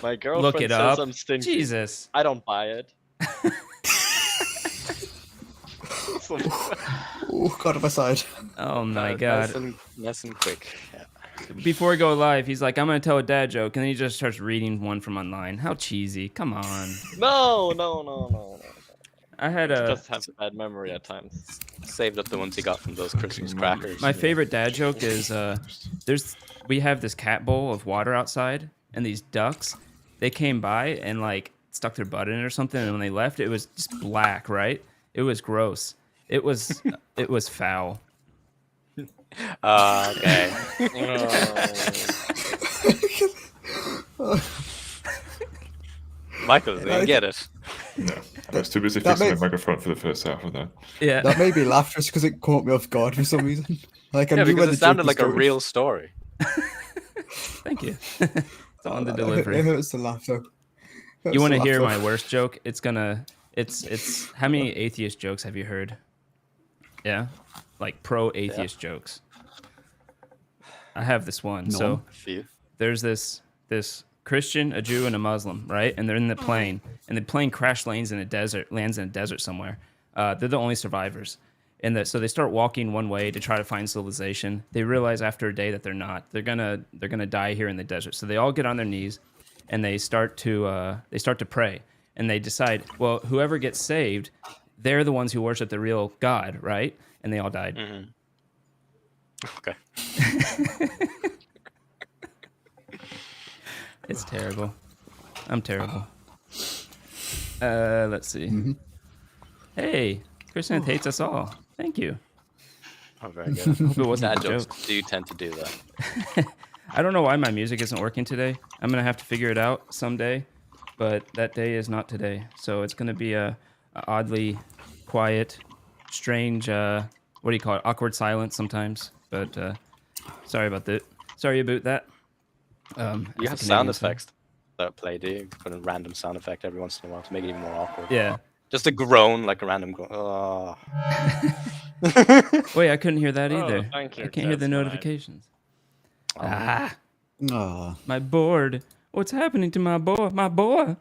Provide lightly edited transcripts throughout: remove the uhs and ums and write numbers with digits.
My Look girlfriend it says up. I'm stingy. Jesus. I don't buy it. Oh, God on my side. Oh my god. Nice and quick. Yeah. Before we go live, he's like, I'm gonna tell a dad joke, and then he just starts reading one from online. How cheesy. Come on. No. I had I a just have a bad memory at times. Saved up the ones he got from those Christmas crackers. my favorite dad joke is we have this cat bowl of water outside, and these ducks, they came by and like stuck their butt in it or something, and when they left, it was just black, right? It was gross. It was foul. Okay. Michael didn't get it. No, I was too busy That fixing makes- my microphone for the first half of that. Yeah. That made me laugh just because it caught me off guard for some reason. Like I Yeah, knew where because the it sounded joke was like a going. real story. Thank you. It's on the delivery. It hurts to laugh though. You want to hear my worst joke? It's how many atheist jokes have you heard? Yeah, like pro atheist jokes. I have this one. No. So A few. there's this Christian, a Jew, and a Muslim, right? And they're in the plane, and the plane crash lands in a desert somewhere. They're the only survivors. And so they start walking one way to try to find civilization. They realize after a day that they're not. They're gonna die here in the desert. So they all get on their knees, and they start to pray. And they decide, well, whoever gets saved, they're the ones who worship the real God, right? And they all died. Mm-hmm. Okay. It's terrible. I'm terrible. Let's see. Mm-hmm. Hey, Kristen hates us all. Thank you. Oh, very good. Hope it wasn't Dad a jokes joke. do tend to do that. I don't know why my music isn't working today. I'm gonna have to figure it out someday, but that day is not today. So it's gonna be a oddly quiet, strange. What do you call it? Awkward silence sometimes. But sorry about that. Sorry about that. You as a have Canadian sound son. effects that play, do you? Put a random sound effect every once in a while to make it even more awkward. Yeah. Just a groan, like a random groan. Oh. Wait, I couldn't hear that Oh, either. thank you, I can't hear the Jasmine. notifications. Ah, Oh, my board. What's happening to my boy? My boy.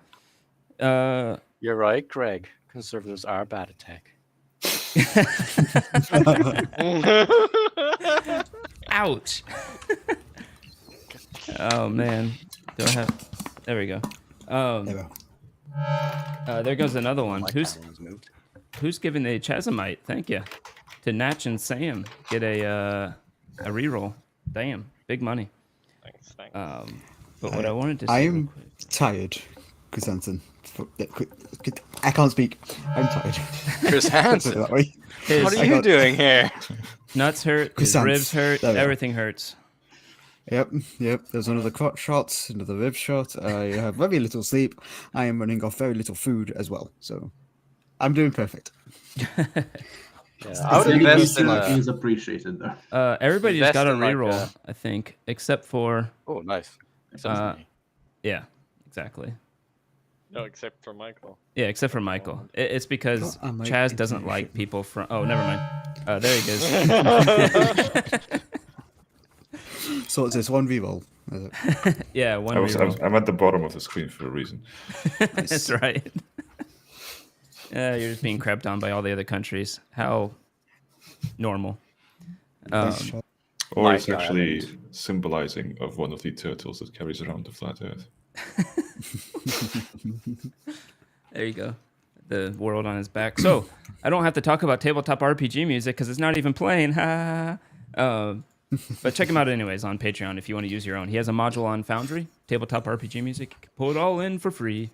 You're right, Greg. Conservatives are bad at tech. Ouch. Oh man. Do I have? There we go. there we go. There goes another one. My camera's moved. Who's giving a Chasmite? Thank you. To Natch and Sam. Get a reroll. Damn. Big money. Thanks. But what I wanted to say. I real am quick- tired, Chris Hansen. I can't speak. I'm tired. Chris Put it Hansen. that way. His What are I you got- doing here? nuts hurt, his Croissants. ribs hurt, There we go. everything hurts. Yep. There's another crotch shot, another rib shot. I have very little sleep. I am running off very little food as well. So I'm doing perfect. Yeah, I would Any invest in feedback a... is appreciated though. Everybody's Invest got a in, like, reroll, I think, except for Oh, nice. Except for me. yeah, exactly. No, except for Michael. Yeah, except for Michael. It's because Oh, I might Chaz be doesn't doing like shit. people from. Oh, never mind. There he goes. So it's this one reroll. is it? Yeah, one reroll. I'm at the bottom of the screen for a reason. That's right. You're just being crapped on by all the other countries. How normal. Nice shot. Or My it's God. actually symbolizing of one of the turtles that carries around the flat Earth. There you go. The world on his back. So I don't have to talk about tabletop RPG music because it's not even playing. But check him out anyways on Patreon if you want to use your own. He has a module on Foundry, tabletop RPG music. You can pull it all in for free.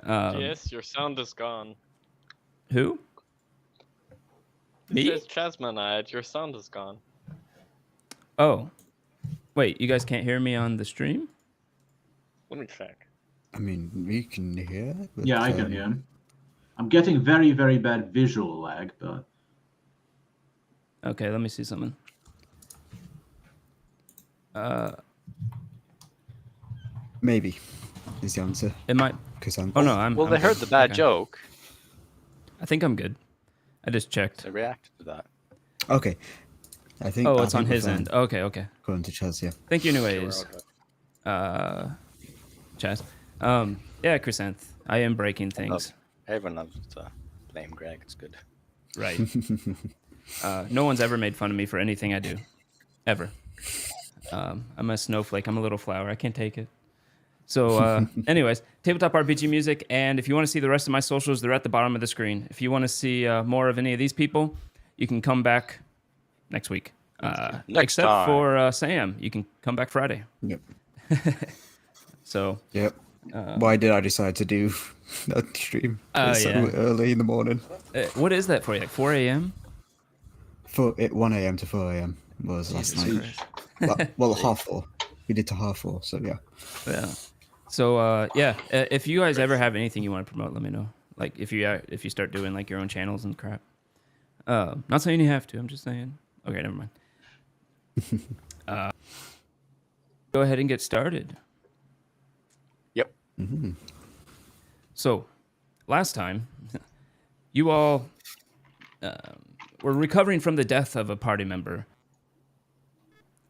Yes, your sound is gone. Who? Me? It says Chasmanite, your sound is gone. Oh. Wait, you guys can't hear me on the stream? Let me check. I mean, we can hear. But, Yeah, I can hear him. I'm getting very, very bad visual lag, but Okay, let me see something. Maybe is the answer. It might. Because I'm. Oh no, I'm. Well, I'm they heard good. the bad Okay. joke. I think I'm good. I just checked. They reacted to that. Okay. I think. Oh, I it's think on we're his fine. end. Okay, okay. Going to Chaz, yeah. Thank you, anyways. Okay. Chaz. Yeah, Chrysanth, I am breaking things. Everyone loves to blame Greg. It's good. Right. No one's ever made fun of me for anything I do, ever. I'm a snowflake. I'm a little flower. I can't take it. So, anyways, tabletop RPG music, and if you want to see the rest of my socials, they're at the bottom of the screen. If you want to see more of any of these people, you can come back next week. Next except time. for Sam, you can come back Friday. Yep. So, Yep. Why did I decide to do that stream? It's so yeah. early in the morning. what is that for you? Like 4 a.m.? 1 a.m. to 4 a.m. was last Jesus night. Christ. Well, half 4. We did to half 4, so yeah. Yeah. So if you guys ever have anything you want to promote, let me know. Like if you start doing like your own channels and crap. Not saying you have to. I'm just saying. Okay, never mind. Go ahead and get started. Yep. So, last time, you all were recovering from the death of a party member.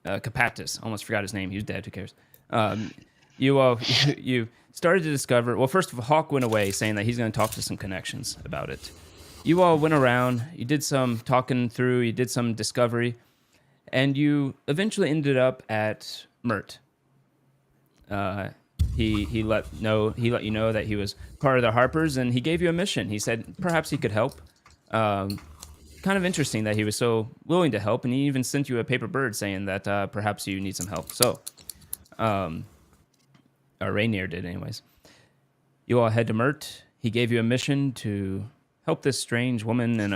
Capatus. Almost forgot his name. He was dead. Who cares? You started to discover. Well, first of all, Hawk went away, saying that he's going to talk to some connections about it. You all went around. You did some talking through. You did some discovery, and you eventually ended up at Mert. He let you know that he was part of the Harpers, and he gave you a mission. He said perhaps he could help. Kind of interesting that he was so willing to help, and he even sent you a paper bird saying that perhaps you need some help. So, or Rainier did, anyways. You all head to Mert. He gave you a mission to help this strange woman in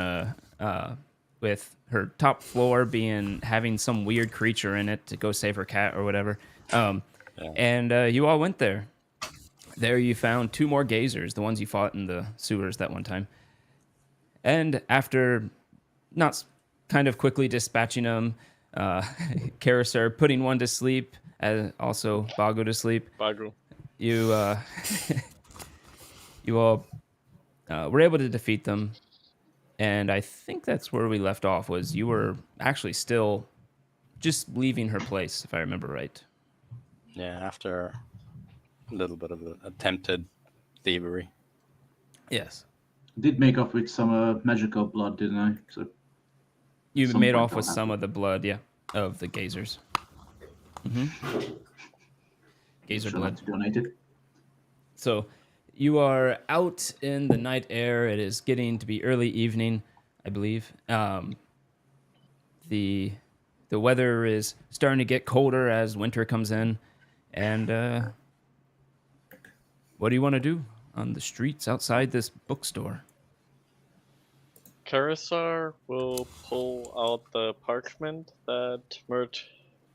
with her top floor having some weird creature in it to go save her cat or whatever. And you all went there. There you found 2 more gazers, the ones you fought in the sewers that one time. And after not kind of quickly dispatching them, Karisar putting one to sleep, also Bagu to sleep. Bagu. You all were able to defeat them, and I think that's where we left off. Was you were actually still just leaving her place, if I remember right. Yeah, after a little bit of attempted thievery. Yes. Did make off with some magical blood, didn't I? So You some made point off with I'll some have of the blood, yeah, of the gazers. Gazer Shall blood. have to donate it. So you are out in the night air. It is getting to be early evening, I believe. The weather is starting to get colder as winter comes in. And what do you want to do on the streets outside this bookstore? Karisar will pull out the parchment that Mert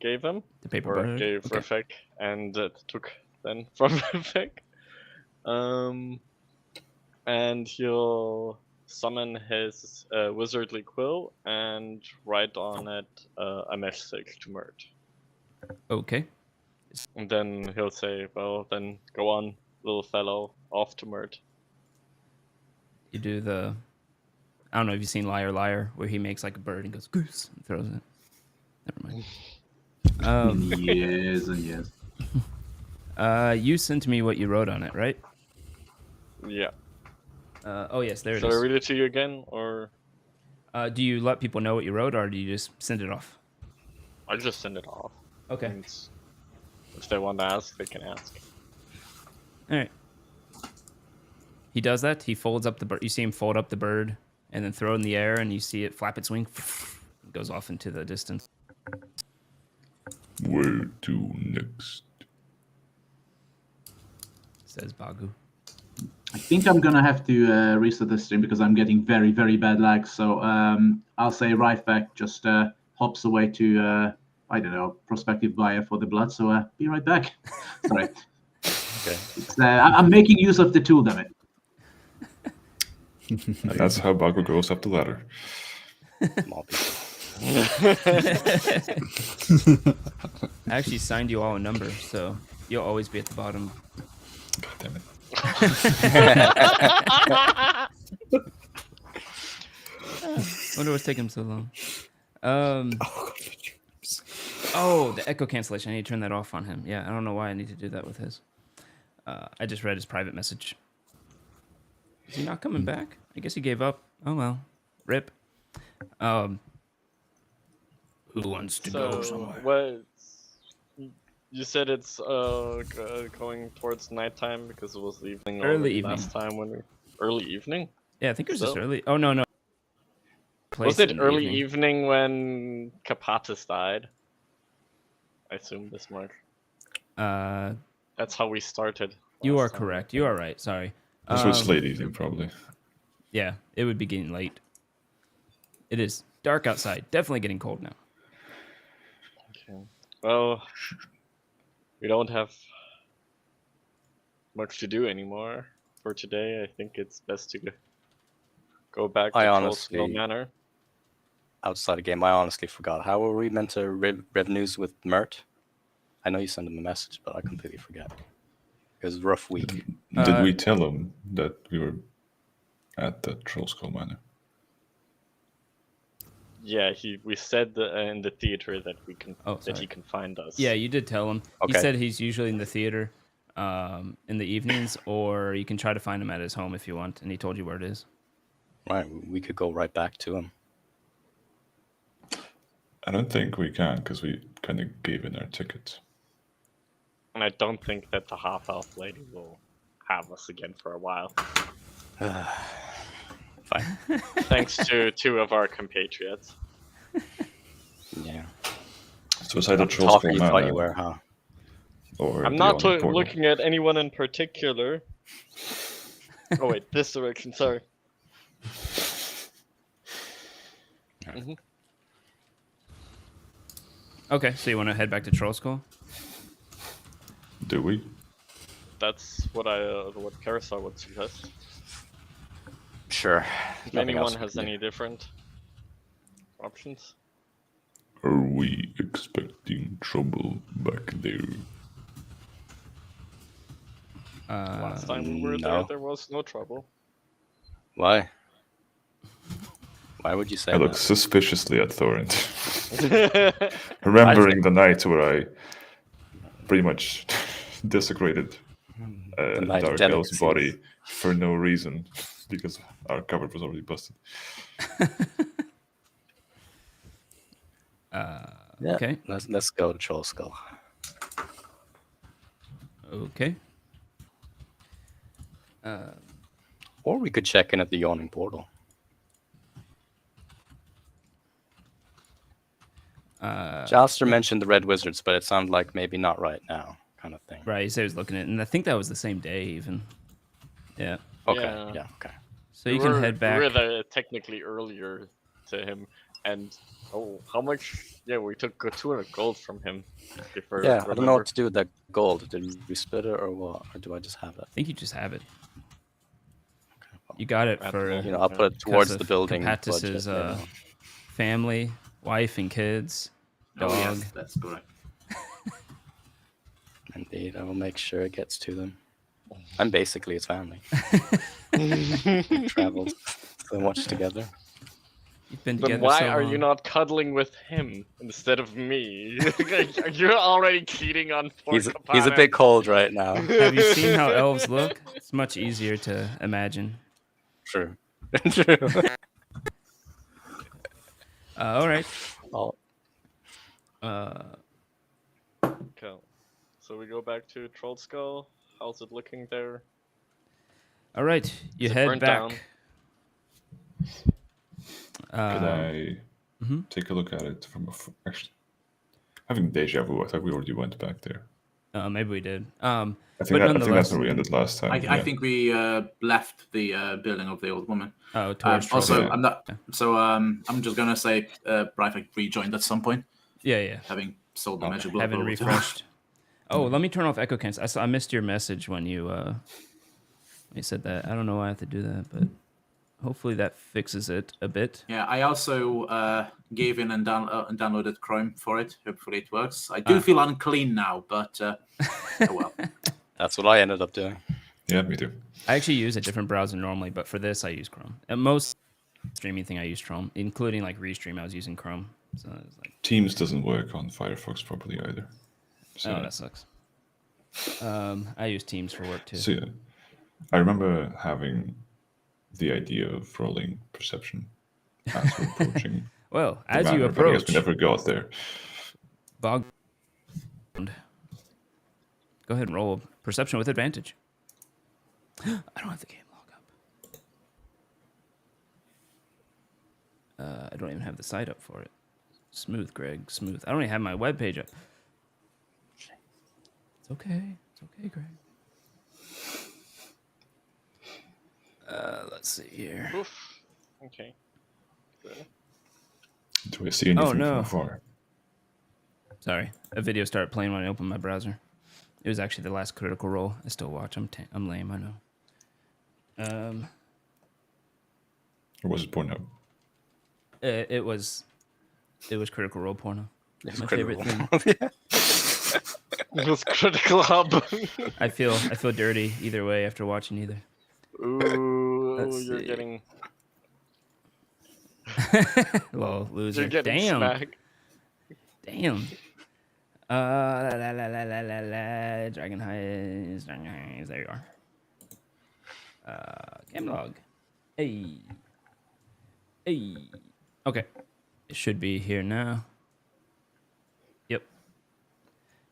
gave him. The paper or bird? gave Okay. Rafik, and took then from Rafik. And he'll summon his wizardly quill and write on it a message to Mert. Okay. And then he'll say, well, then go on, little fellow, off to Mert. You do the... I don't know if you've seen Liar Liar, where he makes like a bird and goes, goose, and throws it. Never mind. Yes and yes. You sent me what you wrote on it, right? Yeah. Oh, yes, there it Shall I is. read it to you again, or? Do you let people know what you wrote, or do you just send it off? I'll just send it off. Okay. And if they want to ask, they can ask. All right. He does that. He folds up the bird. You see him fold up the bird and then throw it in the air, and you see it flap its wing. It goes off into the distance. Where to next? Says Bagu. I think I'm gonna have to reset the stream because I'm getting very, very bad lag. So I'll say right back. Just hops away to I don't know, prospective buyer for the blood. So be right back. Sorry. Okay. I'm making use of the tool, damn it. And that's how Bago goes up the ladder. Small people. I actually signed you all a number, so you'll always be at the bottom. God damn it. Wonder what's taking him so long. Oh, the echo cancellation. I need to turn that off on him. Yeah, I don't know why I need to do that with his. I just read his private message. Is he not coming back? I guess he gave up. Oh well, rip. Who wants to go somewhere? What? You said it's going towards nighttime because it was the evening. Early evening. Last time when we early evening. Yeah, I think it was just early. Oh no. Was it early evening when Kapatis died? I assume this Mark. That's how we started. You are correct. You are right. Sorry. So it's late evening, probably. Yeah, it would be getting late. It is dark outside. Definitely getting cold now. Okay. Well, we don't have much to do anymore for today. I think it's best to go back to Trollskull Manor. Outside the game, I honestly forgot. How were we meant to rev news with Mert? I know you sent him a message, but I completely forget. It was a rough week. Did we tell him that we were at the Trollskull Manor? Yeah, we said in the theater that we can that he can find us. Yeah, you did tell him. Okay. He said he's usually in the theater in the evenings, or you can try to find him at his home if you want, and he told you where it is. Right, we could go right back to him. I don't think we can, because we kind of gave in our tickets. And I don't think that the half-elf lady will have us again for a while. Fine. Thanks to 2 of our compatriots. Yeah. So it's either Trollskull Manor, thought you were, huh? Or I'm not looking at anyone in particular. Oh wait, this direction, sorry. Mm-hmm. Okay, so you want to head back to Trollskull? Do we? That's what what Carousel would suggest. Sure. If anyone has any different options? Are we expecting trouble back there? Last time we were there was no trouble. Why? Why would you say that? I look suspiciously at Thorint. Remembering the night where I pretty much desecrated Dark Elf's body for no reason, because our cupboard was already busted. Okay. Let's go to Trollskull. Okay. Or we could check in at the Yawning Portal. Jalster mentioned the Red Wizards, but it sounded like maybe not right now, kind of thing. Right, he said he was looking at it, and I think that was the same day even. Yeah. Okay, yeah okay. So you can head back. We were there technically earlier to him, and how much? Yeah, we took 200 gold from him. Yeah, I don't know what to do with that gold. Did we split it or what? Or do I just have it? I think you just have it. Okay, well, you got it for... I'll put it towards the building. Kapatis's family, wife and kids, dog. Oh, yes, that's correct. Indeed, I will make sure it gets to them. I'm basically his family. Traveled so much together. You've been together. Then why so are long. you not cuddling with him instead of me? You're already cheating on poor Kapana. He's a bit cold right now. Have you seen how elves look? It's much easier to imagine. True. True. All right. Okay. So we go back to Trollskull. How's it looking there? All right, you head back. Can I take a look at it from actually having deja vu? I thought we already went back there. Maybe we did. I think that's where we ended last time. I think we left the building of the old woman. Oh, towards also, yeah. I'm not. So I'm just gonna say, Bryfek rejoined at some point. Yeah. Having sold the magic block. Having refreshed. Oh, let me turn off echo cans. I missed your message when you said that. I don't know why I have to do that, but hopefully that fixes it a bit. Yeah, I also gave in and downloaded Chrome for it. Hopefully it works. I do feel unclean now, but oh well. That's what I ended up doing. Yeah, me too. I actually use a different browser normally, but for this I use Chrome. And most streaming thing I use Chrome, including like Restream. I was using Chrome. So it's like Teams doesn't work on Firefox properly either. So that sucks. I use Teams for work too. So yeah, I remember having the idea of rolling perception as we're approaching. Well, the as you manor, but I guess approach, we never got there. bog. Go ahead and roll perception with advantage. I don't have the game log up. I don't even have the site up for it. Smooth, Greg. Smooth. I don't even have my web page up. It's okay. It's okay, Greg. Let's see here. Oof. Okay. Good. Do I see anything no. from afar? Sorry, a video started playing when I opened my browser. It was actually the last Critical Role. I still watch. I'm lame. I know. Or was it Pornhub? It was Critical Role porno. It's My Critical favorite thing. Role. It was Critical Hub. I feel dirty either way after watching either. Ooh, Let's you're see. getting. Well, loser. You're getting Damn. smacked. Damn. Dragon Heist. There you are. Game log. Hey. Okay. It should be here now. Yep.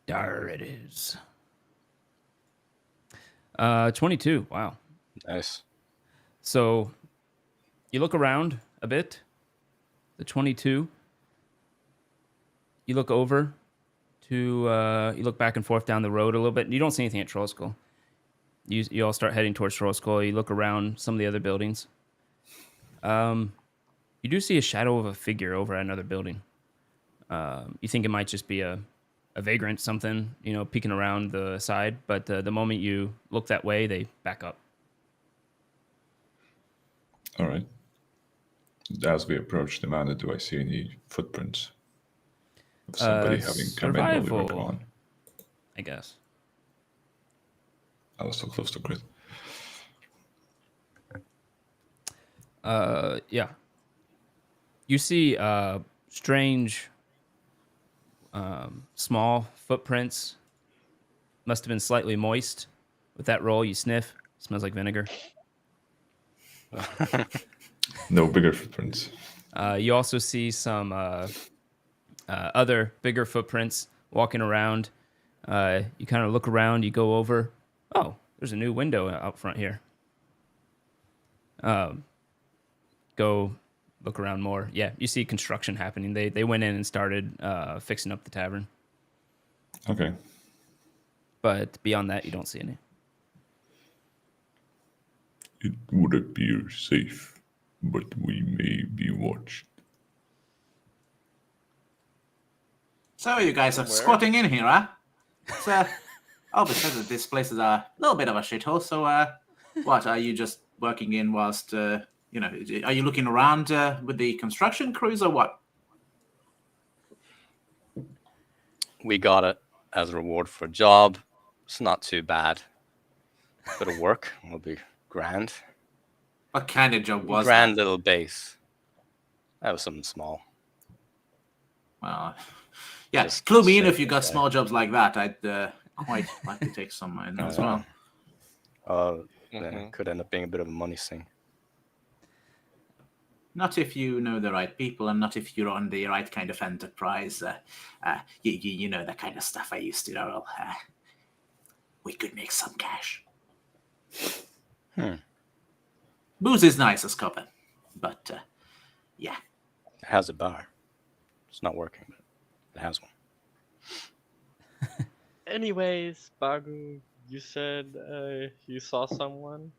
There it is. 22. Wow. Nice. So you look around a bit. The 22. You look over to you look back and forth down the road a little bit. You don't see anything at Troll Skull. You all start heading towards Troll Skull. You look around some of the other buildings. You do see a shadow of a figure over at another building. You think it might just be a vagrant, something, peeking around the side. But the moment you look that way, they back up. All right. As we approach the manor, do I see any footprints of somebody having come in while we were gone? I guess. I was so close to crit. Yeah. You see strange small footprints. Must have been slightly moist. With that roll, you sniff. Smells like vinegar. No bigger footprints. You also see some other bigger footprints walking around. You kind of look around. You go over. Oh, there's a new window out front here. Go look around more. Yeah, you see construction happening. They went in and started fixing up the tavern. Okay. But beyond that, you don't see any. It would appear safe, but we may be watched. So you guys are squatting in here, huh? It's, because this place is a little bit of a shithole. So, what are you just working in whilst are you looking around with the construction crews or what? We got it as a reward for a job. It's not too bad. Bit of work will be grand. What kind of job was Grand that? little base. That was something small. Well, yeah, Just clue me in safe if you got to say. small jobs like that. I'd quite like to take some in as well. Could end up being a bit of a money sink. Not if you know the right people, and not if you're on the right kind of enterprise. You know the kind of stuff I used to know. We could make some cash. Booze is nice as cover, but yeah. It has a bar. It's not working, but it has one. Anyways, Bagu, you said you saw someone?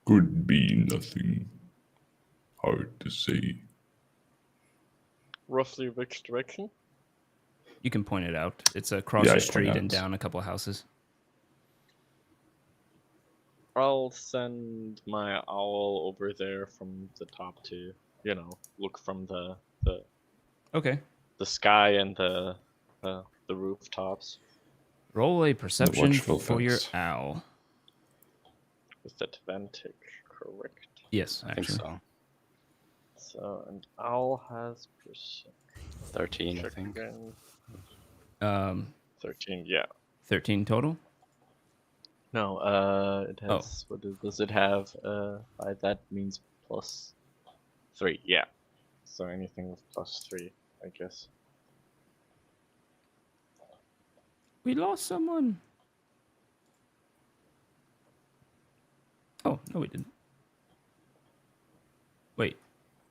Could be nothing. Hard to say. Roughly which direction? You can point it out. It's across the street and down a couple of houses. I'll send my owl over there from the top to, look from the Okay. the sky and the rooftops. Roll a perception watchful for your fence. owl. With advantage, correct? Yes, I think actually. so. So an owl has perception. 13, I think. 13, yeah. 13 total? No, it has. What does it have? That means +3. Yeah. So anything with +3, I guess. We lost someone. Oh, no, we didn't. Wait.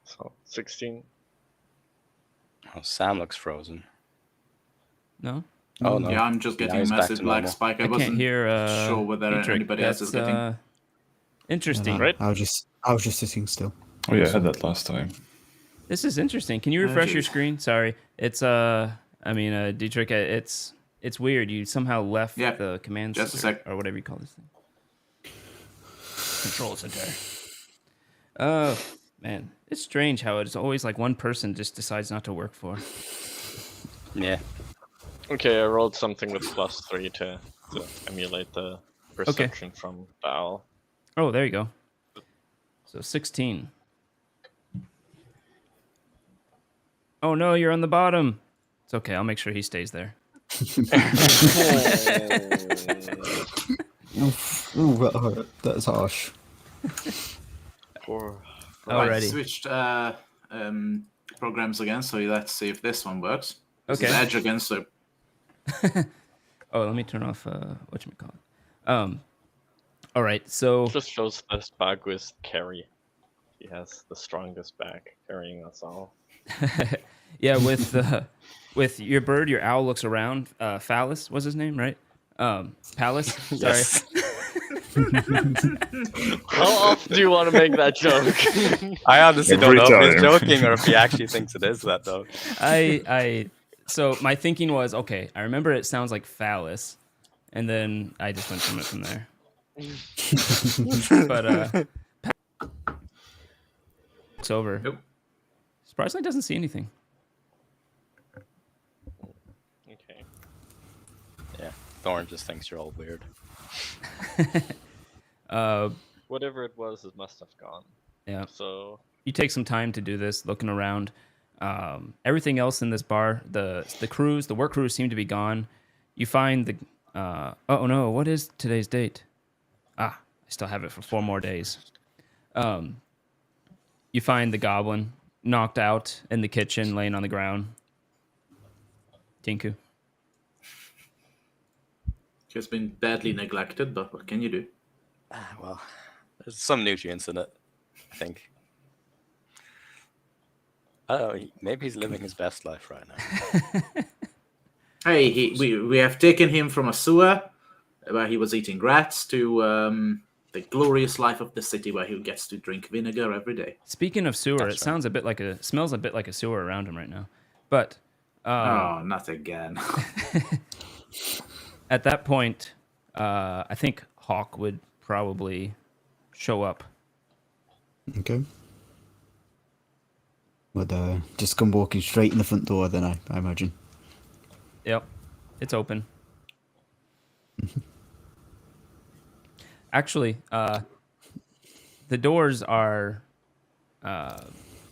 So 16. Oh, Sam looks frozen. No? Oh no. Yeah, I'm just getting a he's back massive to black normal. spike. I I wasn't can't hear sure whether Dietrich. anybody else is getting. Interesting. Right? I was just sitting still. Oh yeah, I had that last time. This is interesting. Can you refresh your screen? Sorry. It's Dietrich, it's weird. You somehow left the command just a center, sec. or whatever you call this thing. Control center. Oh, man. It's strange how it's always like one person just decides not to work for. Yeah. Okay, I rolled something with +3 to emulate the perception from the owl. Oh, there you go. So 16. Oh no, you're on the bottom. It's okay. I'll make sure he stays there. Ooh, that's harsh. Alrighty. Switched programs again, so let's see if this one works. This Okay. is Edge again, so. Oh, let me turn off whatchamacallit. All right, so It just shows this bug with carry. He has the strongest back carrying us all. yeah, with your bird, your owl looks around. Phallus was his name, right? Palace. Sorry. Yes. How often do you want to make that joke? I honestly don't Every know if he's time. joking or if he actually thinks it is that though. So my thinking was, okay, I remember it sounds like phallus, and then I just went from it from there. But it's over. Nope. Surprisingly, doesn't see anything. Okay. Yeah. Thorn just thinks you're all weird. Whatever it was, it must have gone. Yeah. So You take some time to do this, looking around. Everything else in this bar, the work crews seem to be gone. You find the oh no, what is today's date? I still have it for 4 more days. You find the goblin knocked out in the kitchen, laying on the ground. Tinku. He has been badly neglected, but what can you do? Well, there's some nutrients in it, I think. I don't know, maybe he's living his best life right now. Hey, we have taken him from a sewer where he was eating rats to the glorious life of the city where he gets to drink vinegar every day. Speaking of sewer, That's it sounds a bit like smells a bit like a sewer around him right now. But Oh, not again. at that point, I think Hawk would probably show up. Okay. Would just come walking straight in the front door then, I imagine. Yep, it's open. Actually, the doors are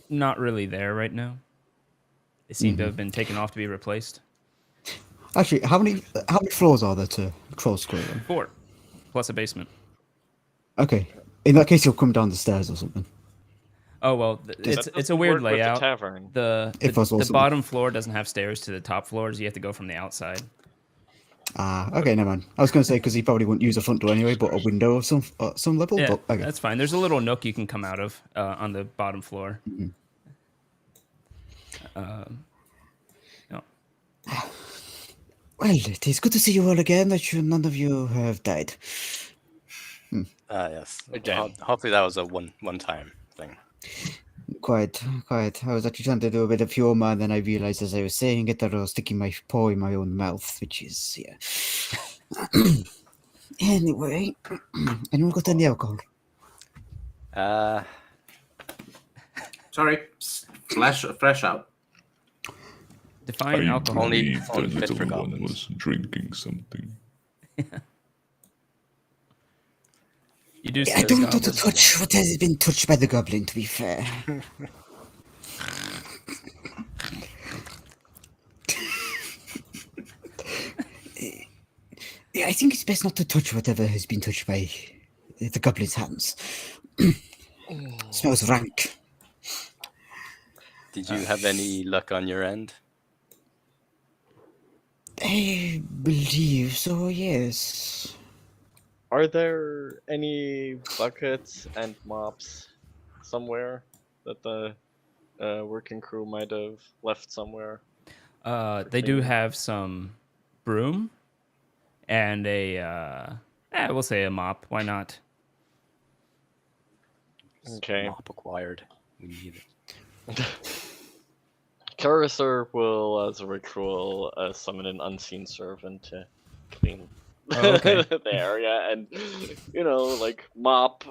not really there right now. They seem to have been taken off to be replaced. Actually, how many floors are there to Troll Square then? 4, plus a basement. Okay. In that case, you'll come down the stairs or something. Oh well, it's a weird layout. The tavern. The bottom floor doesn't have stairs to the top floors. You have to go from the outside. Okay, never mind. I was going to say because he probably wouldn't use a front door anyway, but a window of some level. Yeah, but, okay. that's fine. There's a little nook you can come out of on the bottom floor. Mm-hmm. No. Well, it is good to see you all again. That none of you have died. Yes. Again. Hopefully that was a one-time thing. Quite. I was actually trying to do a bit of humor, and then I realized as I was saying it that I was sticking my paw in my own mouth, which is, yeah. Anyway, anyone got any alcohol? Sorry, fresh out. Define alcohol. Only The fit little for one goblins. was drinking something. You do. I don't want to touch what has been touched by the goblin, to be fair. Yeah, I think it's best not to touch whatever has been touched by the goblin's hands. Smells rank. Did you have any luck on your end? I believe so, yes. Are there any buckets and mops somewhere that the working crew might have left somewhere? They do have some broom and we'll say a mop. Why not? Okay. Mop acquired. We need it. Carisser will, as a ritual, summon an unseen servant to clean the area and, like mop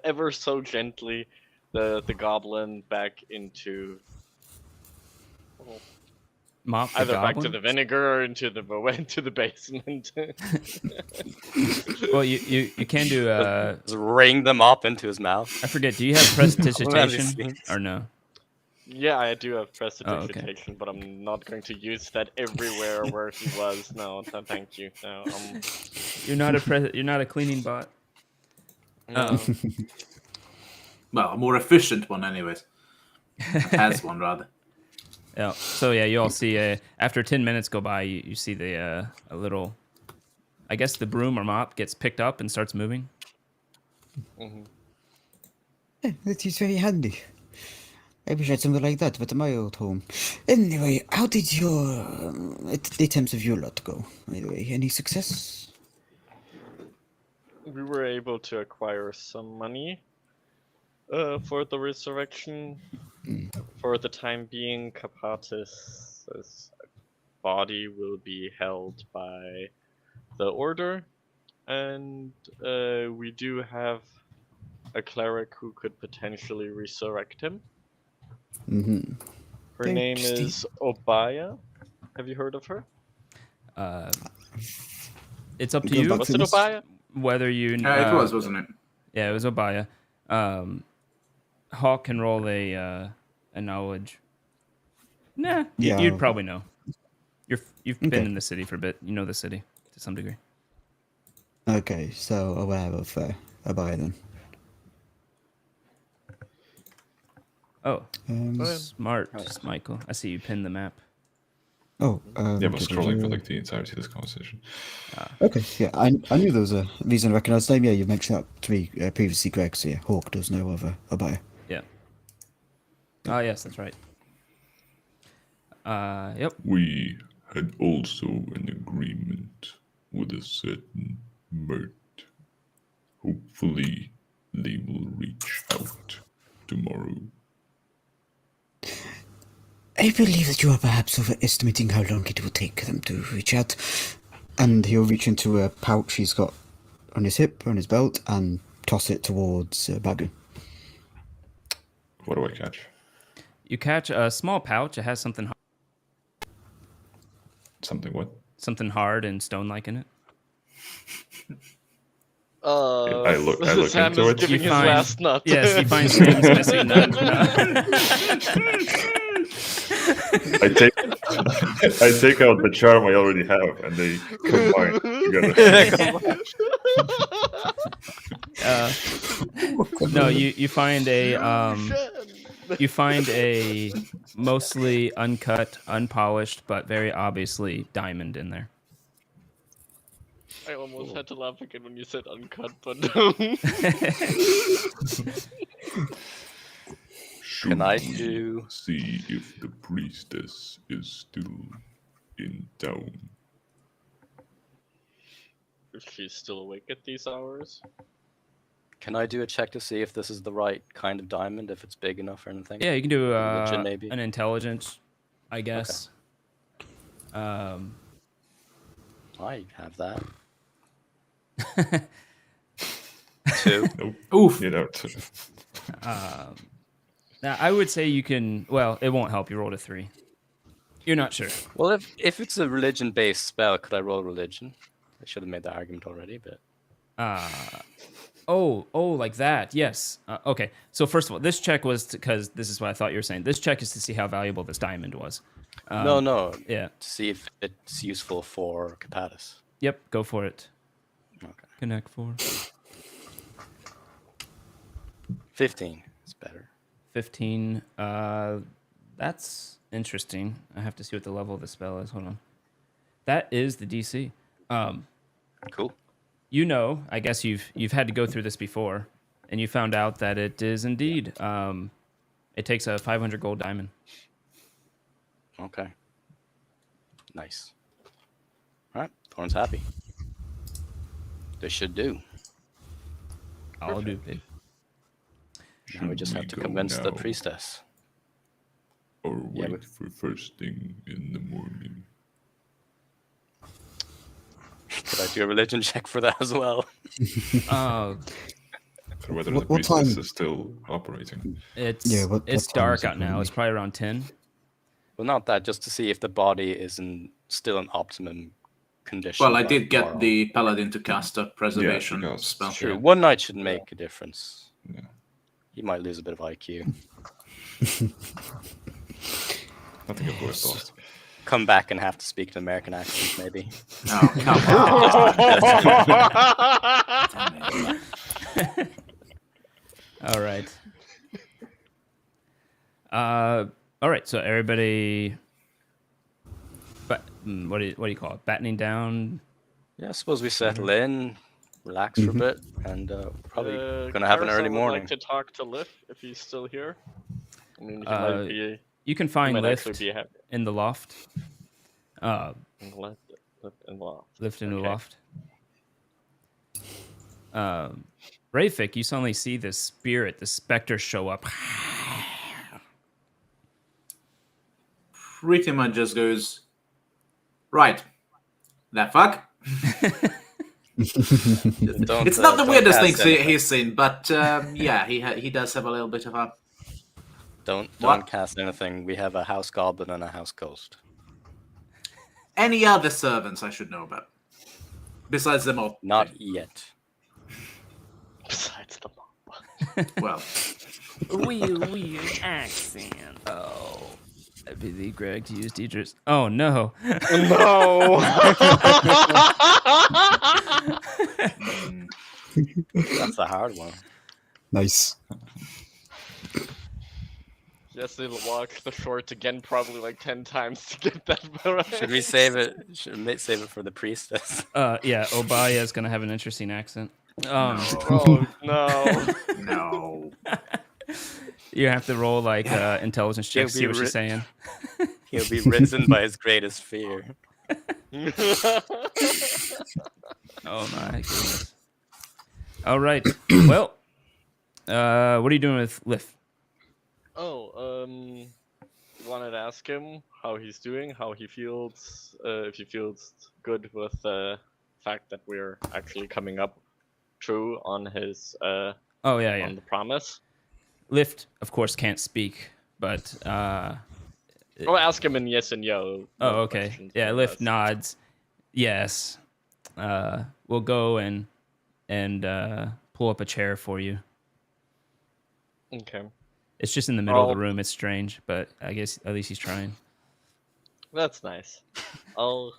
ever so gently the goblin back into Mop the either goblin? back to the vinegar or into the basement. Well, you can do Just ring the mop into his mouth. I forget. Do you have prestidigitation or no? Yeah, I do have prestidigitation, but I'm not going to use that everywhere where he was. No, thank you. No, you're not a cleaning bot. No. Well, a more efficient one, anyways. Has one rather. Yeah. So yeah, you all see after 10 minutes go by, you see the a little, I guess the broom or mop gets picked up and starts moving. Mm-hmm. Yeah, that is very handy. I wish I had something like that, but at my old home. Anyway, how did your the attempts of your lot go? By the way, any success? We were able to acquire some money for the resurrection. For the time being, Kapatis' body will be held by the order, and we do have a cleric who could potentially resurrect him. Mm-hmm. Her name is Obaya. Have you heard of her? It's up to you. Was it Obaya? Whether you... it was, wasn't it? Yeah, it was Obaya. Hawk can roll a knowledge. Nah, Yeah. you'd probably know. You've been in the city for a bit. You know the city to some degree. Okay, so aware of Abaya then. Oh, smart, Michael. I see you pinned the map. Oh, yeah, I was scrolling for like the entirety of this conversation. Okay, yeah, I knew there was a reason to recognise the name. Yeah, you mentioned that to me previously, Greg. So yeah, Hawk does know of Abaya. Yeah. Ah, yes, that's right. Yep. We had also an agreement with a certain Mert. Hopefully, they will reach out tomorrow. I believe that you are perhaps overestimating how long it will take them to reach out. And he'll reach into a pouch he's got on his hip, on his belt, and toss it towards Bagu. What do I catch? You catch a small pouch. It has something hard. Something what? Something hard and stone-like in it. I look into it. Giving his last nut. Yes, you find Steve's missing nut. I take out the charm I already have, and they combine together. No, you find a mostly uncut, unpolished, but very obviously diamond in there. I almost had to laugh again when you said uncut, but Can I do... see if the priestess is still in town? Is she still awake at these hours? Can I do a check to see if this is the right kind of diamond, if it's big enough or anything? Yeah, you can do Religion, maybe? an intelligence, I guess. Okay. I have that. 2. Nope. Oof. You know. Now, I would say you can... Well, it won't help. You rolled a 3. You're not sure. Well, if it's a religion-based spell, could I roll religion? I should have made that argument already, but... Oh, like that. Yes. Okay. So first of all, this check was because this is what I thought you were saying. This check is to see how valuable this diamond was. No. Yeah. To see if it's useful for Kapatis. Yep, go for it. Okay. Connect 4. 15 is better. 15. That's interesting. I have to see what the level of the spell is. Hold on. That is the DC. Cool. You know, I guess you've had to go through this before, and you found out that it is indeed. It takes a 500 gold diamond. Okay. Nice. All right. Thorn's happy. This should do. I'll do, babe. Now we just have to convince the priestess. Or wait for first thing in the morning. Could I do a religion check for that as well? Oh, For whether the priestess is still operating. It's dark out now. It's probably around 10. Well, not that. Just to see if the body is still in optimum condition. Well, I did get the paladin to cast a preservation spell. True. One night should make a difference. Yeah. He might lose a bit of IQ. Nothing of worse thought. Come back and have to speak an American accent, maybe. Oh, come on. All right. All right. So everybody, but what do you call it? Battening down. Yeah, I suppose we settle in, relax for a bit, and probably gonna have an early morning. Would like to talk to Liv if he's still here. I mean, he might be. You can find Lift be in the loft. Lift in the loft. Lift in the loft. Rafik, you suddenly see the specter show up. Pretty much just goes, right. That fuck? It's not the weirdest thing he's seen, but yeah, he does have a little bit of a... Don't cast anything. We have a house goblin and a house ghost. Any other servants I should know about? Besides the mob? Not yet. Besides the mob. Well. Weird accent. Oh. I believe Greg to use Deidre's. Oh, no. No! That's a hard one. Nice. Yes, they'll walk the short again probably like 10 times to get that right. Should we save it? Should we save it for the priestess? Yeah, Obaya is going to have an interesting accent. Oh, no. No. You have to roll like intelligence check to see what she's saying. He'll be risen by his greatest fear. Oh my goodness. All right. Well, what are you doing with Lif? Wanted to ask him how he's doing, how he feels, if he feels good with the fact that we're actually coming up true on his on the promise. Lift, of course, can't speak, but I'll ask him in yes and yo. Oh, okay. Yeah, Lift nods. Yes. We'll go and pull up a chair for you. Okay. It's just in the middle of the room. It's strange, but I guess at least he's trying. That's nice. I'll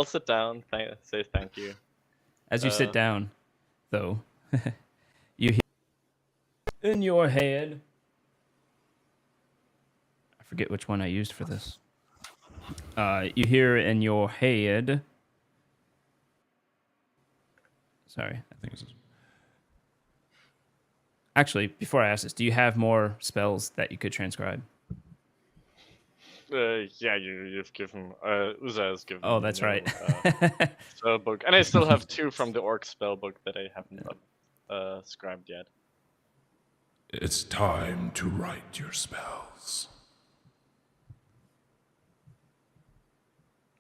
sit down. Say thank you. As you sit down, though, you hear in your head. I forget which one I used for this. You hear in your head. Sorry, I think this is. Actually, before I ask this, do you have more spells that you could transcribe? Yeah, you've given. Uza has given. Oh, that's right. Spell book, and I still have 2 from the orc spell book that I haven't scribed yet. It's time to write your spells.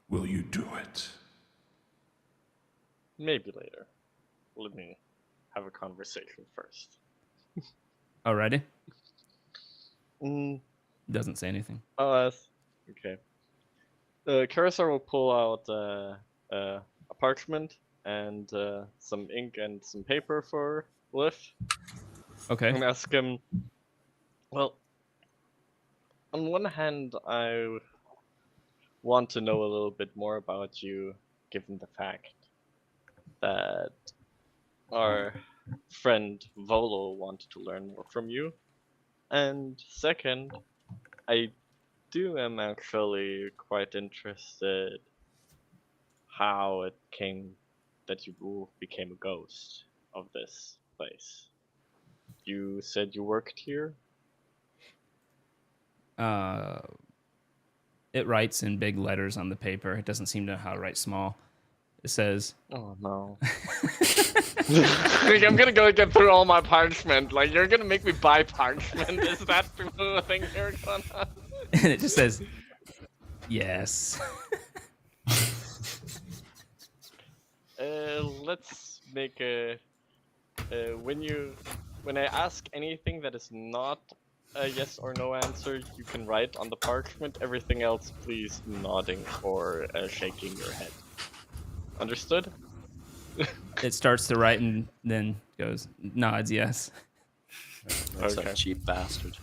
Will you do it? Maybe later. Let me have a conversation first. Alrighty. Doesn't say anything. Oh, okay. Carousel will pull out a parchment and some ink and some paper for Liv. Okay. And ask him, well, on one hand, I want to know a little bit more about you, given the fact that our friend Volo wanted to learn more from you. And second, I am actually quite interested how it came that you became a ghost of this place. You said you worked here? It writes in big letters on the paper. It doesn't seem to know how to write small. It says, "Oh no." I'm gonna go get through all my parchment. Like, you're gonna make me buy parchment? Is that the thing you're gonna? And it just says, yes. Let's make a. When I ask anything that is not a yes or no answer, you can write on the parchment. Everything else, please nodding or shaking your head. Understood? It starts to write and then goes, nods, yes. That's a cheap bastard.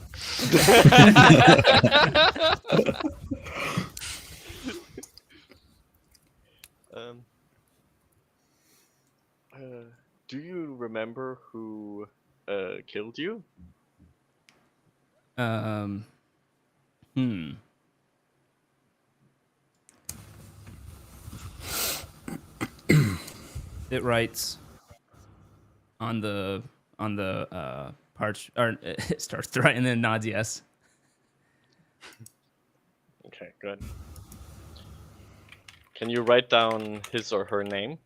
Do you remember who killed you? It writes on the parch, or it starts to write and then nods yes. Okay, good. Can you write down his or her name?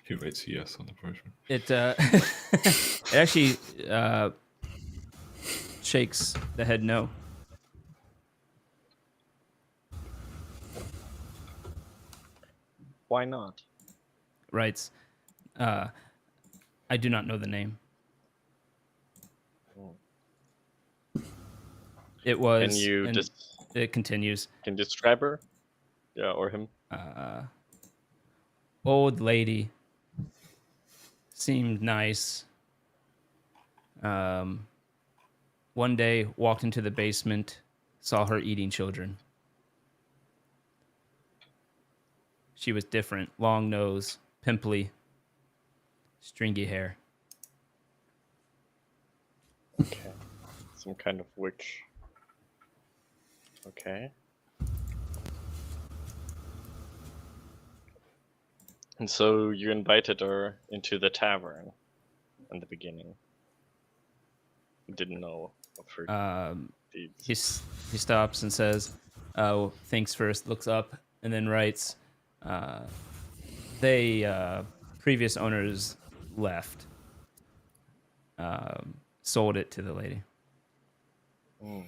He writes yes on the parchment. It it actually shakes the head no. Why not? Writes, I do not know the name. It was. Can you it continues. Can you describe her? Yeah, or him? Old lady. Seemed nice. One day, walked into the basement, saw her eating children. She was different. Long nose, pimply, stringy hair. Okay. Some kind of witch. Okay. And so you invited her into the tavern in the beginning. You didn't know of her deeds. He stops and says, "Oh, thanks first." Looks up and then writes, previous owners left. Sold it to the lady. Mm.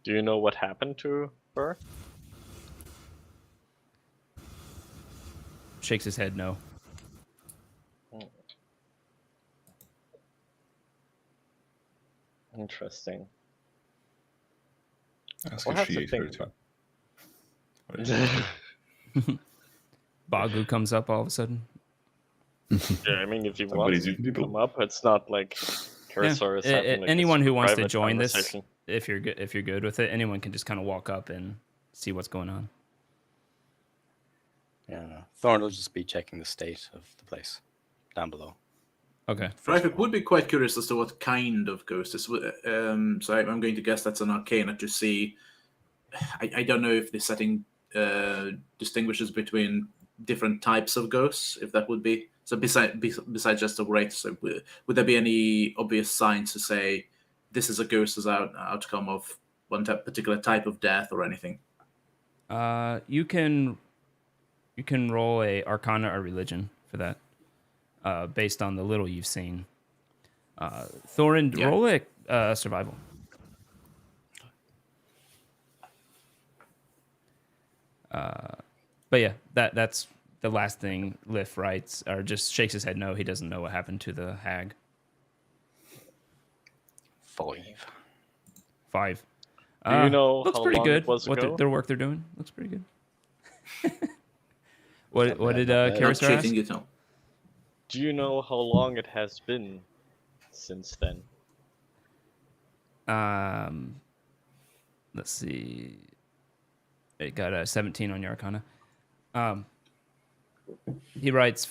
Do you know what happened to her? Shakes his head no. Mm. Interesting. Ask if she ate her too. Bagu comes up all of a sudden. Yeah, I mean, if you want to come up, it's not like Cursor is having like anyone who wants to join this, if you're good with it, anyone can just kind of walk up and see what's going on. Yeah, no. Thorn will just be checking the state of the place down below. Okay. Frifik would be quite curious as to what kind of ghost is. So I'm going to guess that's an arcana to see. I don't know if the setting distinguishes between different types of ghosts, if that would be. So besides just the rate, so would there be any obvious signs to say this is a ghost as outcome of one particular type of death or anything? You can roll a Arcana or Religion for that, based on the little you've seen. Thorin, roll a Survival. But yeah, that's the last thing Liff writes, or just shakes his head no. He doesn't know what happened to the hag. 5. Do you know looks how pretty long good. it was ago? Their work they're doing looks pretty good. What did Carisar ask? Do you know how long it has been since then? Let's see. It got a 17 on your Arcana. He writes.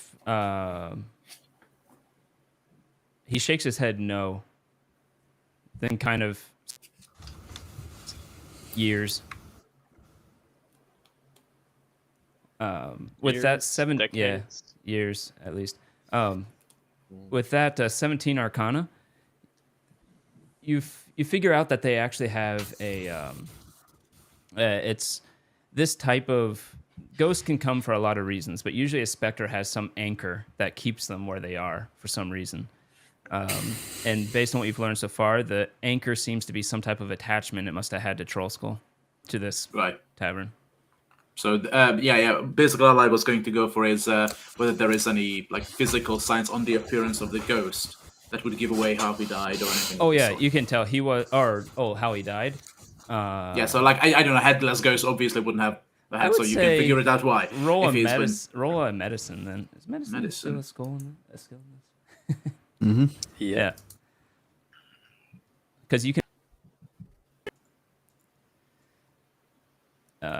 He shakes his head no. Then kind of years. With that decades? years at least. With that 17 Arcana, you figure out that they actually have a it's this type of ghost can come for a lot of reasons, but usually a specter has some anchor that keeps them where they are for some reason. And based on what you've learned so far, the anchor seems to be some type of attachment it must have had to Troll Skull, to this tavern. So basically all I was going to go for is whether there is any like physical signs on the appearance of the ghost that would give away how he died or anything. Oh yeah, you can tell he was, how he died. Yeah, so like I don't know, headless ghost obviously wouldn't have a head, so you can figure it out why. Roll a medicine then. Is medicine still a skill in this? Mm-hmm. Yeah. Because you can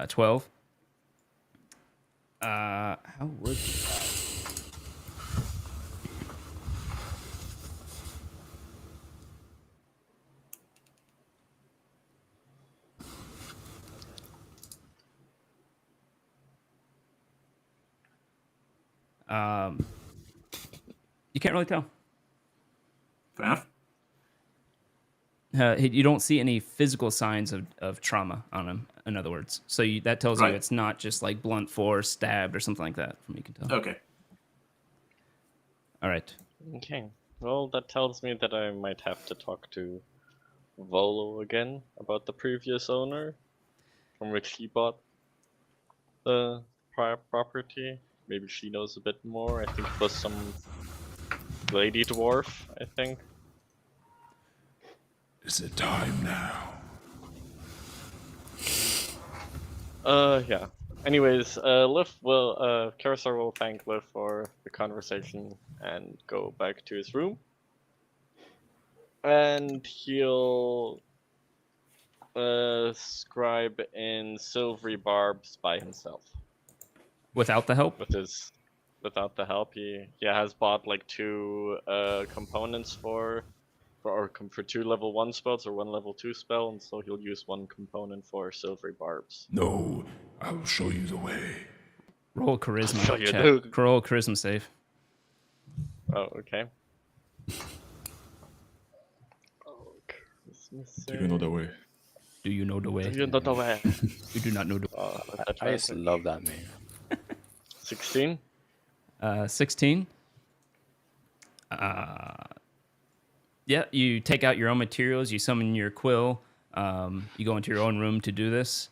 12. How would you can't really tell. Fair enough. You don't see any physical signs of trauma on him, in other words. So that tells you it's not just like blunt force, stabbed, or something like that, from what you can tell. Okay. All right. Okay. Well, that tells me that I might have to talk to Volo again about the previous owner from which he bought the prior property. Maybe she knows a bit more. I think it was some lady dwarf, I think. Is it time now? Yeah. Anyways, Karisar will thank Liv for the conversation and go back to his room. And he'll scribe in silvery barbs by himself. Without the help? Without the help, he has bought like 2 components for 2 level 1 spells or 1 level 2 spell, and so he'll use 1 component for silvery barbs. No, I'll show you the way. Roll charisma. Roll charisma save. Oh, okay. Do you know the way? Do you know the way? Do you know the way? You do not know the way. I just love that name. 16? 16. Yeah, you take out your own materials, you summon your quill, you go into your own room to do this,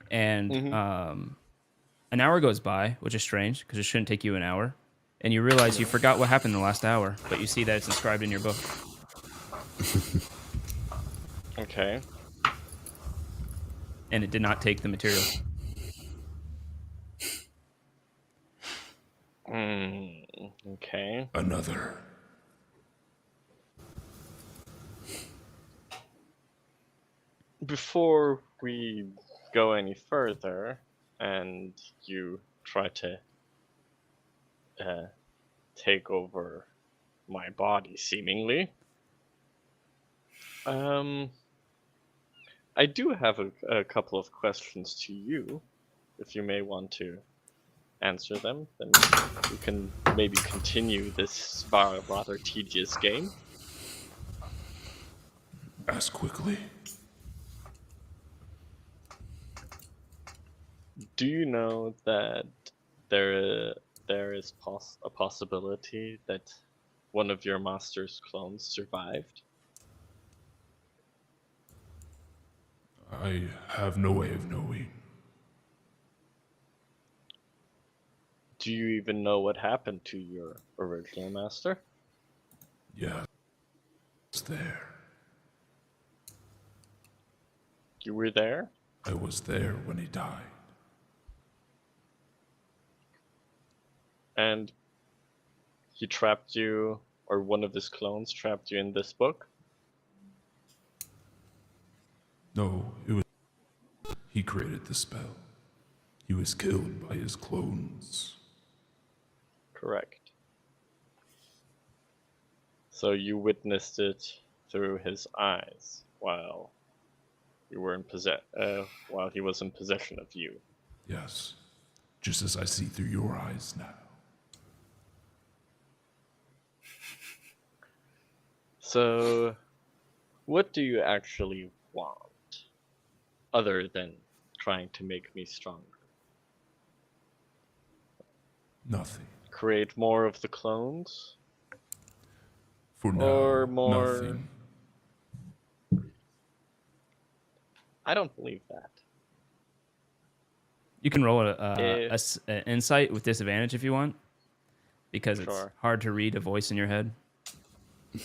and an hour goes by, which is strange, because it shouldn't take you an hour, and you realize you forgot what happened in the last hour, but you see that it's inscribed in your book. Okay. And it did not take the material. Okay. Another. Before we go any further, and you try to take over my body, seemingly, I do have a couple of questions to you, if you may want to answer them. Then we can maybe continue this rather tedious game. Ask quickly. Do you know that there is a possibility that one of your master's clones survived? I have no way of knowing. Do you even know what happened to your original master? Yeah, it's there. You were there? I was there when he died. And he trapped you or one of his clones trapped you in this book? No, he created the spell. He was killed by his clones. Correct. So you witnessed it through his eyes while you were while he was in possession of you. Yes, just as I see through your eyes now. So, what do you actually want, other than trying to make me stronger? Nothing. Create more of the clones? For now, or more... nothing. I don't believe that. You can roll an insight with disadvantage if you want, because it's hard to read a voice in your head.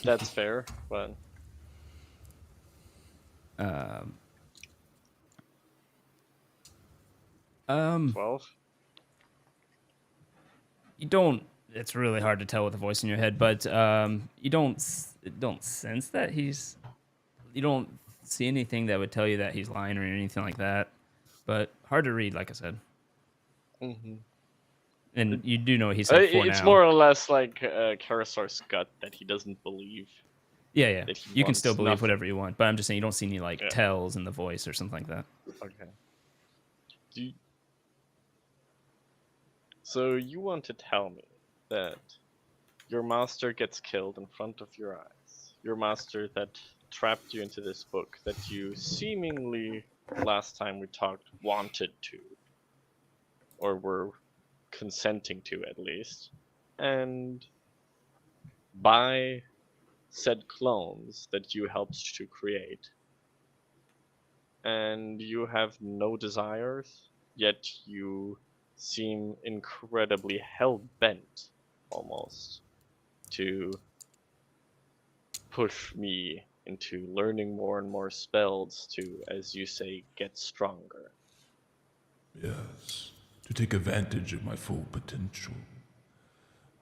That's fair, but 12. You don't. It's really hard to tell with a voice in your head, but you don't sense that he's. You don't see anything that would tell you that he's lying or anything like that. But hard to read, like I said. Mm-hmm. And you do know what he said for now. It's more or less like Karasar's gut that he doesn't believe. Yeah. You can still believe nothing. whatever you want, but I'm just saying you don't see any tells in the voice or something like that. Okay. So you want to tell me that your master gets killed in front of your eyes? Your master that trapped you into this book that you seemingly, last time we talked, wanted to, or were consenting to at least, and by said clones that you helped to create, and you have no desires, yet you seem incredibly hell-bent almost to push me into learning more and more spells to, as you say, get stronger. Yes, to take advantage of my full potential.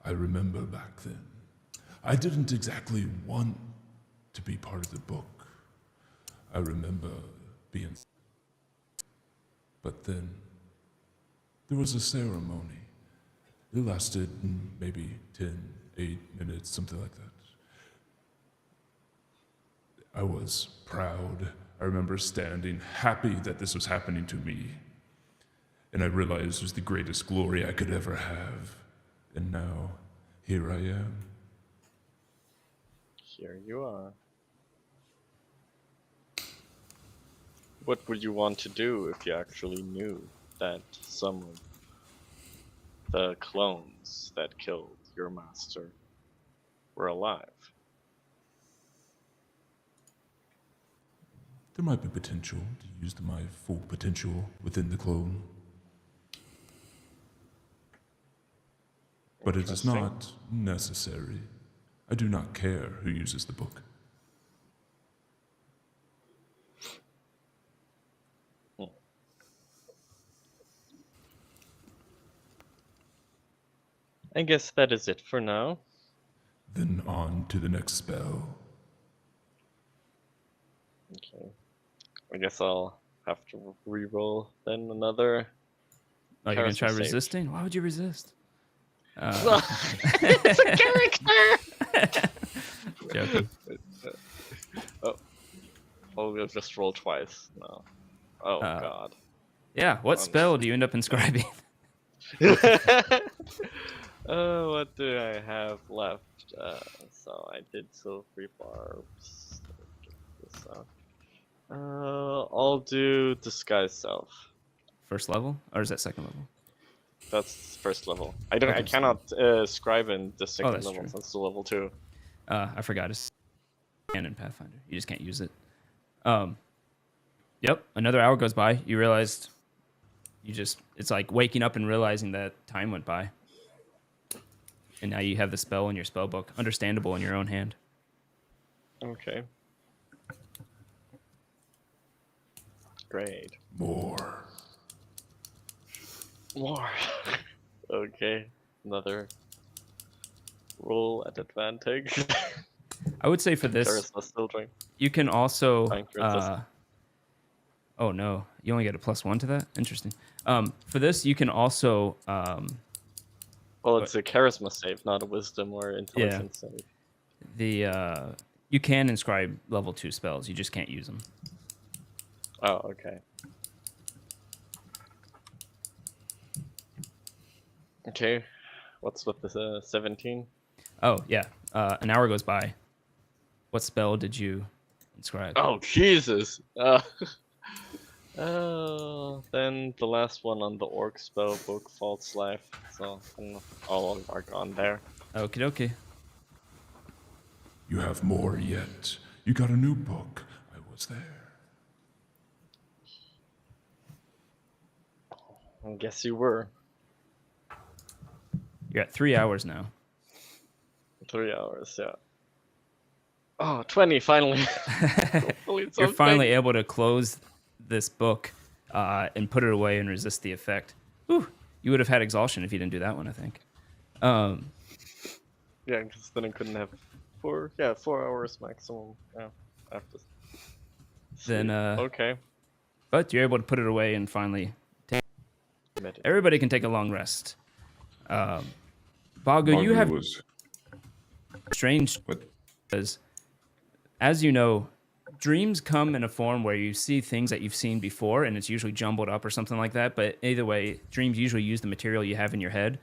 I remember back then, I didn't exactly want to be part of the book. I remember being... But then, there was a ceremony. It lasted maybe 8 minutes, something like that. I was proud. I remember standing, happy that this was happening to me. And I realized it was the greatest glory I could ever have. And now, here I am. Here you are. What would you want to do if you actually knew that some of the clones that killed your master were alive? There might be potential to use my full potential within the clone. But it is not necessary. I do not care who uses the book. I guess that is it for now. Then on to the next spell. Okay. I guess I'll have to re-roll then another. Oh, you're gonna try resisting? Why would you resist? It's a character! Joking. We'll just roll twice. No. Oh, God. Yeah, what spell do you end up inscribing? What do I have left? So I did silvery barbs. This up. I'll do disguise self. First level, or is that second level? That's first level. I cannot scribe in the second level. That's the level 2. I forgot. It's in Pathfinder. You just can't use it. Yep. Another hour goes by. You realized. It's like waking up and realizing that time went by. And now you have the spell in your spell book, understandable in your own hand. Okay. Great. More. Okay. Another roll at advantage. I would say for this, you can also. Oh no, you only get a +1 to that. Interesting. For this, you can also. Well, it's a charisma save, not a wisdom or intelligence save. You can inscribe level 2 spells. You just can't use them. Oh, okay. Okay, what's with the 17? Oh yeah, an hour goes by. What spell did you inscribe? Oh Jesus! Then the last one on the orc spell book, False Life. So I'll mark on there. Okie dokie. You have more yet. You got a new book. I was there. I guess you were. You're at 3 hours now. 3 hours, yeah. Oh, 20, finally. You're finally able to close this book and put it away and resist the effect. Whew, you would have had exhaustion if you didn't do that one, I think. Yeah, because then I couldn't have 4 hours maximum. Yeah, after. Then, okay. But you're able to put it away and finally everybody can take a long rest. Bagu, you have strange because, as you know, dreams come in a form where you see things that you've seen before, and it's usually jumbled up or something like that. But either way, dreams usually use the material you have in your head.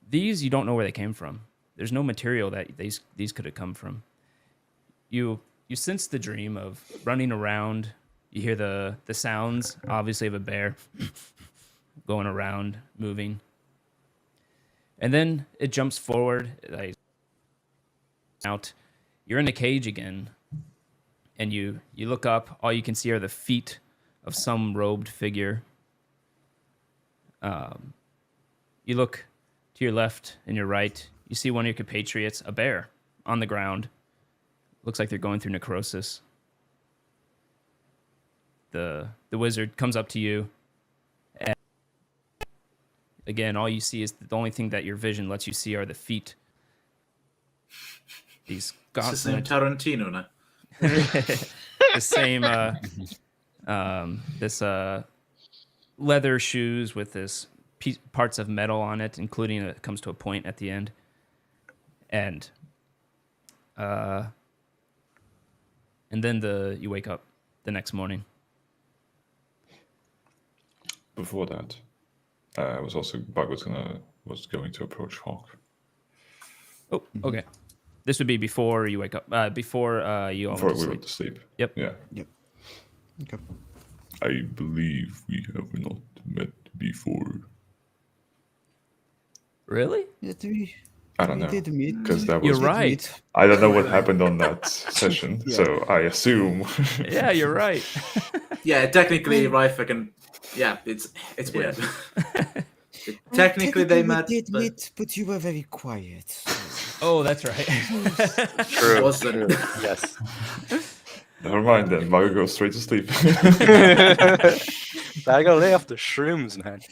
These, you don't know where they came from. There's no material that these could have come from. You sense the dream of running around. You hear the sounds, obviously, of a bear going around, moving. And then it jumps forward. Out. You're in a cage again. And you look up. All you can see are the feet of some robed figure. You look to your left and your right. You see one of your compatriots, a bear, on the ground. Looks like they're going through necrosis. The wizard comes up to you. And again, all you see is the only thing that your vision lets you see are the feet. These gauntlet. It's the same Tarantino now. The same this leather shoes with this parts of metal on it, including it comes to a point at the end. And then you wake up the next morning. Before that, Bug was going to approach Hawk. Oh, okay. This would be before you wake up. Before we went to sleep. Yep. Yeah. Yep. Okay. I believe we have not met before. Really? I don't know. Because that was. You're right. I don't know what happened on that session, so I assume. Yeah, you're right. Yeah, technically, Rifek and it's weird. Technically, they met. We did meet, but you were very quiet. Oh, that's right. True. Wasn't. Yes. Never mind then. Mago goes straight to sleep. Mago, lay off the shrooms, man.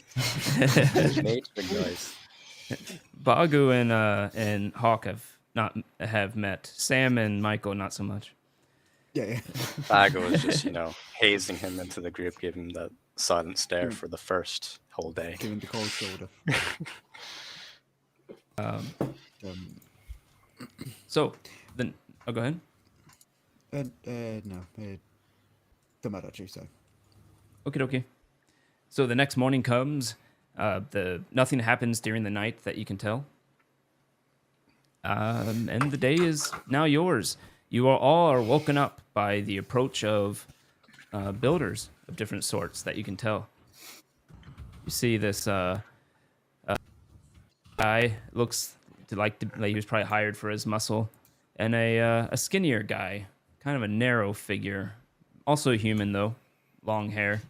Nature guys. Bagu and Hawk have met. Sam and Michael not so much. Yeah. Bago was just hazing him into the group, giving him that silent stare for the first whole day. Giving the cold shoulder. So then, go ahead. No, don't matter, so. Okay. So the next morning comes. Nothing happens during the night that you can tell. And the day is now yours. You all are woken up by the approach of builders of different sorts that you can tell. You see this guy looks like he was probably hired for his muscle, and a skinnier guy, kind of a narrow figure, also human though, long hair,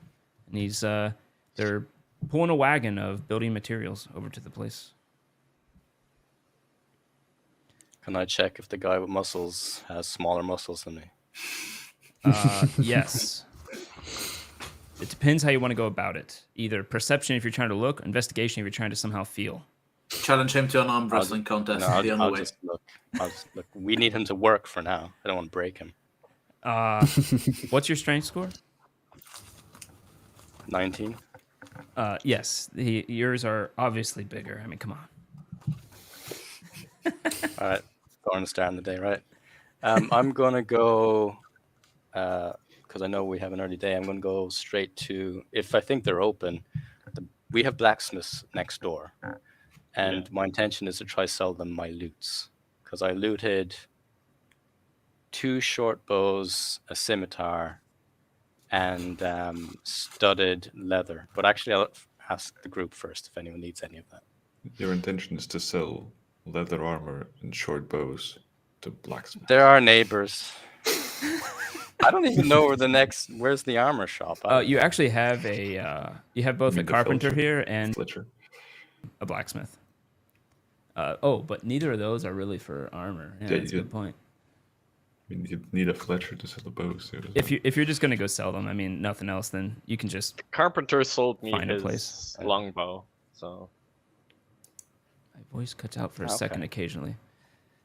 and he's they're pulling a wagon of building materials over to the place. Can I check if the guy with muscles has smaller muscles than me? Yes. It depends how you want to go about it. Either perception if you're trying to look, investigation if you're trying to somehow feel. challenge him to an arm wrestling contest. The only way. I'll just look. We need him to work for now. I don't want to break him. What's your strength score? 19. Yes, yours are obviously bigger. I mean, come on. All right, going to start in the day, right? I'm gonna go because I know we have an early day. I'm gonna go straight to, if I think they're open. We have blacksmiths next door, and my intention is to try sell them my loots, because I looted 2 short bows, a scimitar, and studded leather. But actually, I'll ask the group first if anyone needs any of that. Your intention is to sell leather armor and short bows to blacksmiths. There are neighbors. I don't even know where's the armor shop. You actually have you have both a carpenter here and a blacksmith. But neither of those are really for armor. Yeah, that's a good point. I mean, you need a fletcher to sell the bows. If you're just gonna go sell them, I mean, nothing else, then you can just. The carpenter sold me his longbow, so. My voice cuts out for a second occasionally.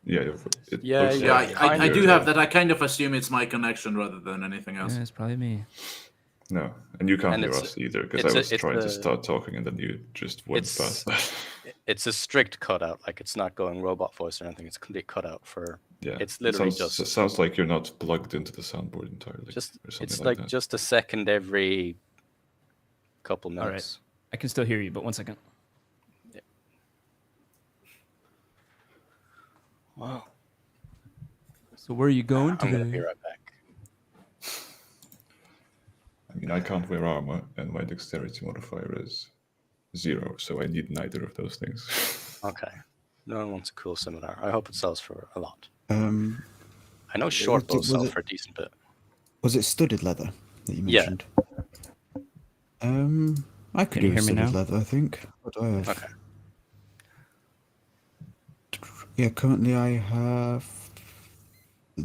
I do have that. I kind of assume it's my connection rather than anything else. Yeah, it's probably me. No, and you can't hear us either, because I was trying to start talking and then you just went past that. It's a strict cutout, like it's not going robot voice or anything. It's a complete cutout for. Yeah, it's literally it sounds like you're not plugged into the soundboard entirely. It's like just a second every couple minutes. All right, I can still hear you, but 1 second. Yeah. Wow. So where are you going today? I'm gonna be right back. I mean, I can't wear armor, and my dexterity modifier is 0, so I need neither of those things. Okay. No one wants a cool scimitar. I hope it sells for a lot. I know short bows sell for a decent bit. Was it studded leather that you mentioned? Yeah. I could do studded leather, I think. What do I have? Okay. Yeah, currently I have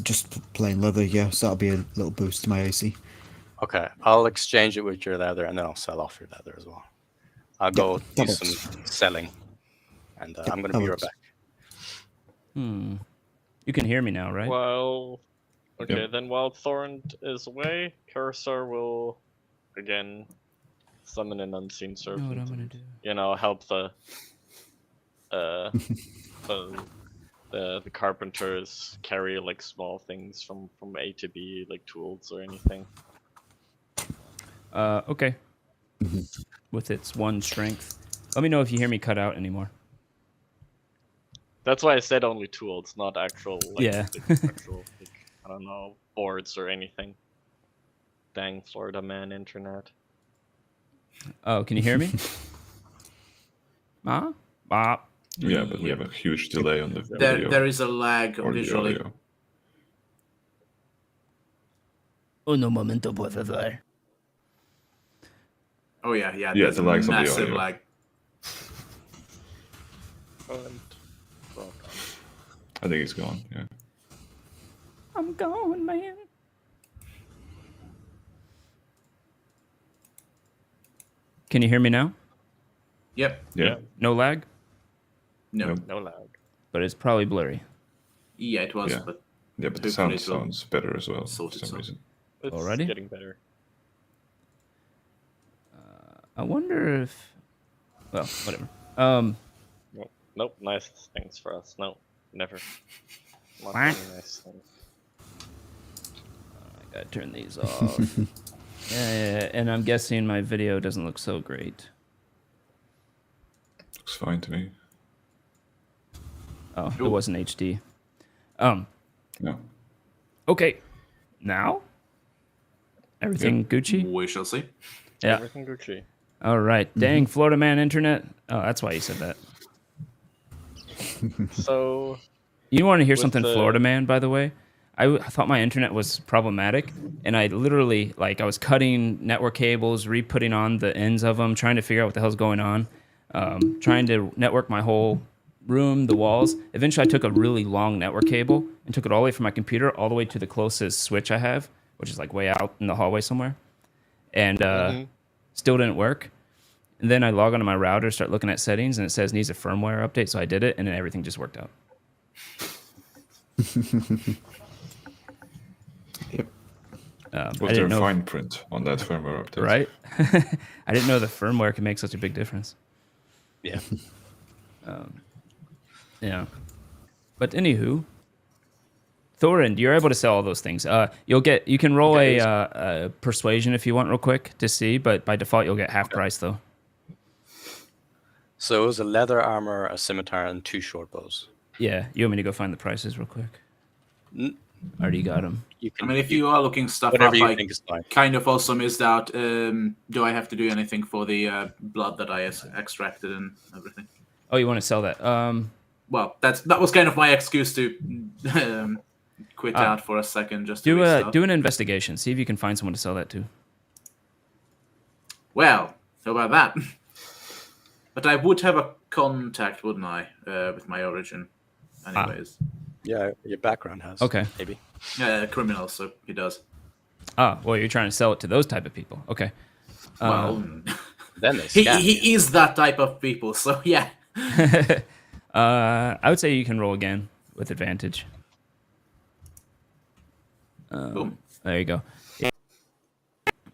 just plain leather, so that'll be a little boost to my AC. Okay, I'll exchange it with your leather, and then I'll sell off your leather as well. I'll go do some selling, and I'm going to be right back. You can hear me now, right? Well, okay, then while Thorn is away, Cursor will, again, summon an unseen servant. You know what I'm going to do? You know, help the carpenters carry like small things from A to B, like tools or anything. Okay. With its 1 strength. Let me know if you hear me cut out anymore. That's why I said only tools, not actual actual, I don't know, boards or anything. Dang Florida man internet. Oh, can you hear me? Yeah, but we have a huge delay on the video. There is a lag visually. Uno momento, por favor. Oh yeah. Yeah, the lag's on the massive audio. lag. I think it's gone. Yeah. I'm gone, man. Can you hear me now? Yep. Yeah. No lag? No. No lag. But it's probably blurry. Yeah, it was. Yeah. But But the sound sounds better as well for some reason. It's Already? getting better. I wonder if... Well, whatever. Nope, nice things for us. No, never. Not What? any nice things. I gotta turn these off. Yeah, and I'm guessing my video doesn't look so great. Looks fine to me. Oh, it wasn't HD. No. Okay. Now? Everything Gucci? We shall see. Yeah. Everything Gucci. All right. Dang, Florida man internet. Oh, that's why you said that. So... You want to hear something, Florida man, by the way? I thought my internet was problematic, and I literally, I was cutting network cables, re-putting on the ends of them, trying to figure out what the hell's going on, trying to network my whole room, the walls. Eventually, I took a really long network cable and took it all the way from my computer all the way to the closest switch I have, which is way out in the hallway somewhere, and still didn't work. And then I log onto my router, start looking at settings, and it says needs a firmware update. So I did it, and then everything just worked out. Yep. Was there a fine print on that firmware update? Right? I didn't know the firmware can make such a big difference. Yeah. Yeah. But anywho, Thorin, you're able to sell all those things. You can roll a persuasion if you want real quick to see, but by default you'll get half price though. So it was a leather armor, a scimitar, and 2 short bows. Yeah, you want me to go find the prices real quick? Already got them. I mean, if you are looking stuff whatever up, you I think is fine. kind of also missed out. Do I have to do anything for the blood that I extracted and everything? Oh, you want to sell that? Well, that was kind of my excuse to quit out for a second. Just to do an investigation. See if you can find someone to sell that to. Well, how about that? But I would have a contact, wouldn't I, with my origin? Anyways. Yeah, your background has. Okay. Maybe. Criminal, so he does. Well, you're trying to sell it to those type of people. Okay. Well, then they scam he is that type of people, so yeah. I would say you can roll again with advantage. Boom. There you go.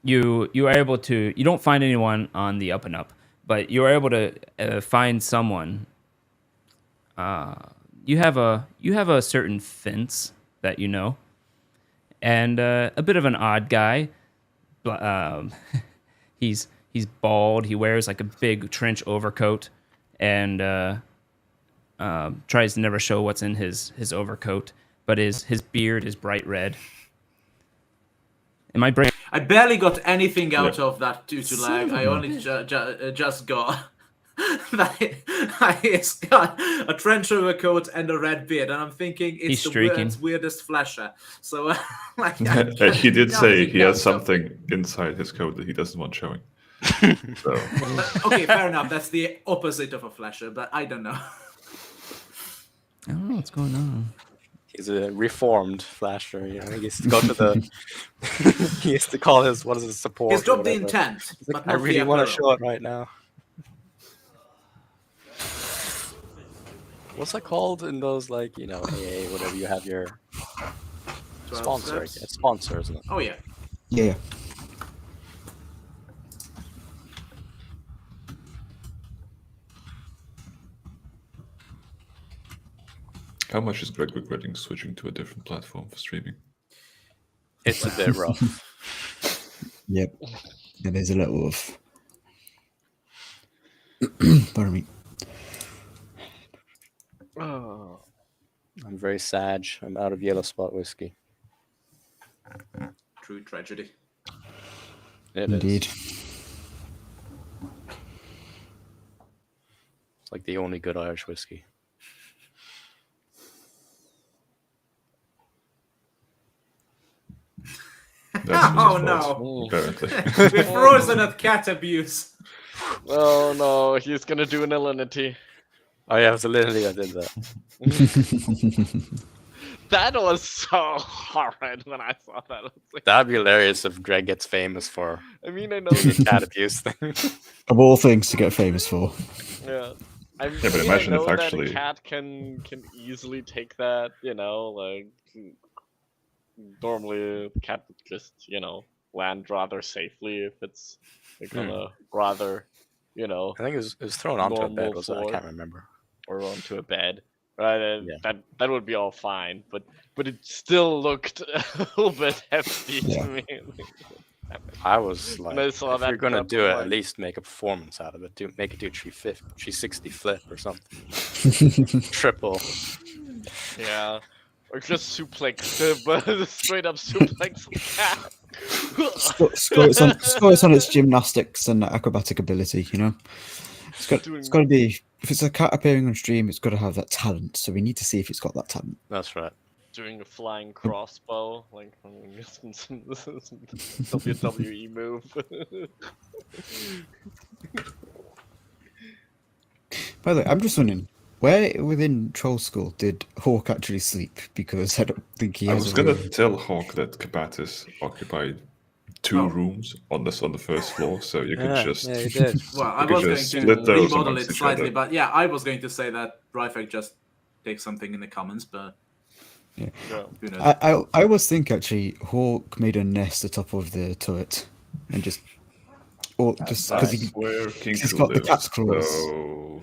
You are able to. You don't find anyone on the up and up, but you are able to find someone. You have a certain fence that you know, and a bit of an odd guy. He's bald. He wears like a big trench overcoat, and tries to never show what's in his overcoat. But his beard is bright red. Am I breaking? I barely got anything out of that tutu lag. I only just got that he's got a trench overcoat and a red beard, and I'm thinking it's the world's weirdest flasher. So, he did say he has something inside his coat that he doesn't want showing. So. Okay, fair enough. That's the opposite of a flasher, but I don't know. I don't know what's going on. He's a reformed flasher, you know. He used to go to the. He used to call his support. He's dropped the intent. Like, I really want to show it right now. What's that called in those, like, you know, AA, whatever you have your sponsor? It's sponsor, isn't it? Oh yeah. Yeah. How much is Greg regretting switching to a different platform for streaming? It's a bit rough. Yep. It is a little rough. Pardon me. Oh, I'm very sad. I'm out of Yellow Spot whiskey. True tragedy. Indeed. It's like the only good Irish whiskey. Oh no! Apparently. We're frozen at cat abuse. Oh no, he's gonna do an alinity. Oh yeah, it was alinity. I did that. That was so horrid when I saw that. I was like, that'd be hilarious if Greg gets famous for. I mean, I know the cat abuse thing. Of all things to get famous for. Yeah. I mean, but imagine I know if actually that a cat can easily take that, you know, like normally the cat would just, you know, land rather safely if it's like on a rather, you know, I think it was thrown onto a bed, was it? I can't remember. Or onto a bed. Right, yeah. that would be all fine, but it still looked a little bit hefty to me. I was like, if you're gonna do it, like, at least make a performance out of it. Make it do 360 flip or something. Triple. Yeah, or just suplex, but straight up suplex cat. Scores on its gymnastics and acrobatic ability, you know. It's got to be. If it's a cat appearing on stream, it's got to have that talent. So we need to see if it's got that talent. That's right. Doing a flying crossbow, like some WWE move. By the way, I'm just wondering, where within Troll School did Hawk actually sleep? Because I don't think he has. I was going to tell Hawk that Kabatis occupied two rooms on the first floor, so you could just. Yeah, you did. Well, I was going to remodel it slightly, but yeah, I was going to say that Ryfek just take something in the comments, but yeah. Who knows? I was thinking actually Hawk made a nest atop of the turret and just because he's got the cat's claws. So...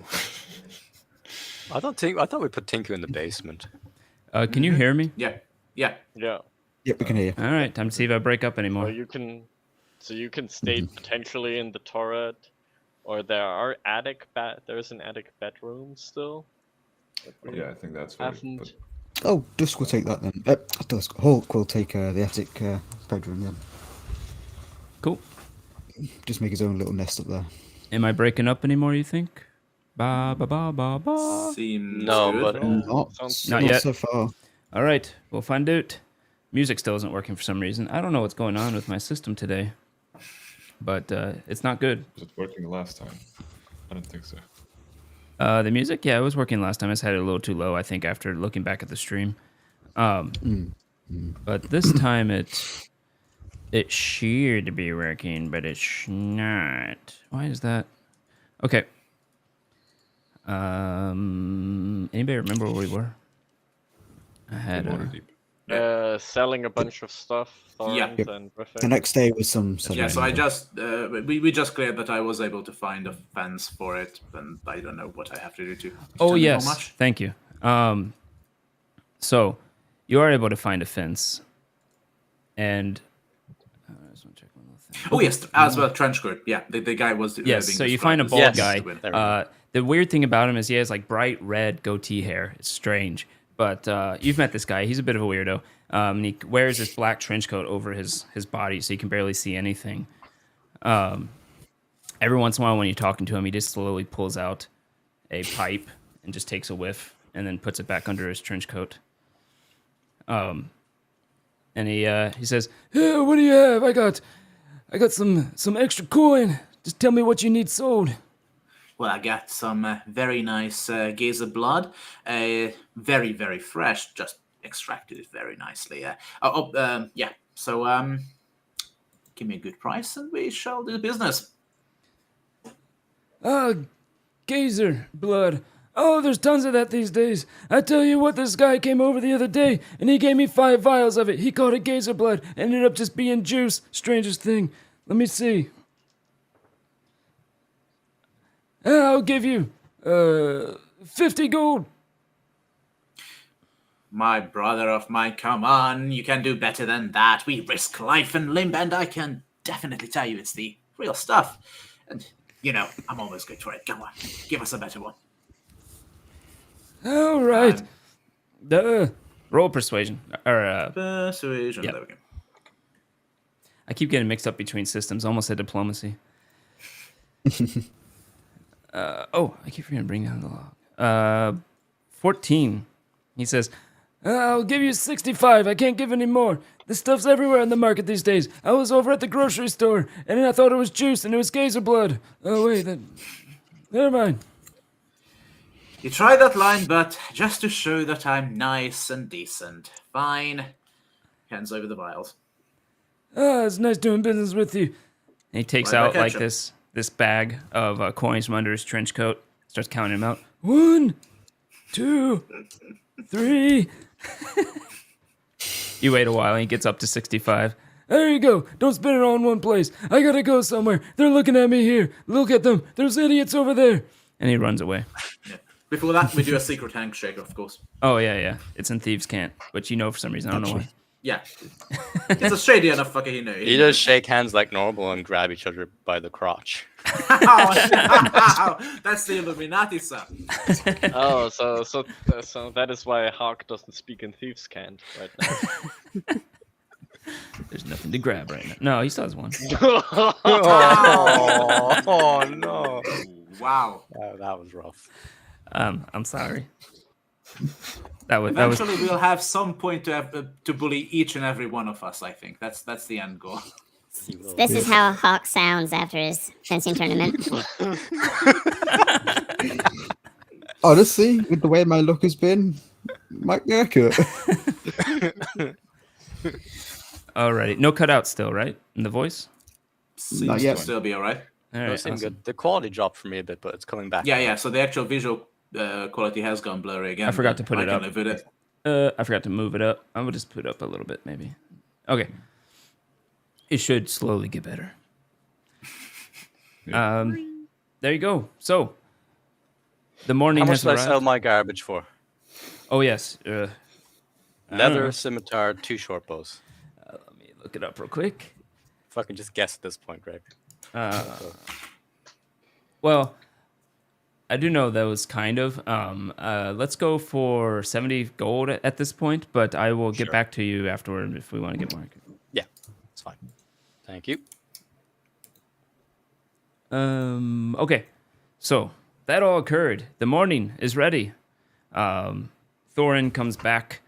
I thought we put Tinku in the basement. Can you hear me? Yeah. Yep, we can hear you. All right, time to see if I break up anymore. So you can stay potentially in the turret, or there's an attic bedroom still. Yeah, I think that's what. Oh, Dusk will take that then. Hawk will take the attic bedroom then. Cool. Just make his own little nest up there. Am I breaking up anymore, you think? Ba ba ba ba ba. Seems no, good. but not yet so far. All right, we'll find out. Music still isn't working for some reason. I don't know what's going on with my system today, but it's not good. Was it working last time? I don't think so. The music, yeah, it was working last time. I just had it a little too low, I think, after looking back at the stream. But this time it should be working, but it's not. Why is that? Okay. Anybody remember where we were? I had selling a bunch of stuff. Yeah. And the next day was some. Yeah, so I just we just cleared that I was able to find a fence for it, and I don't know what I have to do to. Oh yes, how much. Thank you. So you are able to find a fence, and I just want to check one more thing. Oh yes, as well, trenchcoat. Yeah, the guy was. Yes, so you find a bald guy. The weird thing about him is he has like bright red goatee hair. It's strange. But you've met this guy. He's a bit of a weirdo. And he wears this black trench coat over his body, so you can barely see anything. Every once in a while, when you're talking to him, he just slowly pulls out a pipe and just takes a whiff, and then puts it back under his trench coat. And he says, "Hey, what do you have? I got some extra coin. Just tell me what you need sold." Well, I got some very nice gazer blood, very, very fresh, just extracted it very nicely. Yeah. So, give me a good price, and we shall do business. Gazer blood. Oh, there's tons of that these days. I tell you what, this guy came over the other day, and he gave me 5 vials of it. He called it gazer blood, ended up just being juice. Strangest thing. Let me see. I'll give you 50 gold. My brother of mine, come on. You can do better than that. We risk life and limb, and I can definitely tell you it's the real stuff. And, I'm always good for it. Come on, give us a better one. All right. Roll persuasion. Persuasion. Yep. There we go. I keep getting mixed up between systems. Almost said diplomacy. I keep forgetting to bring down the log. 14. He says, I'll give you 65. I can't give any more. This stuff's everywhere in the market these days. I was over at the grocery store, and I thought it was juice, and it was gazer blood. Oh, wait. Never mind. You tried that line, but just to show that I'm nice and decent. Fine. Hands over the vials. It's nice doing business with you. And he takes out, like, this bag of coins from under his trench coat. Starts counting them out. 1, 2, 3. You wait a while, and he gets up to 65. There you go. Don't spend it all in one place. I gotta go somewhere. They're looking at me here. Look at them. There's idiots over there. And he runs away. Yeah. Before that, we do a secret handshake, of course. Oh, yeah. It's in Thieves' Cant. But for some reason. I don't know why. Yeah. It's a shady enough fucker, You just shake hands like normal and grab each other by the crotch. That's the Illuminati, sir. Oh, so that is why Hawk doesn't speak in Thieves' Cant right now. There's nothing to grab right now. No, he still has one. Oh no! Wow. That was rough. I'm sorry. That Eventually, we'll have some point to bully each and every one of us. I think that's the end goal. This is how Hawk sounds after his fencing tournament. Honestly, with the way my luck has been, might be accurate. Alrighty. No cutout still, right? In the voice? Seems to still be alright. All right, seem good. The quality dropped for me a bit, but it's coming back. Yeah. So the actual visual quality has gone blurry again. I forgot to put it up. Live with it. I forgot to move it up. I will just put it up a little bit, maybe. Okay. It should slowly get better. There you go. So, the morning has arrived. How much did I sell my garbage for? Oh, yes. Leather, scimitar, 2 short bows. Let me look it up real quick. If I can just guess at this point, Greg. Well, I do know those kind of. Let's go for 70 gold at this point, but I will get back to you afterward if we want to get more. Yeah, it's fine. Thank you. Okay, so that all occurred. The morning is ready. Thorin comes back.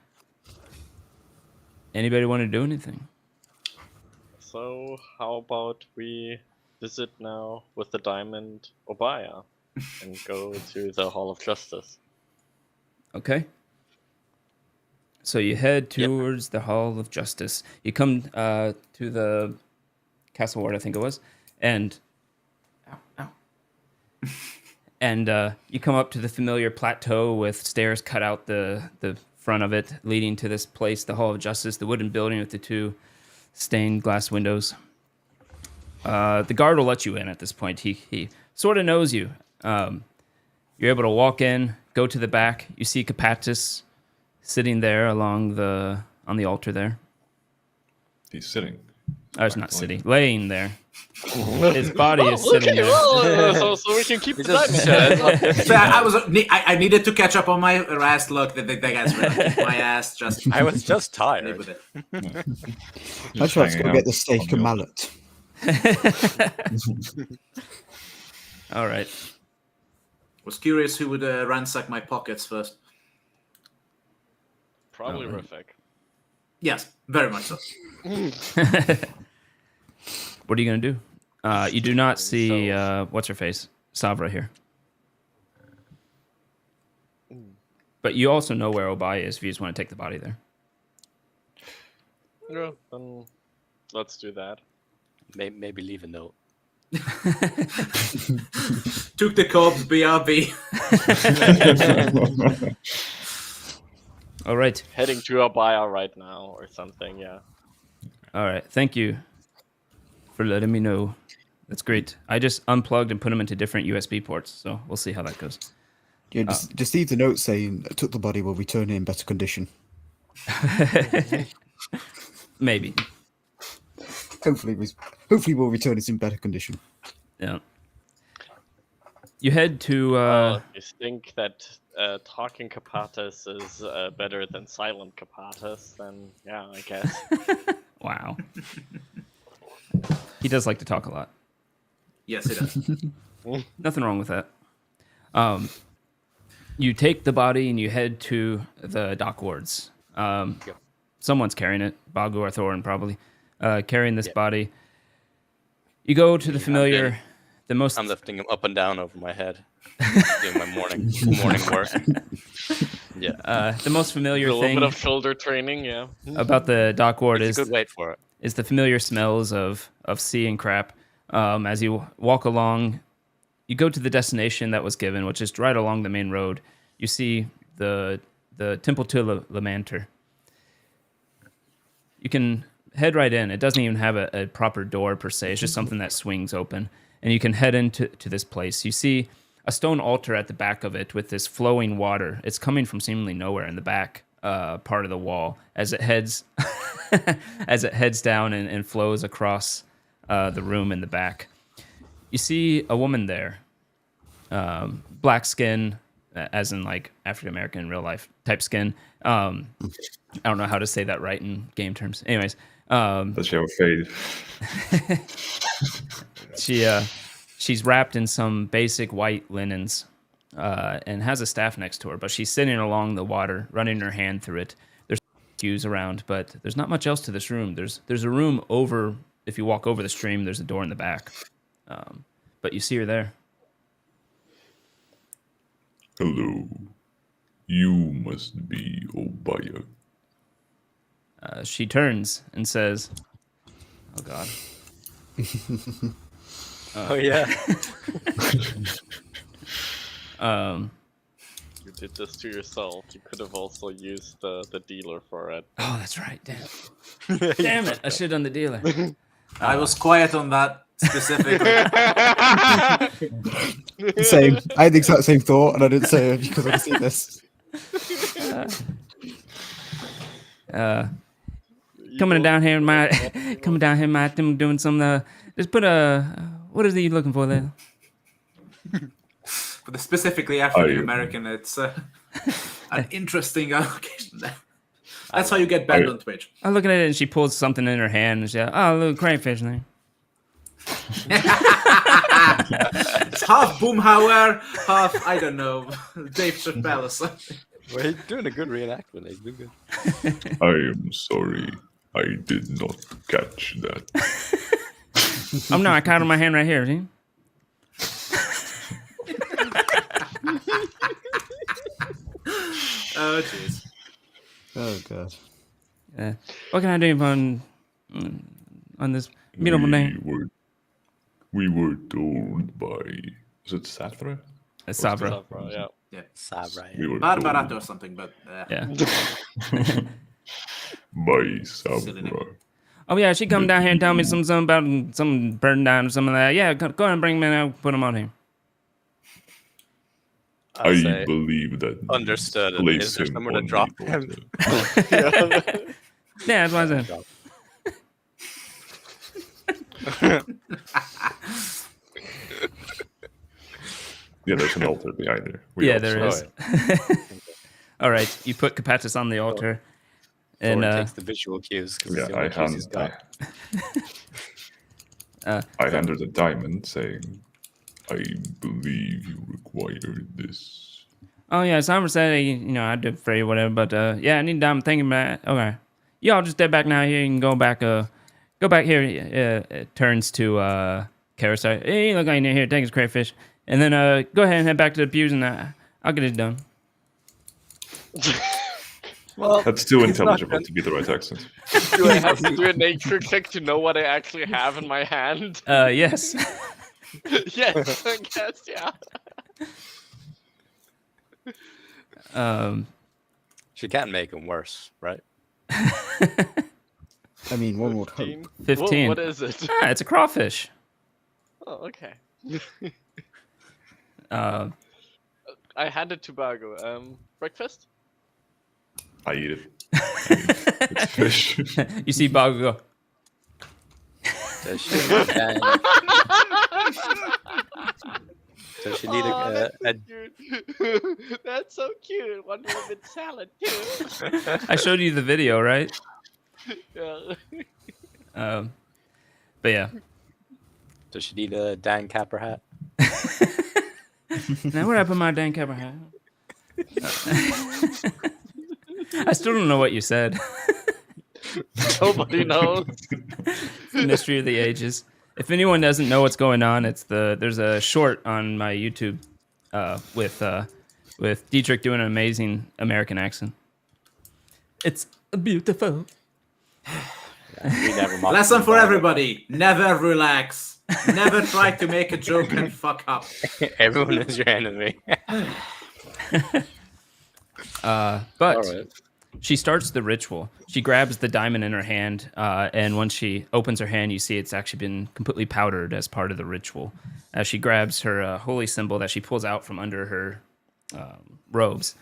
Anybody want to do anything? So how about we visit now with the Diamond Obaya and go to the Hall of Justice? Okay. So you head towards the Hall of Justice. You come to the Castle Ward, I think it was, and and you come up to the familiar plateau with stairs cut out the front of it, leading to this place, the Hall of Justice, the wooden building with the 2 stained glass windows. The guard will let you in at this point. He sort of knows you. You're able to walk in, go to the back. You see Capatis sitting there on the altar there. He's sitting. He's not sitting, laying there. His body is sitting there. So we can keep the diamond. So I needed to catch up on my rest. Look, the guy's ready. My ass just. I was just tired. With it. I tried to go get the steak and mallet. All right. Was curious who would ransack my pockets first. Probably Riffic. Yes, very much so. What are you going to do? You do not see, what's her face? Savra here. But you also know where Obai is if you just want to take the body there. Yeah, then let's do that. Maybe leave a note. Took the corpse, BRB. All right. Heading to Abaya right now or something, yeah. All right. Thank you for letting me know. That's great. I just unplugged and put them into different USB ports, so we'll see how that goes. Yeah, just leave the note saying, "Took the body, will return it in better condition." Maybe. Hopefully we'll return it in better condition. Yeah. You head to... You think that talking Capatis is better than silent Capatis, then yeah, I guess. Wow. He does like to talk a lot. Yes, he does. Nothing wrong with that. You take the body and you head to the dock wards. Someone's carrying it. Bagu or Thorin probably. Carrying this body. You go to the familiar... I'm lifting him up and down over my head. Doing my morning work. Yeah. The most familiar thing... A little bit of shoulder training, yeah. About the dock ward is... a good weight for it. Is the familiar smells of sea and crap. As you walk along, you go to the destination that was given, which is right along the main road. You see the Temple to Lamanter. You can head right in. It doesn't even have a proper door per se. It's just something that swings open. And you can head into this place. You see a stone altar at the back of it with this flowing water. It's coming from seemingly nowhere in the back part of the wall as it heads down and flows across the room in the back. You see a woman there, black skin, as in like African American in real life type skin. I don't know how to say that right in game terms. Anyways, that's your fade. She's wrapped in some basic white linens and has a staff next to her, but she's sitting along the water, running her hand through it. There's queues around, but there's not much else to this room. There's a room over, if you walk over the stream, there's a door in the back. But you see her there. Hello. You must be Obaya. she turns and says, "Oh God." Oh yeah. You did this to yourself. You could have also used the dealer for it. Oh, that's right. Damn. Damn it! I should have done the dealer. I was quiet on that specifically. Same. I had the exact same thought, and I didn't say it because I see this. Coming down here, I'm doing some. Just put what is it you looking for there? For the specifically African American, it's an interesting allocation there. That's how you get banned on Twitch. I'm looking at it, and she pulls something in her hand, and she's like, "Oh, a little crayfish there." It's half Boomhauer, half, I don't know, Dave Chappelle or something. Well, he's doing a good reenactment. He's doing good. I am sorry. I did not catch that. Oh no, I caught it in my hand right here. See? Oh jeez. Oh God. What can I do on this beautiful day? We were told by, is it Safra? Sabra. Yeah. Sabra. We were Barbarato told or something, but Yeah. by Sabra. Oh yeah, she come down here and tell me something about some burn down or something like that. Yeah, go ahead and bring me in. I'll put them on here. I believe that. Understood. Is there somewhere to drop him? Yeah, that's what I said. Yeah, there's an altar behind there. There is. All right, you put Capatis on the altar. And takes the visual cues. Yeah, I hand her the diamond, saying, "I believe you require this." Oh yeah, Summer said I'd do it for you, whatever. But yeah, I need diamond. Thinking about it. Okay, y'all just step back now here. You can go back here. It turns to Karasai. Hey, look, I here. Take his crayfish, and then go ahead and head back to the pews, and I'll get it done. Well, that's too intelligible to be the right accent. Do I have to do a nature check to know what I actually have in my hand? Yes. Yes, I guess, yeah. She can't make him worse, right? I mean, one would hope. 15. What is it? It's a crawfish. Oh, okay. I handed to Bargo. Breakfast? I eat it. It's fish. You see Bargo go. Does she need a That's so cute. One with salad too. I showed you the video, right? Yeah. But yeah. Does she need a Dan Capper hat? Now where I put my Dan Capper hat? I still don't know what you said. Nobody knows. Mystery of the ages. If anyone doesn't know what's going on, there's a short on my YouTube with Dietrich doing an amazing American accent. It's beautiful. Lesson for everybody: never relax. Never try to make a joke and fuck up. Everyone is your enemy. But she starts the ritual. She grabs the diamond in her hand, and when she opens her hand, you see it's actually been completely powdered as part of the ritual. As she grabs her holy symbol that she pulls out from under her robes,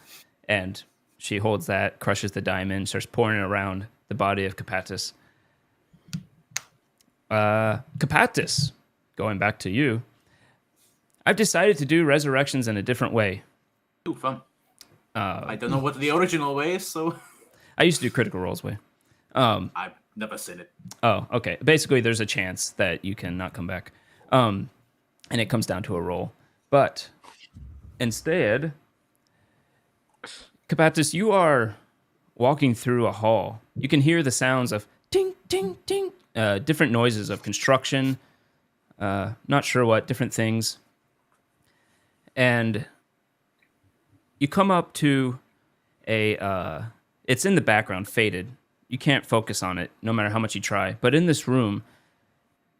and she holds that, crushes the diamond, starts pouring it around the body of Capatis. Capatis, going back to you, I've decided to do resurrections in a different way. Ooh, fun. I don't know what the original way is, so... I used to do Critical Role's way. I've never seen it. Oh, okay. Basically, there's a chance that you can not come back. And it comes down to a roll. But instead, Capatis, you are walking through a hall. You can hear the sounds of ting, ting, ting, different noises of construction, not sure what, different things. And you come up to it's in the background, faded. you can't focus on it no matter how much you try. But in this room,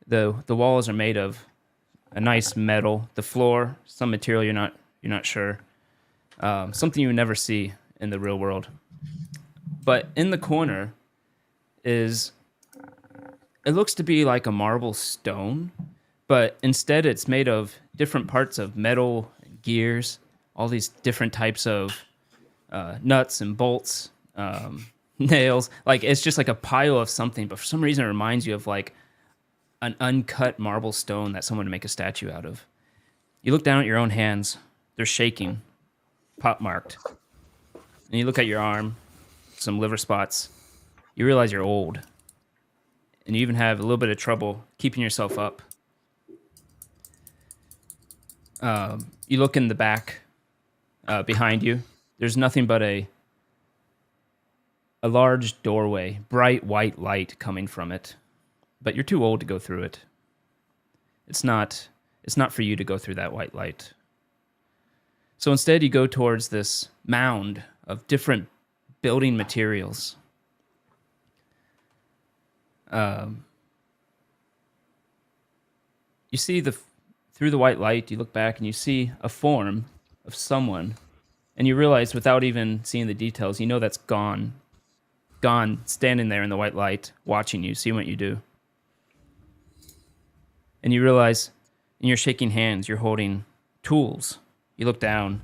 the walls are made of a nice metal. The floor, some material you're not sure. Something you would never see in the real world. But in the corner it looks to be like a marble stone, but instead it's made of different parts of metal, gears, all these different types of nuts and bolts, nails. Like it's just like a pile of something, but for some reason it reminds you of like an uncut marble stone that someone would make a statue out of. You look down at your own hands; they're shaking, pockmarked. And you look at your arm, some liver spots. You realize you're old, and you even have a little bit of trouble keeping yourself up. You look in the back behind you. There's nothing but a large doorway, bright white light coming from it. But you're too old to go through it. It's not for you to go through that white light. So instead you go towards this mound of different building materials. You see through the white light, you look back and you see a form of someone, and you realize without even seeing the details, you know that's gone, standing there in the white light, watching you, seeing what you do. And you realize, and you're shaking hands, you're holding tools. You look down,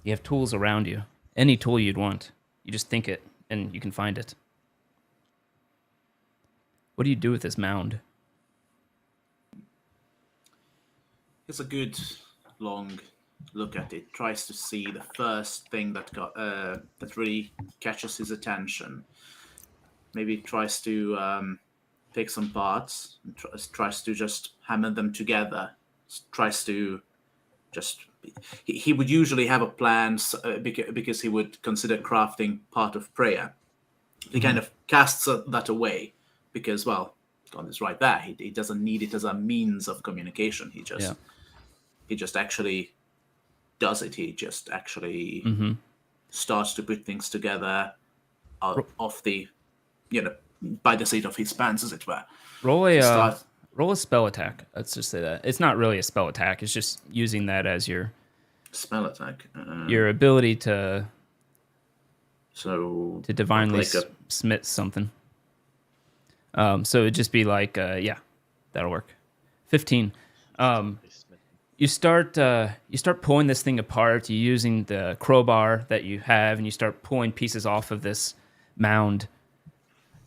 you have tools around you. Any tool you'd want. You just think it, and you can find it. What do you do with this mound? It's a good long look at it. Tries to see the first thing that really catches his attention. Maybe tries to take some parts and tries to just hammer them together. Tries to just. He would usually have a plan because he would consider crafting part of prayer. He kind of casts that away because, well, God is right there. He doesn't need it as a means of communication. He just actually does it. He just actually starts to put things together off the, by the seat of his pants, as it were. Roll a spell attack. Let's just say that. It's not really a spell attack. It's just using that as your spell attack. Your ability to divinely like smite something. So it'd just be like, that'll work. 15. You start pulling this thing apart. You're using the crowbar that you have, and you start pulling pieces off of this mound.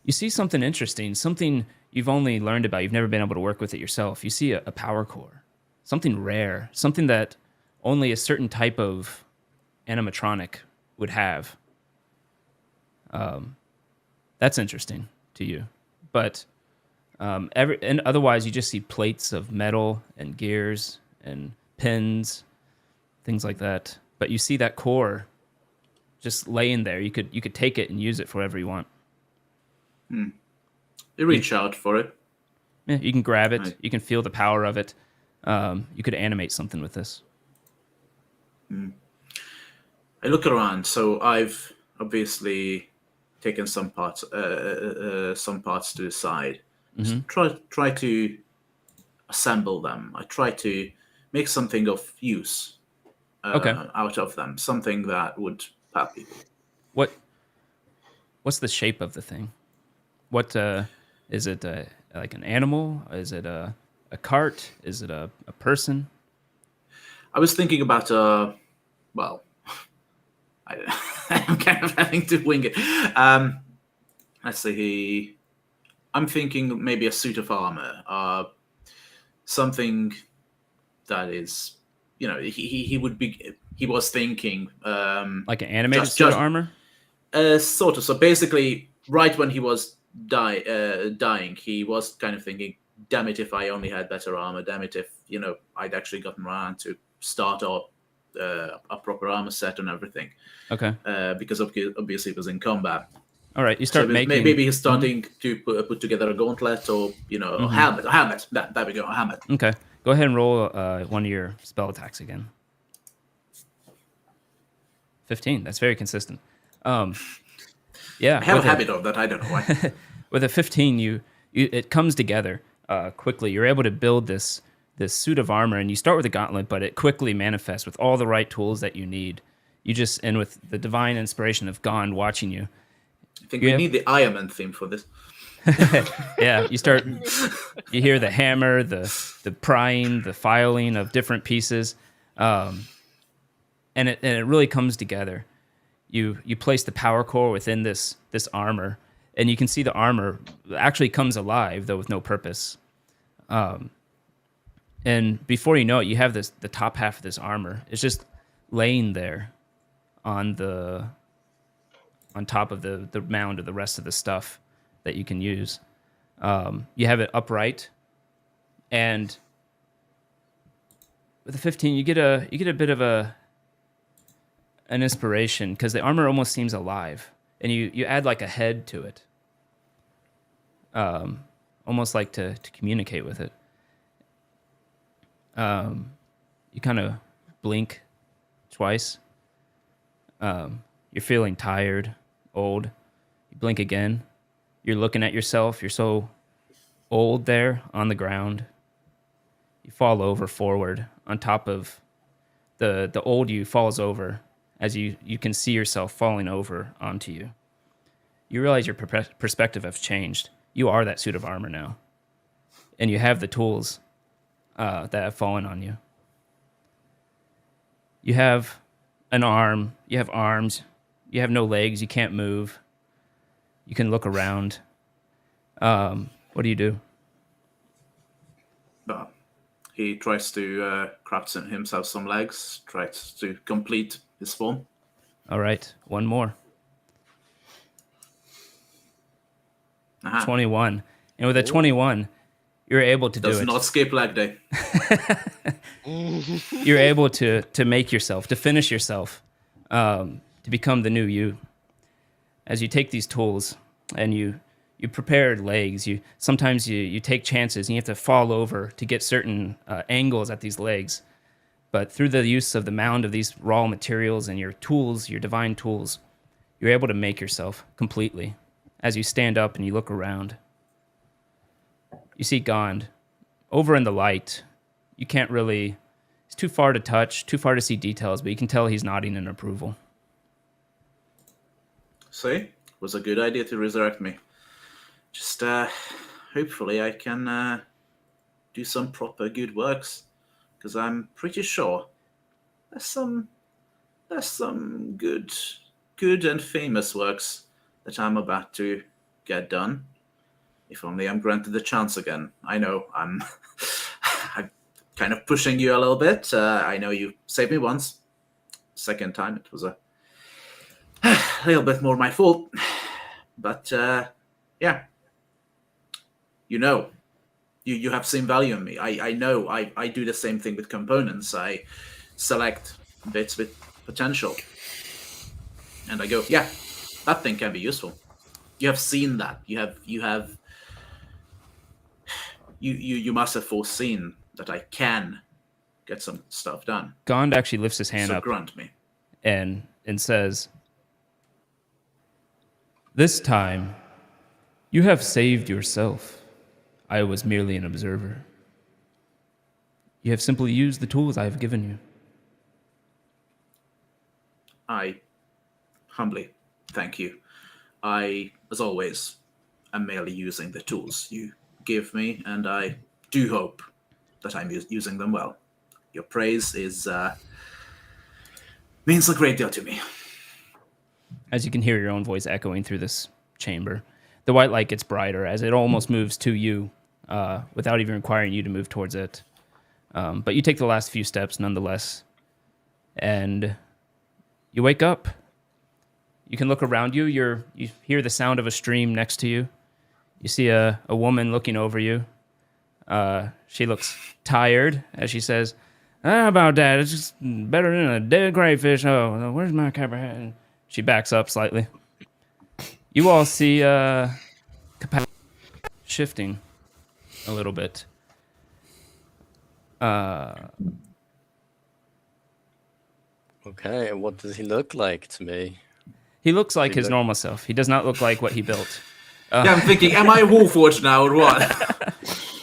You see something interesting, something you've only learned about. You've never been able to work with it yourself. You see a power core, something rare, something that only a certain type of animatronic would have. That's interesting to you, but and otherwise you just see plates of metal and gears and pins, things like that. But you see that core just laying there. You could take it and use it for whatever you want. You reach out for it. Yeah, you can grab it. Right. You can feel the power of it. You could animate something with this. I look around. So I've obviously taken some parts to the side. Try to assemble them. I try to make something of use out of them. Something that would help people. What's the shape of the thing? What is it? Like an animal? Is it a cart? Is it a person? I was thinking about I'm kind of having to wing it. Let's see. I'm thinking maybe a suit of armor, something that is, he would be. He was thinking like an animated suit of armor. Sort of. So basically, right when he was dying, he was kind of thinking, "Damn it, if I only had better armor. Damn it, if I'd actually gotten around to start up a proper armor set and everything." Okay. Because obviously it was in combat. All right, you start making. Maybe he's starting to put together a gauntlet or a helmet. A helmet. There we go. A helmet. Okay. Go ahead and roll one of your spell attacks again. 15. That's very consistent. Yeah, I have a habit of that. I don't know why. With a 15, it comes together quickly. You're able to build this suit of armor, and you start with a gauntlet, but it quickly manifests with all the right tools that you need. And with the divine inspiration of Gond watching you. I think we need the Iron Man theme for this. Yeah, you hear the hammer, the prying, the filing of different pieces, and it really comes together. You place the power core within this armor, and you can see the armor actually comes alive, though with no purpose. And before you know it, you have the top half of this armor. It's just laying there on top of the mound of the rest of the stuff that you can use. You have it upright, and with the 15, you get a bit of an inspiration because the armor almost seems alive, and you add like a head to it, almost like to communicate with it. You kind of blink twice. You're feeling tired, old. You blink again. You're looking at yourself. You're so old there on the ground. You fall over forward on top of the old you falls over as you can see yourself falling over onto you. You realize your perspective has changed. You are that suit of armor now. And you have the tools that have fallen on you. You have an arm. You have arms. You have no legs. You can't move. You can look around. What do you do? He tries to craft himself some legs, tries to complete his form. All right, one more. 21. And with a 21, you're able to do it. Does not skip leg day. You're able to make yourself, to finish yourself, to become the new you. As you take these tools and you prepare legs, sometimes you take chances and you have to fall over to get certain angles at these legs. But through the use of the mound of these raw materials and your tools, your divine tools, you're able to make yourself completely. As you stand up and you look around, you see Gond over in the light. You can't really, it's too far to touch, too far to see details, but you can tell he's nodding in approval. See, it was a good idea to resurrect me. Just hopefully I can do some proper good works, because I'm pretty sure there's some good and famous works that I'm about to get done. If only I'm granted the chance again. I know I'm kind of pushing you a little bit. I know you saved me once. Second time it was a little bit more my fault. But yeah. You have seen value in me. I know I do the same thing with components. I select bits with potential. And I go, yeah, that thing can be useful. You have seen that. You must have foreseen that I can get some stuff done. Gond actually lifts his hand up. Grant me. And says, "This time, you have saved yourself. I was merely an observer. You have simply used the tools I have given you." I humbly thank you. I, as always, am merely using the tools you give me, and I do hope that I'm using them well. Your praise means a great deal to me. As you can hear your own voice echoing through this chamber, the white light gets brighter as it almost moves to you, without even requiring you to move towards it. But you take the last few steps nonetheless, and you wake up. You can look around you. You hear the sound of a stream next to you. You see a woman looking over you. She looks tired as she says, "How about that? It's just better than a dead crayfish. Oh, where's my copper hat?" She backs up slightly. You all see capacity shifting a little bit. Okay, what does he look like to me? He looks like his normal self. He does not look like what he built. Yeah, I'm thinking, am I Warforged now or what?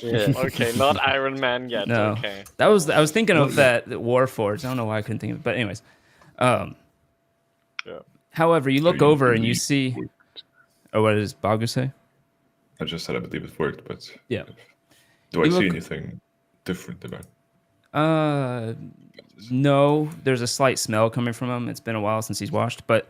Yeah. Okay, not Iron Man yet. No, Okay. I was thinking of that Warforged. I don't know why I couldn't think of it, but anyways. Yeah. However, you look over and you see. Oh, what does Bagu say? I just said I believe it worked, but yeah. Do I see anything different about? No. There's a slight smell coming from him. It's been a while since he's washed, but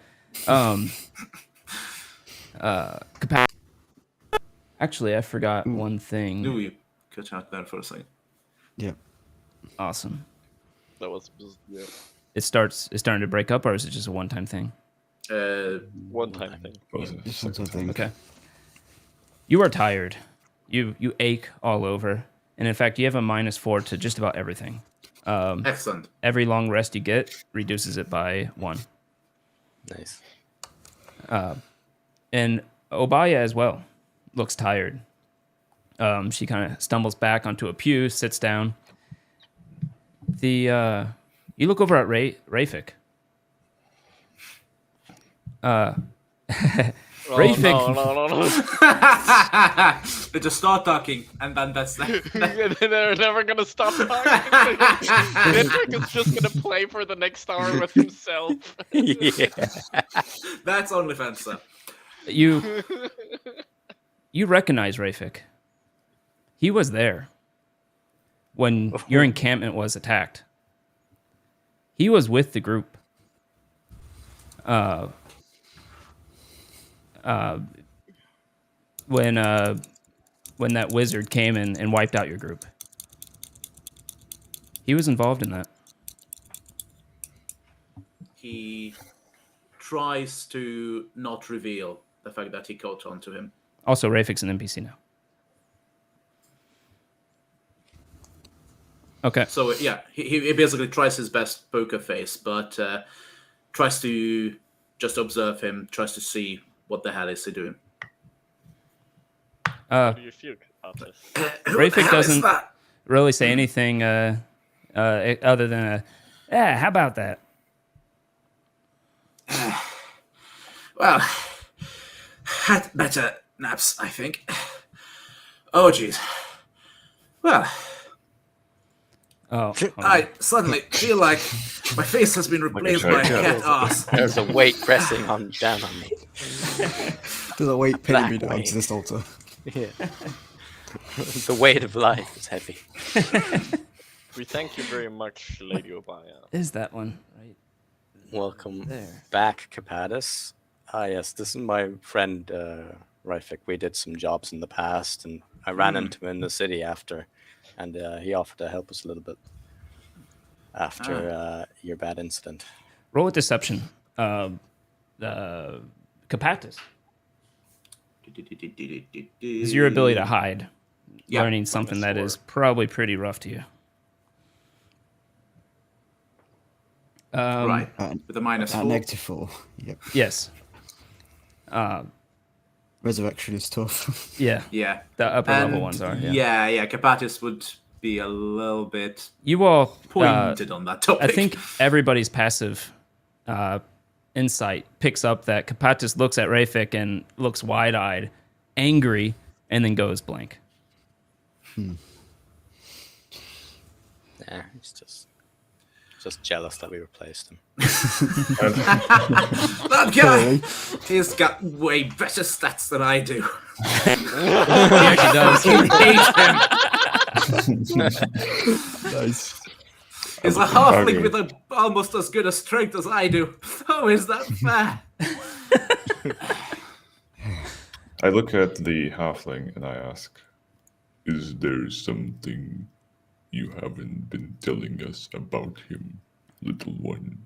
actually, I forgot one thing. Do you cut out there for a second? Yeah. Awesome. That was yeah. It's starting to break up, or is it just a one-time thing? One-time thing. Okay. You are tired. You ache all over, and in fact, you have a -4 to just about everything. Excellent. Every long rest you get reduces it by 1. Nice. And Obaya as well looks tired. She kind of stumbles back onto a pew, sits down. You look over at Rafik. Rafik. No. They just start talking, and then that's that. They're never gonna stop talking. Patrick is just gonna play for the next hour with himself. Yeah. That's OnlyFans stuff. You recognize Rafik. He was there when your encampment was attacked. He was with the group. When that wizard came and wiped out your group. He was involved in that. He tries to not reveal the fact that he caught on to him. Also, Rafik's an NPC now. Okay. So yeah, he basically tries his best poker face, but tries to just observe him, tries to see what the hell is he doing. How do you feel about this? Rafik doesn't really say anything other than how about that? Well, had better naps, I think. Oh, jeez. Well, I suddenly feel like my face has been replaced by a cat ass. There's a weight pressing down on me. There's a weight pinning me down to this altar. Yeah. The weight of life is heavy. We thank you very much, Lady Obaya. Is that one right? Welcome back, Capatis. Yes, this is my friend Rafik. We did some jobs in the past, and I ran into him in the city after, and he offered to help us a little bit after your bad incident. Roll a deception. Capatis. Is your ability to hide. Learning something that is probably pretty rough to you. Right, with a -4. -4. Yep. Yes. Resurrection is tough. Yeah. Yeah. The upper level ones are. Yeah. Capatis would be a little bit. You all pointed on that topic. I think everybody's passive insight picks up that Capatis looks at Rafik and looks wide-eyed, angry, and then goes blank. Yeah, he's just jealous that we replaced him. That guy, he's got way better stats than I do. He actually does. Nice. He's a halfling with almost as good a strength as I do. How is that fair? I look at the halfling and I ask, is there something you haven't been telling us about him, little one?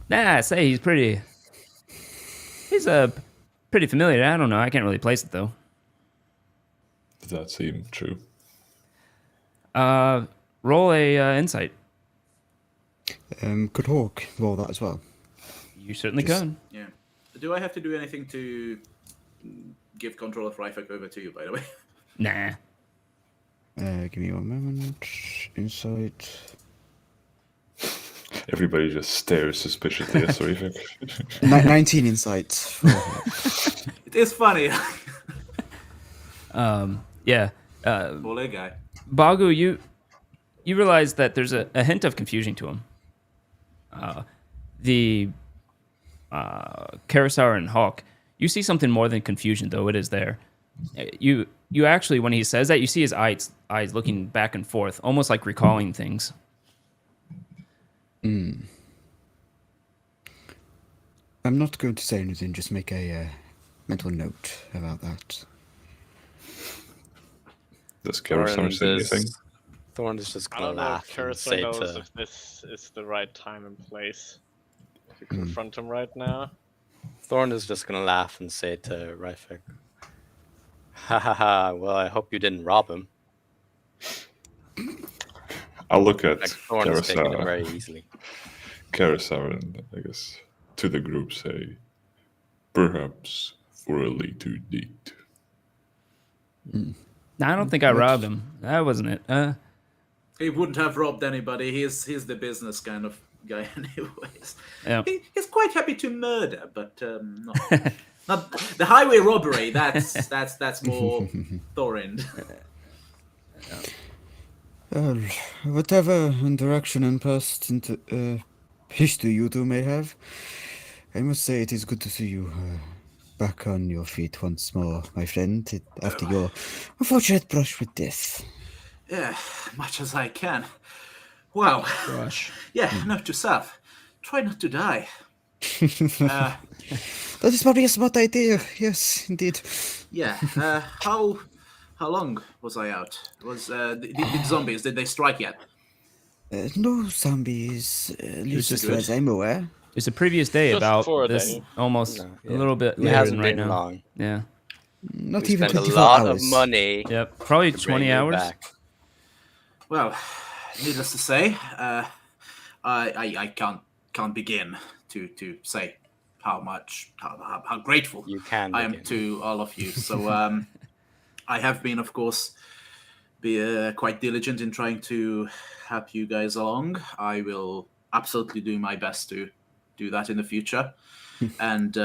Nah, I say he's pretty familiar. I don't know. I can't really place it, though. Does that seem true? Roll a insight. Could Hawk roll that as well? You certainly can. Yeah. Do I have to do anything to give control of Rafik over to you, by the way? Nah. Give me one moment. Insight. Everybody just stares suspiciously at Sorifik. 19 insight. It is funny. Yeah. Poor guy. Bagu, you realize that there's a hint of confusion to him. The Karasaur and Hawk, you see something more than confusion, though it is there. You actually, when he says that, you see his eyes looking back and forth, almost like recalling things. I'm not going to say anything, just make a mental note about that. Does Karasaur say anything? Thorn is just I gonna don't know if laugh and Karasaur say knows to if this is the right time and place to confront him right now. Thorn is just gonna laugh and say to Ryfik, "Ha ha ha! Well, I hope you didn't rob him." I'll look at Like Thorn is taking it Karasaur. very easily. Karasaur and I guess to the group say, perhaps for a later date. No, I don't think I robbed him. That wasn't it. He wouldn't have robbed anybody. He's the business kind of guy, anyways. Yeah. He's quite happy to murder, but not the highway robbery. That's more Thorind. Well, whatever interaction and past history you two may have, I must say it is good to see you back on your feet once more, my friend, after your unfortunate brush with death. Yeah, much as I can. Wow. Gosh. Yeah, note to self. Try not to die. That is probably a smart idea. Yes, indeed. Yeah. How long was I out? Was did zombies? Did they strike yet? No zombies, at least as just far as I'm aware. It's the previous day, Just about for a this, day. almost No, a little bit It later hasn't than right been now. long. Yeah. Not We even spent a 24 lot hours. of money. Yep. Probably to bring 20 you hours. back. Well, needless to say, I can't begin to say how grateful You can I am begin. to all of you. So I have been, of course, quite diligent in trying to help you guys along. I will absolutely do my best to do that in the future. And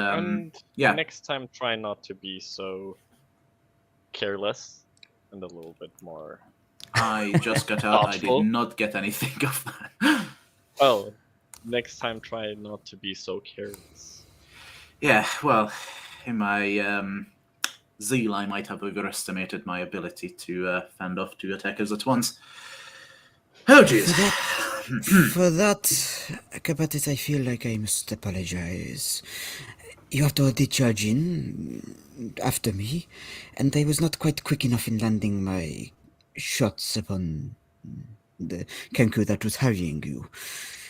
yeah, Next time, try not to be so careless and a little bit more. I just got out. I did Thoughtful. not get anything of that. Well, next time, try not to be so careless. Yeah, well, in my zeal, I might have overestimated my ability to fend off two attackers at once. Oh, jeez. For that, Kabatis, I feel like I must apologize. You have to discharge in after me, and I was not quite quick enough in landing my shots upon the Kenku that was harrying you.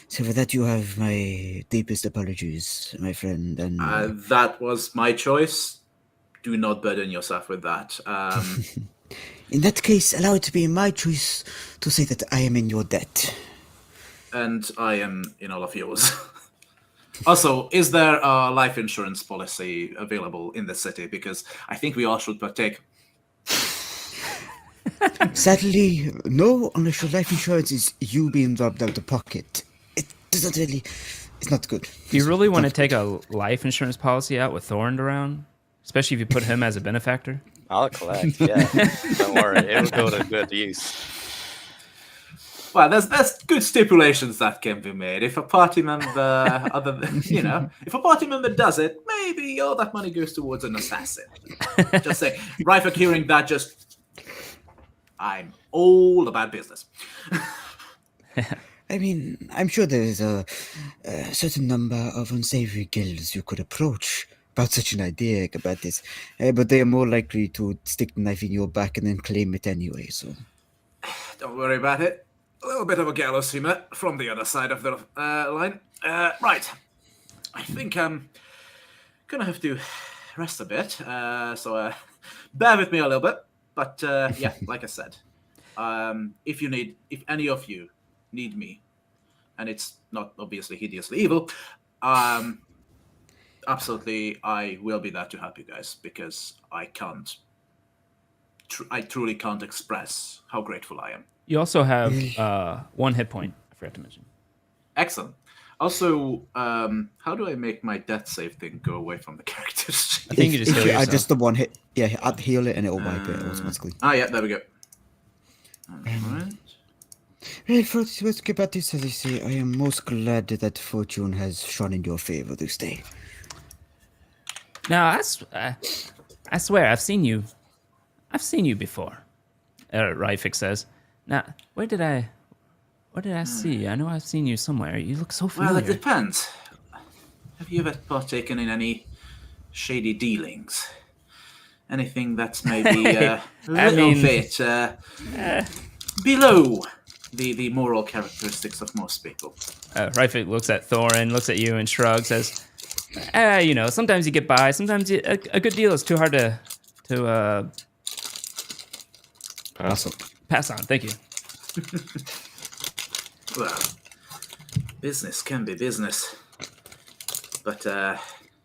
So for that, you have my deepest apologies, my friend. And That was my choice. Do not burden yourself with that. In that case, allow it to be my choice to say that I am in your debt. And I am in all of yours. Also, is there a life insurance policy available in the city? Because I think we all should partake. Sadly, no, unless your life insurance is you being robbed out of pocket. It doesn't really... It's not good. Do you really want to take a life insurance policy out with Thorn around? Especially if you put him as a benefactor? I'll collect, yeah. Don't worry, it'll go to good use. Well, there's good stipulations that can be made. If a party member, if a party member does it, maybe all that money goes towards an assassin. Just say, Ryford hearing that, I'm all about business. I mean, I'm sure there is a certain number of unsavory guilds you could approach about such an idea about this, but they are more likely to stick the knife in your back and then claim it anyway, so... Don't worry about it. A little bit of a gallows humor from the other side of the line. Right. I think I'm gonna have to rest a bit, so bear with me a little bit. But yeah, like I said, if any of you need me, and it's not obviously hideously evil, absolutely, I will be there to help you guys, because I truly can't express how grateful I am. You also have 1 hit point, I forgot to mention. Excellent. Also, how do I make my death save thing go away from the characters? I think you just heal yourself. Just the one hit. Yeah, I'd heal it and it'll wipe it automatically. Yeah, there we go. Alright. Right, first, let's get back to this. As I say, I am most glad that fortune has shone in your favor this day. Now, I swear, I've seen you before. Ryfik says. Now, where did I see you? I know I've seen you somewhere. You look so familiar. Well, it depends. Have you ever partaken in any shady dealings? Anything that's maybe a little bit below the moral characteristics of most people? Ryfik looks at Thorin, looks at you, and shrugs. Says, sometimes you get by. Sometimes a good deal is too hard to pass on. Thank you. Well, business can be business, but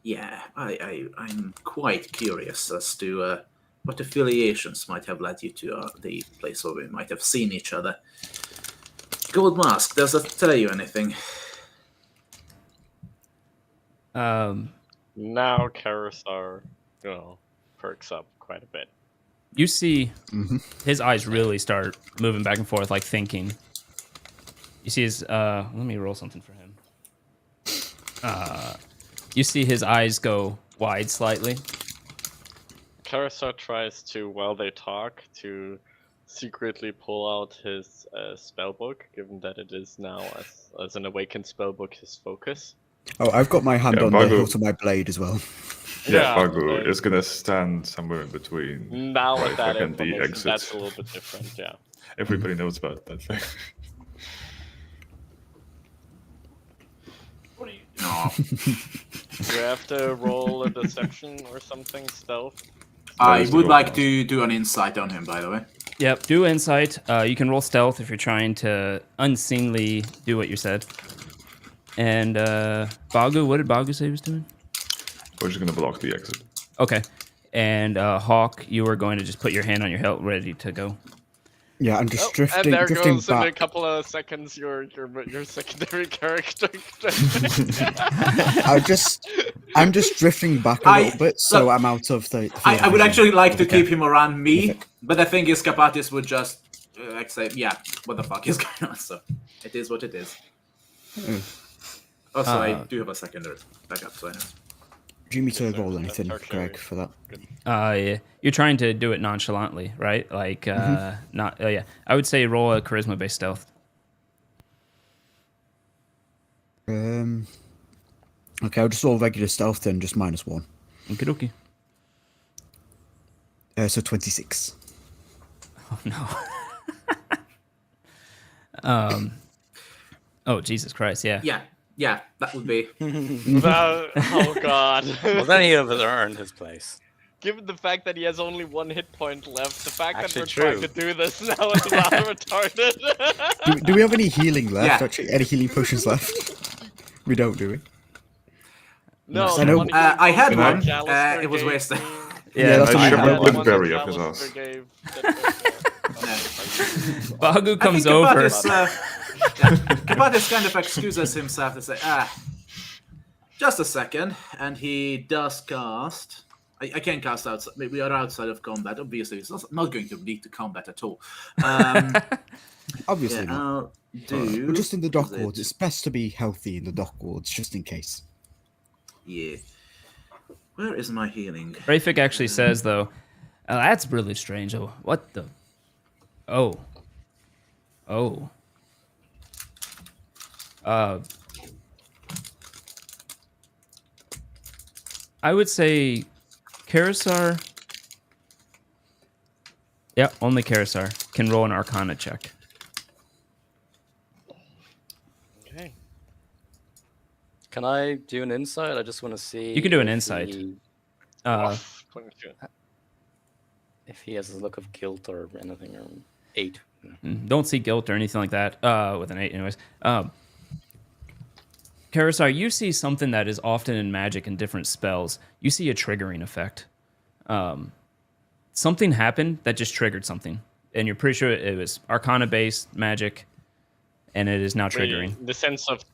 yeah, I'm quite curious as to what affiliations might have led you to the place where we might have seen each other. Gold Mask, does that tell you anything? Now Karisar, perks up quite a bit. You see his eyes really start moving back and forth, like thinking. You see his, let me roll something for him. You see his eyes go wide slightly. Karisar tries to, while they talk, to secretly pull out his spellbook, given that it is now, as an awakened spellbook, his focus. Oh, I've got my hand on the hilt of my blade as well. Yeah, Bagu is gonna stand somewhere in between. Now with that and the information, exit. that's a little bit different, yeah. Everybody knows about that thing. What do you... No. You have to roll a deception or something, stealth. I would like to do an insight on him, by the way. Yep, do insight. You can roll stealth if you're trying to unseemly do what you said. And Bagu, what did Bagu say he was doing? We're just gonna block the exit. Okay. And Hawk, you were going to just put your hand on your hilt, ready to go. Yeah, I'm just drifting. And there drifting goes back. in a couple of seconds your secondary character. I'm just drifting back a little bit, so I'm out of the. I would actually like to keep him around me, but the thing is, Kapatis would just say, "Yeah, what the fuck is going on?" So it is what it is. Also, I do have a secondary backup, so I know. Do you need me to roll anything, Greg, for that? Yeah. You're trying to do it nonchalantly, right? Like, not. Oh yeah. I would say roll a charisma-based stealth. Okay, I'll just roll regular stealth then, just -1. Okie dokie. So 26. Oh no. Oh Jesus Christ! Yeah. Yeah, that would be. Oh god. Well, then he would have earned his place. Given the fact that he has only 1 hit point left, the fact Actually, that we're trying to do this now is rather retarded. Do we have any healing left? Yeah. Actually, any healing potions left? We don't, do we? No, I know. I had one. McAllister It was gave wasted. me- Yeah, that's I what should I have had. been very up his McAllister ass. gave- Bagu comes I think over. Kapatis kind of excuses himself to say, just a second, and he does cast. I can't cast outside. We are outside of combat. Obviously, it's not going to lead to combat at all. Obviously not. Do We're just in the dock is wards. it- It's best to be healthy in the dock wards, just in case. Yeah. Where is my healing? Rafik actually says though, that's really strange. Oh, what the? Oh. I would say Karisar. Yeah, only Karisar can roll an Arcana check. Okay. Can I do an insight? I just want to see. You can do an if insight. he- 22. If he has a look of guilt or anything, or 8. Don't see guilt or anything like that. With an 8, anyways. Karisar, you see something that is often in magic and different spells. You see a triggering effect. Something happened that just triggered something, and you're pretty sure it was Arcana-based magic, and it is now triggering. In the sense of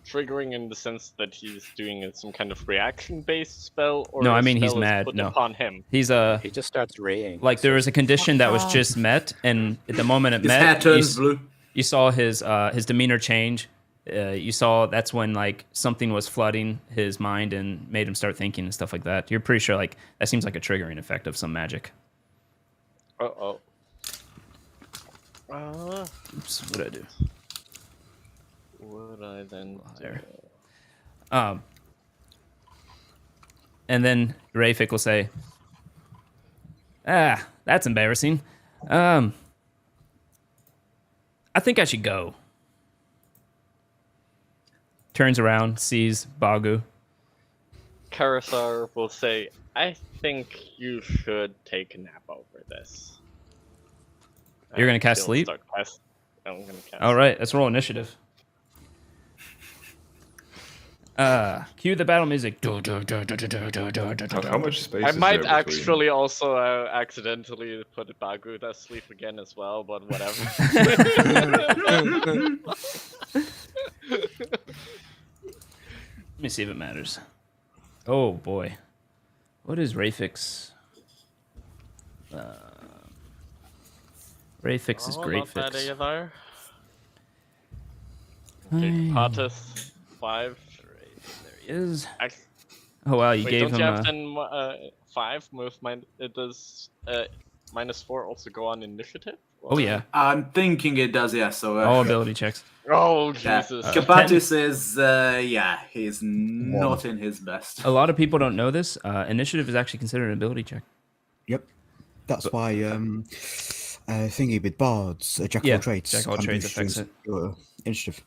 triggering in the sense that he's doing some kind of reaction-based spell, or No, I a mean he's spell is mad. put No, upon him? he's He just starts raying. like there was a condition that was just met, and at the moment it His met, hair turns blue. you saw his demeanor change. You saw that's when like something was flooding his mind and made him start thinking and stuff like that. You're pretty sure like that seems like a triggering effect of some magic. Uh-oh. Oops, what did I do? What would I then do? And then Rafik will say, that's embarrassing. I think I should go. Turns around, sees Bagu. Karasar will say, I think you should take a nap over this. You're going to cast He'll sleep? I'm going to cast All right, let's roll initiative. Cue the battle music. How much space I is might there between? actually also accidentally put Bagu to sleep again as well, but whatever. Let me see if it matters. Oh boy. What is Rafik's? Rafix is great not bad fix. either. Okay, Patis, 5. There he is. I, Oh wow, you wait, gave don't him you have then 5 with does -4 also go on initiative? Oh yeah. I'm thinking it does, yeah. So All ability checks. Oh yeah. Jesus. Kapatis is he's not in his best. A lot of people don't know this. Initiative is actually considered an ability check. Yep. That's why thingy with bards, jack of all trades. Jack of all trades affects it. Initiative.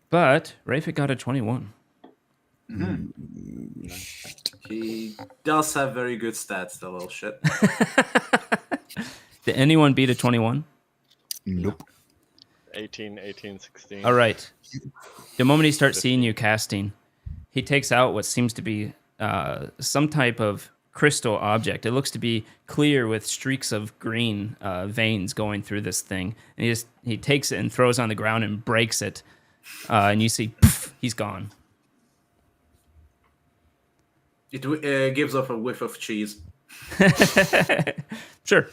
But Rafik got a 21. He does have very good stats, the little shit. Did anyone beat a 21? Nope. 18, 16. All right. The moment he starts seeing you casting, he takes out what seems to be some type of crystal object. It looks to be clear with streaks of green veins going through this thing. And he takes it and throws it on the ground and breaks it. And you see, poof, he's gone. It gives off a whiff of cheese. Sure.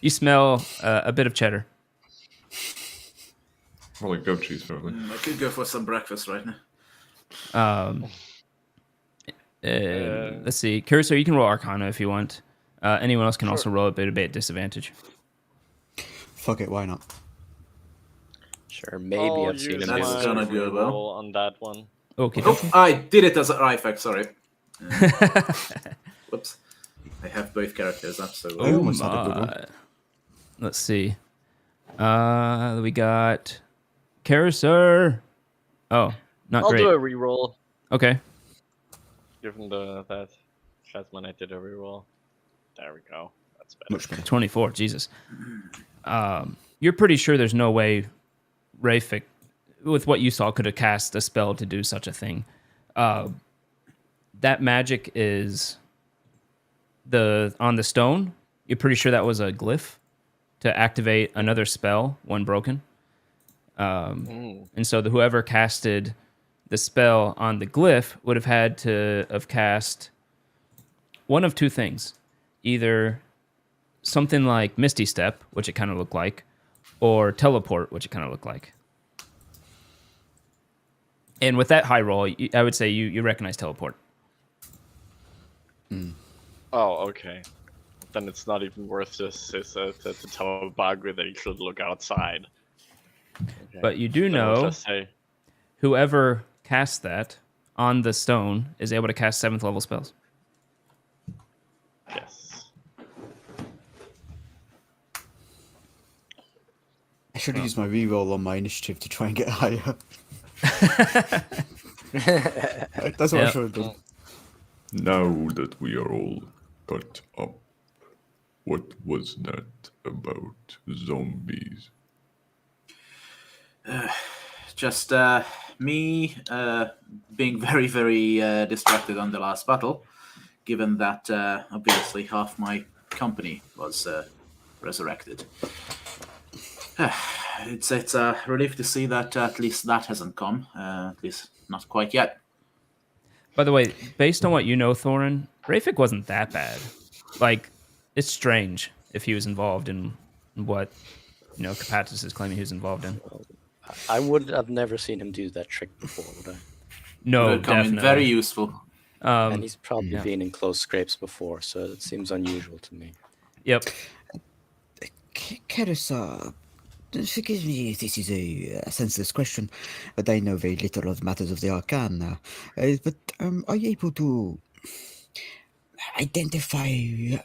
You smell a bit of cheddar. More like goat cheese, probably. I could go for some breakfast right now. Let's see. Cursor, you can roll Arcana if you want. Anyone else can also roll a bit at disadvantage. Fuck it, why not? Sure, maybe I've seen him do That's this. gonna go well. Roll on that one. Okay. Oh, I did it as an effect, sorry. Whoops. I have both characters up, so... I almost had a good one. Let's see. We got Cursor. Oh, not I'll great. do a reroll. Okay. Given that Chasman, I did a reroll. There we go. That's better. Much better. 24. Jesus. You're pretty sure there's no way Rafik, with what you saw, could have cast a spell to do such a thing. That magic is on the stone. You're pretty sure that was a glyph to activate another spell when broken. And so whoever casted the spell on the glyph would have had to have cast one of two things. Either something like Misty Step, which it kind of looked like, or Teleport, which it kind of looked like. And with that high roll, I would say you recognize Teleport. Oh, okay. Then it's not even worth this to tell Bagu that he should look outside. Okay. But you do Then I'll know just say, whoever casts that on the stone is able to cast 7th level spells. yes. I should have used my reroll on my initiative to try and get higher. That's what I should have done. Now that we are all caught up, what was that about zombies? Just me being very, very distracted on the last battle, given that obviously half my company was resurrected. It's a relief to see that at least that hasn't come. At least not quite yet. By the way, based on what you know, Thorin, Rafik wasn't that bad. Like, it's strange if he was involved in what, Capatis is claiming he was involved in. I would have never seen him do that trick before, would I? No, Would come in definitely. very useful. And he's probably been in close scrapes before, so it seems unusual to me. Yep. Kerasa, forgive me if this is a senseless question, but I know very little of matters of the Arcana. But are you able to identify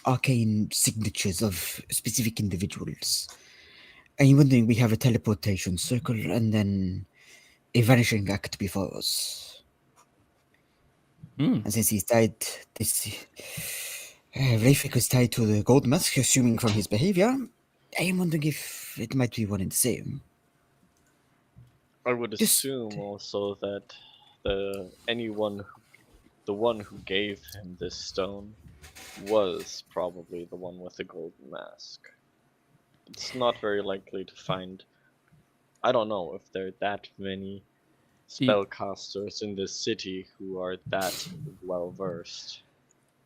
arcane signatures of specific individuals? I'm wondering, we have a teleportation circle and then a vanishing act before us. And since he's tied, Rafik was tied to the gold mask, assuming from his behavior. I am wondering if it might be one and the same. I would assume also that the one who gave him this stone was probably the one with the golden mask. It's not very likely to find. I don't know if there are that many spellcasters in this city who are that well versed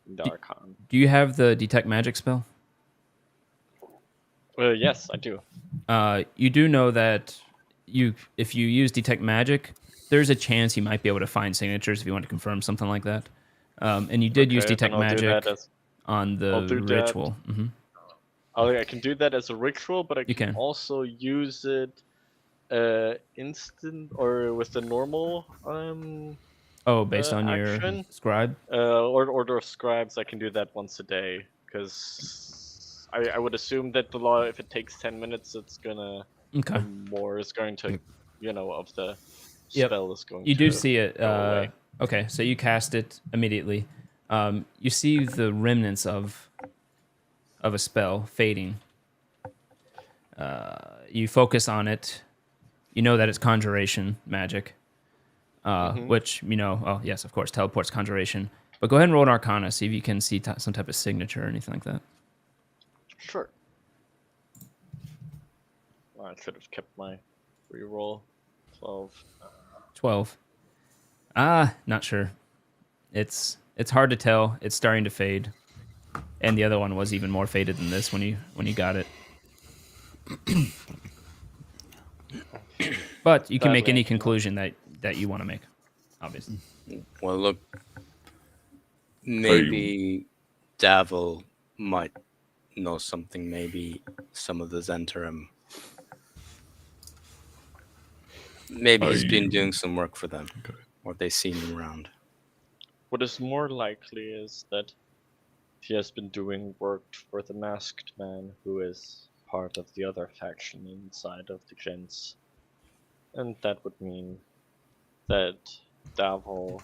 in the Arcana. Do you have the detect magic spell? Yes, I do. You do know that if you use detect magic, there's a chance you might be able to find signatures if you want to confirm something like that. And you did use detect magic on the ritual. Mm-hmm. I can do that as a ritual, but I can also use it instant or with the normal based on action. Your scribe? Order of scribes, I can do that once a day, because I would assume that the law, if it takes 10 minutes, it's gonna more is going to, of the spell is going to. You do see it. Okay, so you cast it immediately. You see the remnants of a spell fading. You focus on it. You know that it's conjuration magic, which, yes, of course, teleports conjuration. But go ahead and roll an Arcana, see if you can see some type of signature or anything like that. Sure. Well, I should have kept my reroll. 12. 12. Not sure. It's hard to tell. It's starting to fade. And the other one was even more faded than this when you got it. But you can make any conclusion that you want to make, obviously. Well, look, maybe Davil might know something. Maybe some of the Zentarum. Maybe he's been doing some work for them, or they've seen him around. What is more likely is that he has been doing work for the Masked Man, who is part of the other faction inside of the Gents. And that would mean that Davil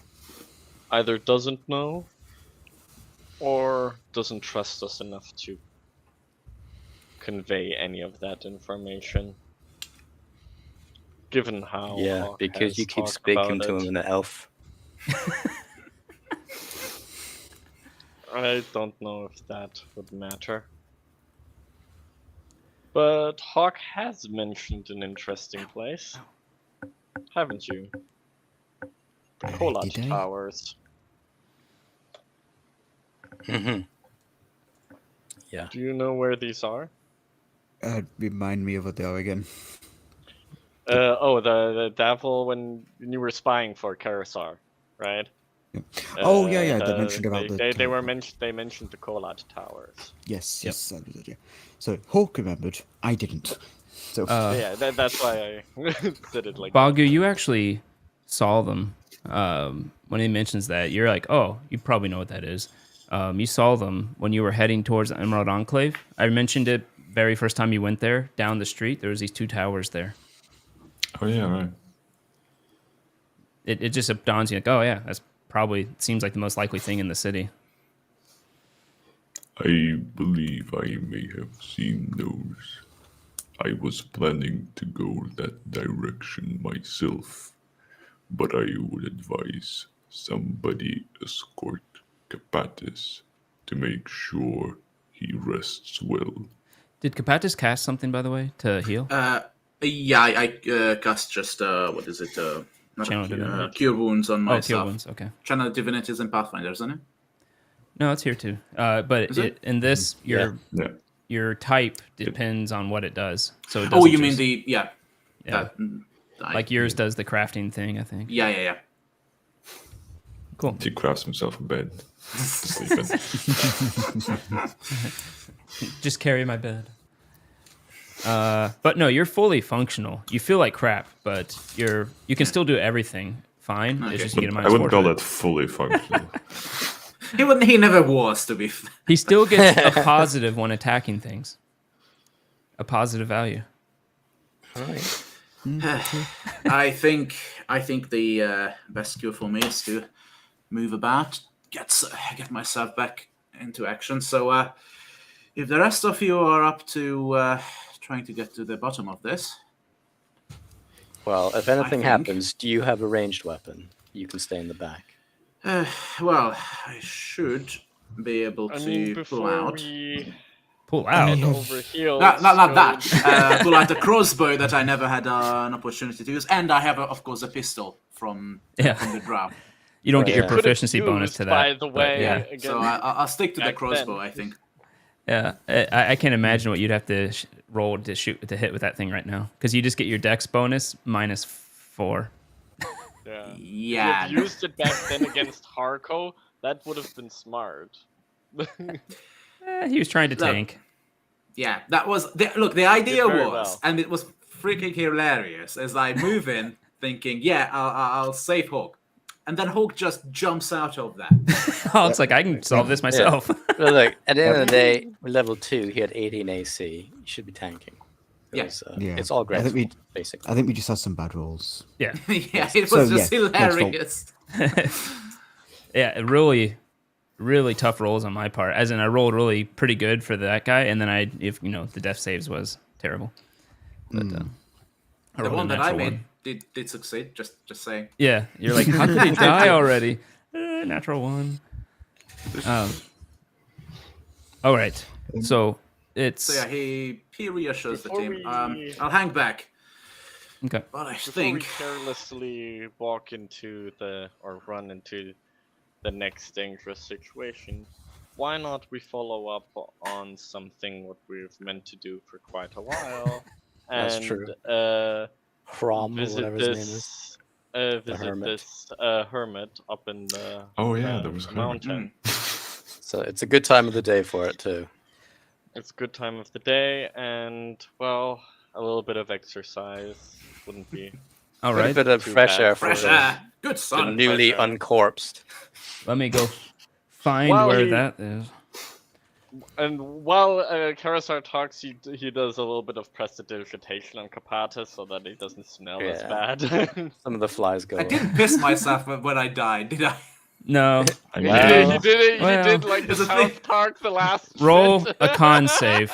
either doesn't know or doesn't trust us enough to convey any of that information. Given how Hawk because you keep speaking to him in an elf. I don't know if that would matter. But Hawk has mentioned an interesting place. Haven't you? The Kolat Towers. Mm-hmm. Yeah. Do you know where these are? Remind me of what they are again. The Davil when you were spying for Karasar, right? Yeah. They mentioned about they mentioned the Kolat Towers. Yes, that was it, yeah. So Hawk remembered, I didn't. So that's why I said it like Bagu, you actually saw them. When he mentions that, you're like, oh, you probably know what that is. You saw them when you were heading towards the Emerald Enclave. I mentioned it very first time you went there, down the street. There was these two towers there. Oh yeah, right. It just dawns you like, oh yeah, that's probably seems like the most likely thing in the city. I believe I may have seen those. I was planning to go that direction myself, but I would advise somebody escort Capatis to make sure he rests well. Did Kapatis cast something, by the way, to heal? Yeah, I cast just what is it? Cure wounds on myself. Cure wounds. Okay. Channel Divinities and Pathfinder, isn't it? No, it's here too. But in this, your type depends on what it does. So it you mean the like yours does the crafting thing, I think. Yeah. Cool. He crafts himself a bed to sleep in. Just carry my bed. But no, you're fully functional. You feel like crap, but you can still do everything fine. Okay. It's just you get a I wouldn't call that fully functional. He never was, to be fair. He still gets a positive when attacking things. A positive value. All right. I think the best cure for me is to move about, get myself back into action. So if the rest of you are up to trying to get to the bottom of this, well, if anything happens, do you have a ranged weapon? You can stay in the back. Well, I should be able to pull out. Pull out? Not that. Pull out a crossbow that I never had an opportunity to use, and I have, of course, a pistol from the draft. You don't get your proficiency bonus to that. By the way, again, so I'll stick to the crossbow, I think. Yeah, I can't imagine what you'd have to roll to hit with that thing right now, because you just get your dex bonus -4. Yeah. If you used it back then against Harko, that would have been smart. He was trying to tank. Yeah, that was the idea was, and it was freaking hilarious. As I move in, thinking, I'll save Hawk, and then Hawk just jumps out of that. It's like I can solve this myself. Yeah. Well, look, at the end of the day, with level 2, he had 18 AC. You should be tanking. It's all great. Basically, I think we just had some bad rolls. Yeah, it was just hilarious. Yeah, really, really tough rolls on my part. As in, I rolled really pretty good for that guy, and then the death saves was terrible. But the one that I made did succeed. Just saying. Yeah, you're like, how did he die already? Natural 1. All right, so. He reassures the team. I'll hang back. Okay. But I Before think we carelessly walk into run into the next dangerous situation, why not we follow up on something what we've meant to do for quite a while? That's and, true. Visit this hermit up in the there was mountain. So it's a good time of the day for it too. It's a good time of the day, and well, a little bit of exercise wouldn't be. All right, a bit of fresh air for good sun. The newly uncorpsed. Let me go find where that is. And while Karasar talks, he does a little bit of prestidigitation on Kapatis so that he doesn't smell as bad. Some of the flies go. I didn't piss myself when I died, did I? No. He did it. He did like the South Park the last. Roll a con save.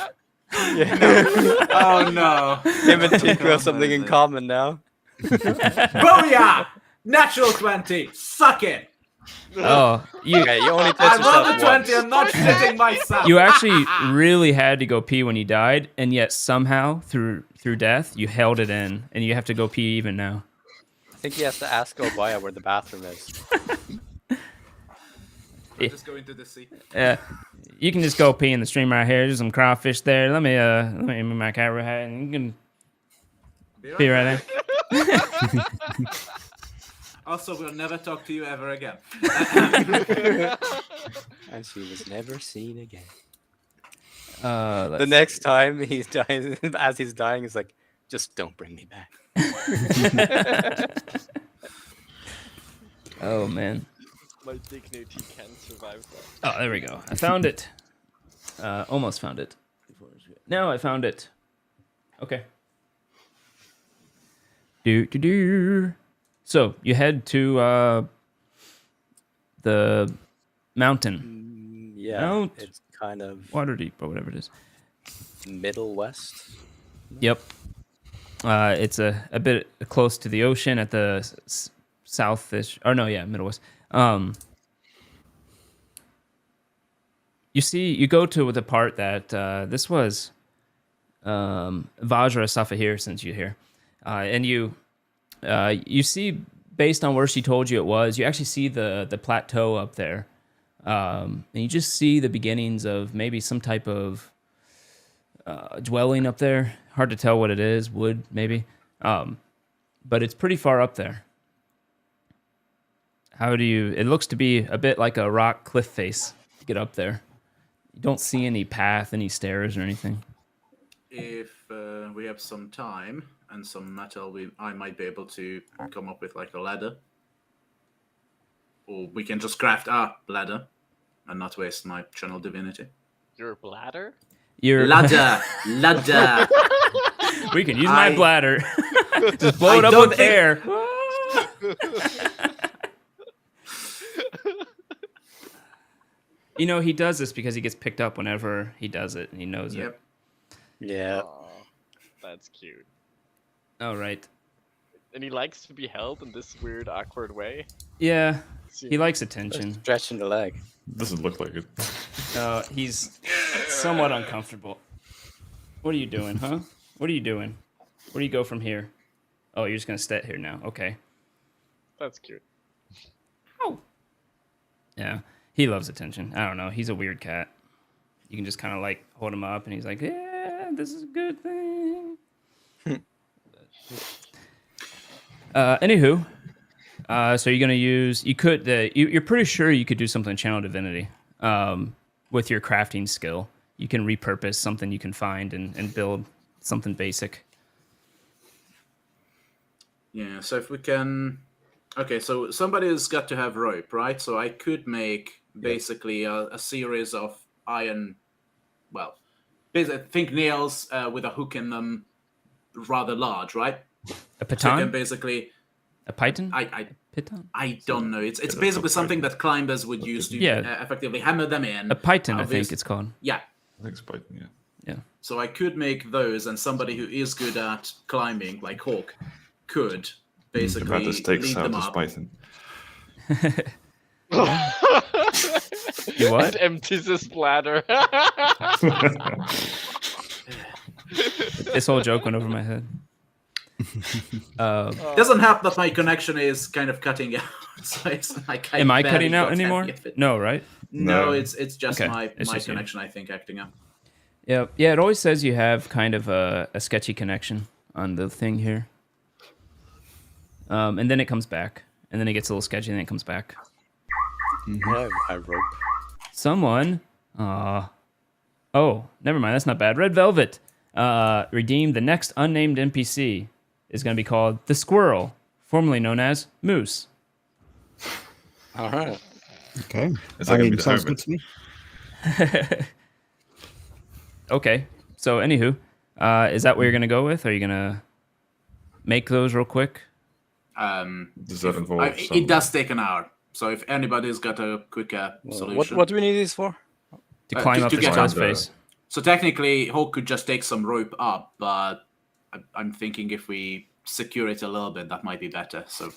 Oh no. Him and Tiku have something in common now. Booyah! Natural 20. Suck it. Oh, you only touched I yourself rolled a 20. I'm not shitting myself. You actually really had to go pee when you died, and yet somehow through death you held it in, and you have to go pee even now. I think he has to ask Obaya where the bathroom is. Just go into the sea. You can just go pee in the stream right here. There's some crawfish there. Let me move my camera head, and you can pee right there. Also, we'll never talk to you ever again. And she was never seen again. The next time he's dying, as he's dying, he's like, just don't bring me back. Oh, man. My dignity can't survive that. Oh, there we go. I found it. Almost found it. Now I found it. Okay. So you head to the mountain. Yeah, it's kind of Waterdeep or whatever it is. Middle West. Yep. It's a bit close to the ocean at the southish. Or no, yeah, Middle West. You go to the part that this was Vajra Safahir sends you here, and you see, based on where she told you it was, you actually see the plateau up there, and you just see the beginnings of maybe some type of dwelling up there. Hard to tell what it is, wood maybe, but it's pretty far up there. It looks to be a bit like a rock cliff face to get up there. You don't see any path, any stairs or anything. If we have some time and some metal, I might be able to come up with like a ladder. Or we can just craft a ladder and not waste my channel divinity. Your bladder? Your ladder. Ladder. We can use my bladder. Just blow it up with air. You know, he does this because he gets picked up whenever he does it, and he knows it. Yeah. Aww, that's cute. Oh, right. And he likes to be held in this weird, awkward way. Yeah, he likes attention. Stretching the leg. Doesn't look like it. He's somewhat uncomfortable. What are you doing, huh? What are you doing? Where do you go from here? Oh, you're just gonna sit here now. Okay. That's cute. Oh. Yeah, he loves attention. I don't know. He's a weird cat. You can just kind of like hold him up, and he's like, "Yeah, this is a good thing." Anywho, so you're gonna use. You could. You're pretty sure you could do something in Channel Divinity. With your crafting skill, you can repurpose something you can find and build something basic. Yeah. So if we can. Okay, so somebody's got to have rope, right? So I could make basically a series of iron, well, think nails with a hook in them, rather large, right? A piton? So basically, a python? Piton? I don't know. It's basically something that climbers would use to effectively hammer them in. A python, I think it's called. Yeah. I think it's python, yeah. So I could make those, and somebody who is good at climbing, like Hawk, could basically lead them up. Python. You what? It empties his bladder. This whole joke went over my head. Doesn't help that my connection is kind of cutting out. So it's like am I cutting out anymore? No, right? No, it's just okay. my connection, I think, acting up. Yeah. It always says you have kind of a sketchy connection on the thing here. And then it comes back, and then it gets a little sketchy, and then it comes back. Yeah, I rope. Someone, oh, never mind. That's not bad. Red Velvet, redeemed the next unnamed NPC is going to be called the Squirrel, formerly known as Moose. All right. Okay. Sounds good to me. Okay. So, anywho, is that what you're going to go with? Are you going to make those real quick? Does that involve it does take an hour. So if anybody's got a quicker solution. What do we need these for? To climb up the guy's face. So technically, Hawk could just take some rope up, but I'm thinking if we secure it a little bit, that might be better. So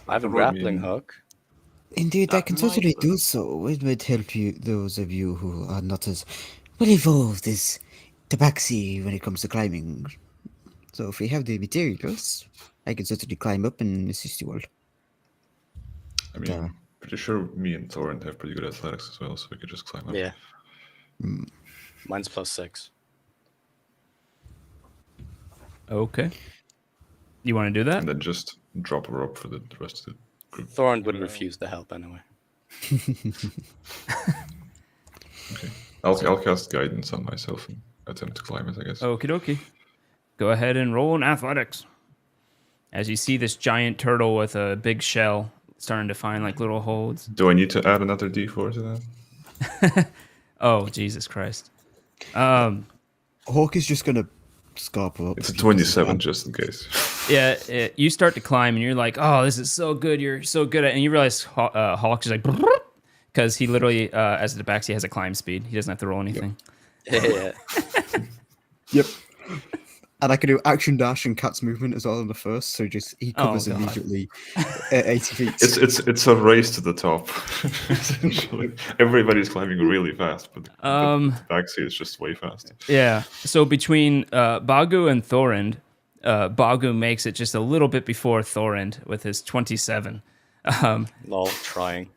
I have a grappling hook. Indeed, I can certainly do so. It would help you, those of you who are not as well evolved as Tabaxi when it comes to climbing. So if we have the materials, I can certainly climb up and assist you all. I mean, pretty sure me and Thorin have pretty good athletics as well, so we could just climb up. Yeah. Mine's +6. Okay. You want to do that? And then just drop a rope for the rest of the group. Thorin would refuse the help anyway. Okay. I'll cast guidance on myself and attempt to climb it, I guess. Okie dokie. Go ahead and roll in athletics. As you see this giant turtle with a big shell starting to find like little holes. Do I need to add another D4 to that? Oh, Jesus Christ. Hawk is just going to scarper up. It's a 27 just in case. Yeah, you start to climb and you're like, oh, this is so good. You're so good at it. And you realize Hawk is like, because he literally, as the Tabaxi, has a climb speed. He doesn't have to roll anything. Yeah. Yep. And I can do action dash and cat's movement as well in the first, so just he covers immediately at 80 feet. It's a race to the top. Essentially, everybody's climbing really fast, but the Baxi is just way faster. Yeah. So between Bagu and Thorund, Bagu makes it just a little bit before Thorund with his 27. Lol, trying.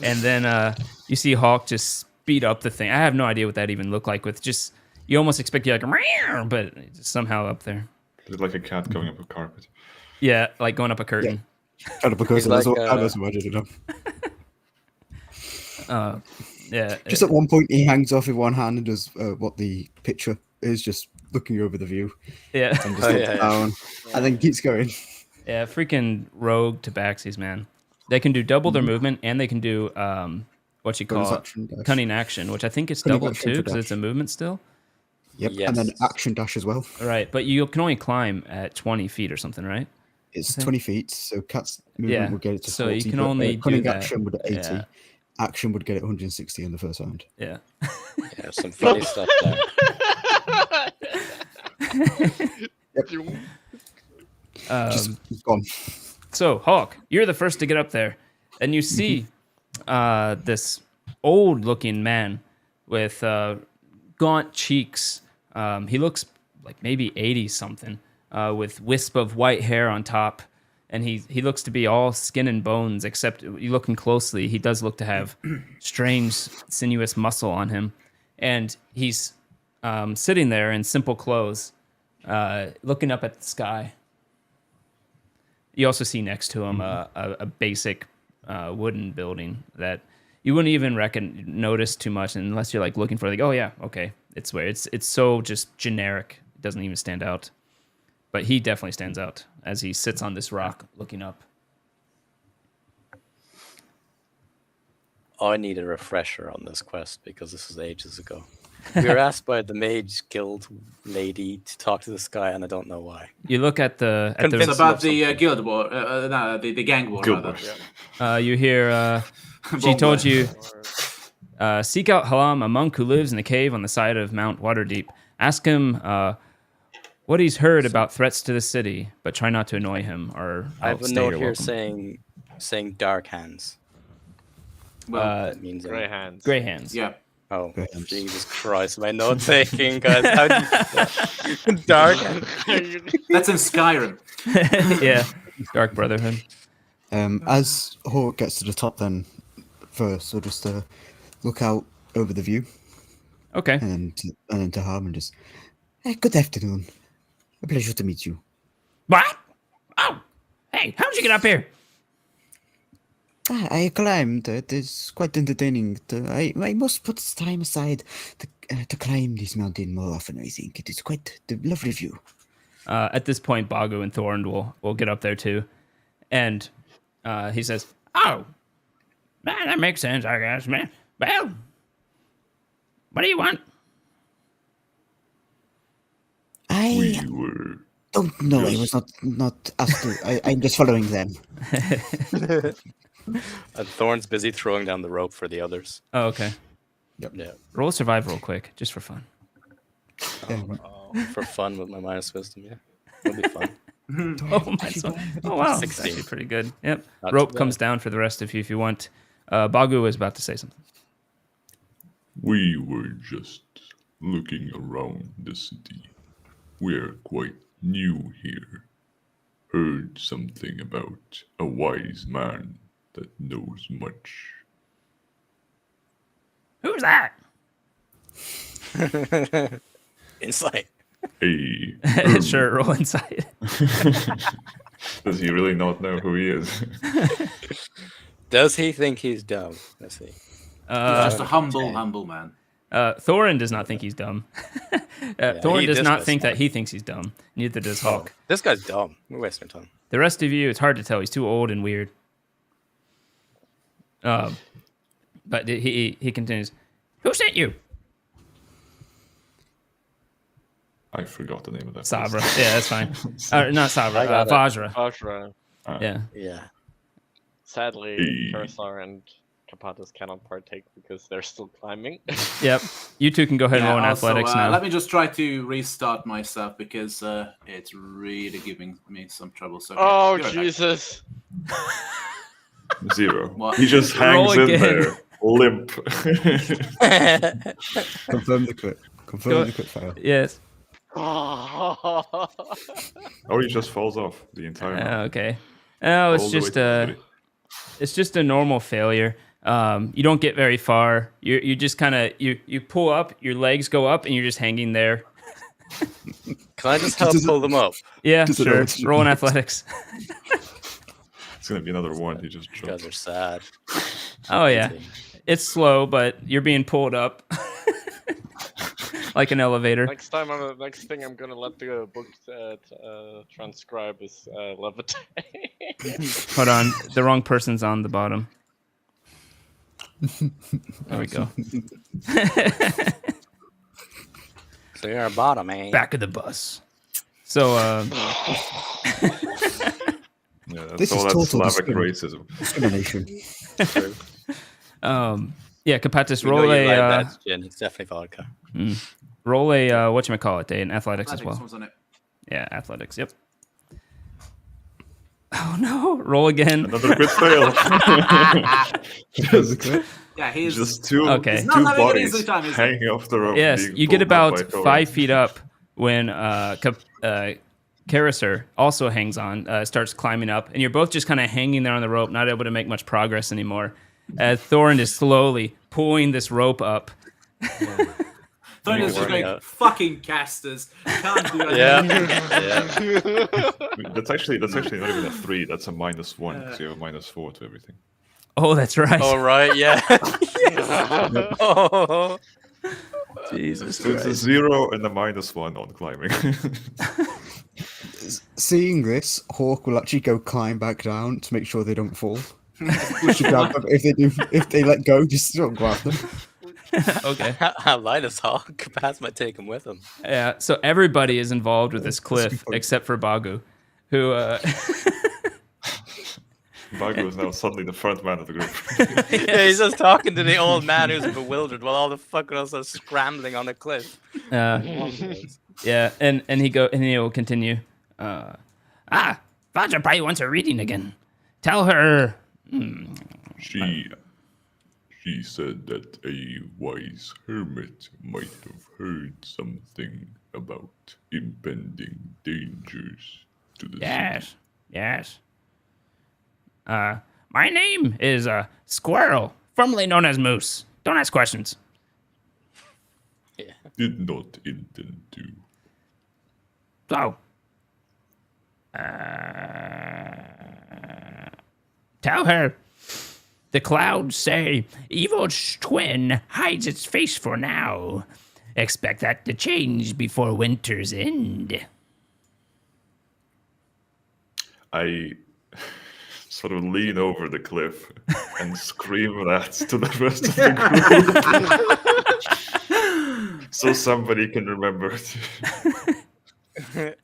And then you see Hawk just speed up the thing. I have no idea what that even looked like. With just you almost expect you like, meow, but it's just somehow up there. It's like a cat going up a carpet. Yeah, like going up a curtain. Kind of because Like, that's what I did it up. Yeah. Just at one point, he hangs off with one hand and does what the picture is, just looking over the view. Yeah. And just looks down, and then keeps going. Yeah, freaking rogue tabaxis, man. They can do double their movement, and they can do what you call cunning action, which I think it's double too, because it's a movement still. Yep, Yes. and then action dash as well. Right, but you can only climb at 20 feet or something, right? It's 20 feet, so cat's movement would get it to 40. So you can only do cunning that. action would at 80. Yeah. Action would get it 160 in the first round. Yeah. Yeah, some funny stuff there. Just gone. So, Hawk, you're the first to get up there, and you see this old-looking man with gaunt cheeks. He looks like maybe 80-something, with wisp of white hair on top, and he looks to be all skin and bones, except you looking closely, he does look to have strange, sinuous muscle on him, and he's sitting there in simple clothes, looking up at the sky. You also see next to him a basic wooden building that you wouldn't even notice too much unless you're like looking for like, oh yeah, okay, it's where it's so just generic, it doesn't even stand out. But he definitely stands out as he sits on this rock looking up. I need a refresher on this quest because this was ages ago. We were asked by the Mage Guild lady to talk to this guy, and I don't know why. You look at the It's about the guild war, no, the gang war. Guild rather. you hear she told you seek out Halam, a monk who lives in a cave on the side of Mount Waterdeep. Ask him what he's heard about threats to the city, but try not to annoy him, or I have a note here saying dark hands. Well, That means Grey hands. Grey hands. yeah. Oh, Jesus Christ, my note taking, guys. How do you... Dark hands. That's in Skyrim. Yeah, Dark Brotherhood. As Hawk gets to the top, then first, so just look out over the view. Okay. And then to Harm and just, good afternoon. A pleasure to meet you. What? Oh, hey, how'd you get up here? I climbed. It is quite entertaining. I must put time aside to climb this mountain more often, I think. It is quite the lovely view. At this point, Bagu and Thorn will get up there too. And he says, oh, man, that makes sense, I guess, man. Well, what do you want? I were don't know. I was not asked to. I'm just following them. Thorn's busy throwing down the rope for the others. Oh, okay. Yep. Yeah. Roll survive real quick, just for fun. For fun with my minus wisdom, yeah. It'll be fun. Oh, wow. 16. That's actually pretty good. Yep. Not Rope too bad. comes down for the rest of you if you want. Bagu was about to say something. We were just looking around the city. We're quite new here. Heard something about a wise man that knows much. Who's that? Insight. A Sure, roll inside. Does he really not know who he is? Does he think he's dumb? Let's see. He's just a humble man. Thorin does not think he's dumb. Thorin does not think that he thinks he's dumb. Neither does Hawk. This guy's dumb. We're wasting time. The rest of you, it's hard to tell. He's too old and weird. But he continues. Who sent you? I forgot the name of that. Sabra. place. Yeah, that's fine. Not Sabra. I got it. Vajra. Vajra. Yeah. Yeah. Sadly, Hey. Cursor and Kapatas cannot partake because they're still climbing. Yep. You two can go ahead and roll in athletics now. Let me just try to restart myself because it's really giving me some trouble. So oh, Jesus. 0. What? He just hangs in there, limp. Confirm the crit. Confirm the crit fail. Yes. Or he just falls off the entire round. Okay. No, it's just a normal failure. You don't get very far. You just kind of you pull up, your legs go up, and you're just hanging there. Can I just help pull them up? Yeah, sure. Roll in athletics. It's gonna be another one. He just You guys are sad. Oh yeah, it's slow, but you're being pulled up like an elevator. Next thing I'm gonna let the book transcribe is levitate. Hold on, the wrong person's on the bottom. There we go. So you're a bottom, eh? Back of the bus. So, yeah, that's this all is that total Slavic racism. Discrimination. Yeah, Kapatis, We roll know you a. like that gin. It's definitely vodka. Roll a whatchamacallit, in athletics as well. Wasn't it? Yeah, athletics. Yep. Oh no! Roll again. Another crit fail. Yeah, he's just two Okay. not having an easy bodies time, is he? hanging off the rope. Yes, being you get pulled up about by 5 feet up when Carisser also hangs on, starts climbing up, and you're both just kind of hanging there on the rope, not able to make much progress anymore. Thorin is slowly pulling this rope up. Thorin is just going, fucking casters. Can't do anything. Yeah. That's actually not even a 3. That's a -1. So you have -4 to everything. Oh, that's right. All right. Yeah. Oh. Jesus So it's a Christ. 0 and a -1 on climbing. Seeing this, Hawk will actually go climb back down to make sure they don't fall. Push it down, if they let go, just sort of grab them. Okay. How light is Hawk? Kapas might take him with him. Yeah, so everybody is involved with this cliff except for Bagu, who Bago is now suddenly the front man of the group. Yeah, he's just talking to the old man who's bewildered while all the fucking else are scrambling on the cliff. yeah, and he'll continue. Vajra probably wants her reading again. Tell her. She said that a wise hermit might have heard something about impending dangers to the city. Yes. My name is Squirrel, formerly known as Moose. Don't ask questions. Yeah. Did not intend to. So, tell her. The clouds say evil's twin hides its face for now. Expect that to change before winter's end. I sort of lean over the cliff and scream that to the rest of the group. So somebody can remember it. I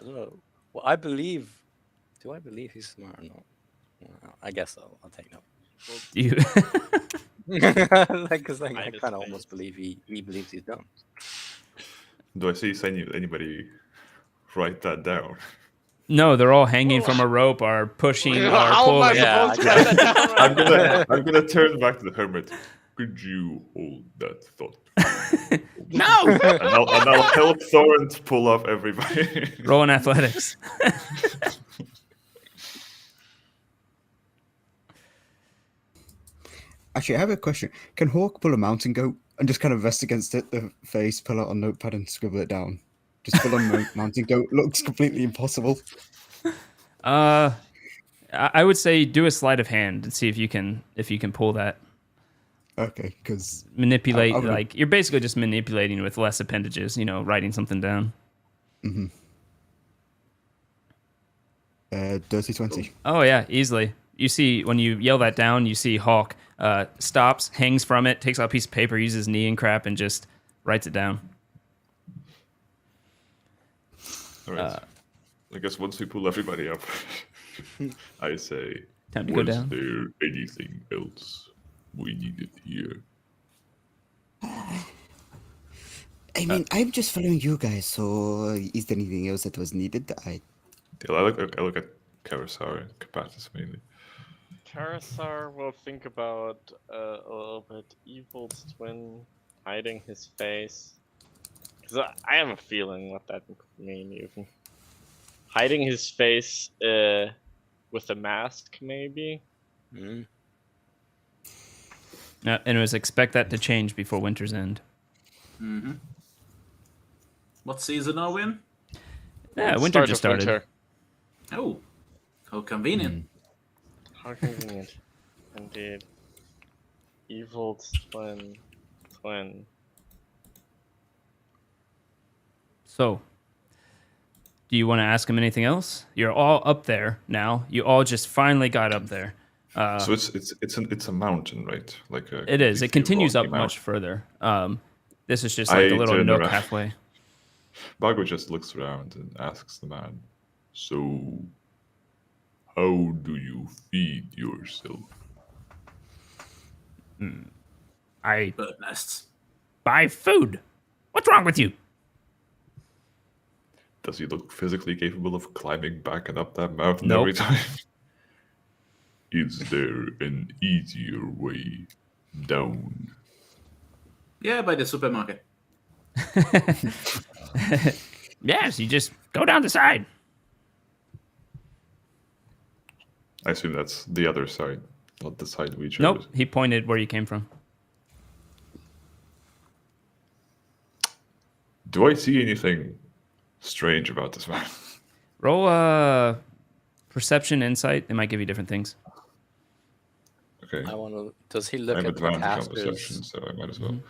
don't know. Well, I believe. Do I believe he's smart or not? I guess so. I'll take no. You. I kind of almost believe he believes he's dumb. Do I see anybody write that down? No, they're all hanging from a rope or pushing or pulling. Supposed to write that down? I'm gonna turn back to the hermit. Could you hold that thought? No! And I'll help Thorin to pull up everybody. Roll in athletics. Actually, I have a question. Can Hawk pull a mountain goat and just kind of rest against it, the face, pull out a notepad and scribble it down? Just pull on mountain goat. Looks completely impossible. I would say do a sleight of hand and see if you can pull that. Okay, because Manipulate, like you're basically just manipulating with less appendages, writing something down. Mm-hmm. Dirty 20. Oh yeah, easily. You see when you yell that down, you see Hawk stops, hangs from it, takes out a piece of paper, uses his knee and crap, and just writes it down. All right. I guess once we pull everybody up, I say, Time to go down. Was there anything else we needed here? I mean, I'm just following you guys, so is there anything else that was needed? I look at Karisar and Kapatis mainly. Karisar will think about a little bit. Evil's twin hiding his face. Because I have a feeling what that could mean, even. Hiding his face with a mask, maybe? Mm. And it was expect that to change before winter's end. Mm-hmm. What season are we in? Yeah, winter just started. Winter. Oh, how convenient. How convenient. Indeed. Evil's twin. So, do you want to ask him anything else? You're all up there now. You all just finally got up there. So it's a mountain, right? Like it is. It continues up mountain. much further. This is just like a little nook halfway. Bago just looks around and asks the man, "So, how do you feed yourself?" I Bird nests. buy food. What's wrong with you? Does he look physically capable of climbing back and up that mountain Nope. every time? Is there an easier way down? Yeah, by the supermarket. Yes, you just go down the side. I assume that's the other side, not the side we chose. Nope, he pointed where you came from. Do I see anything strange about this man? Roll perception, insight. They might give you different things. Okay. I want to. Does he I look have at advantage on casters? perception, so I might as well.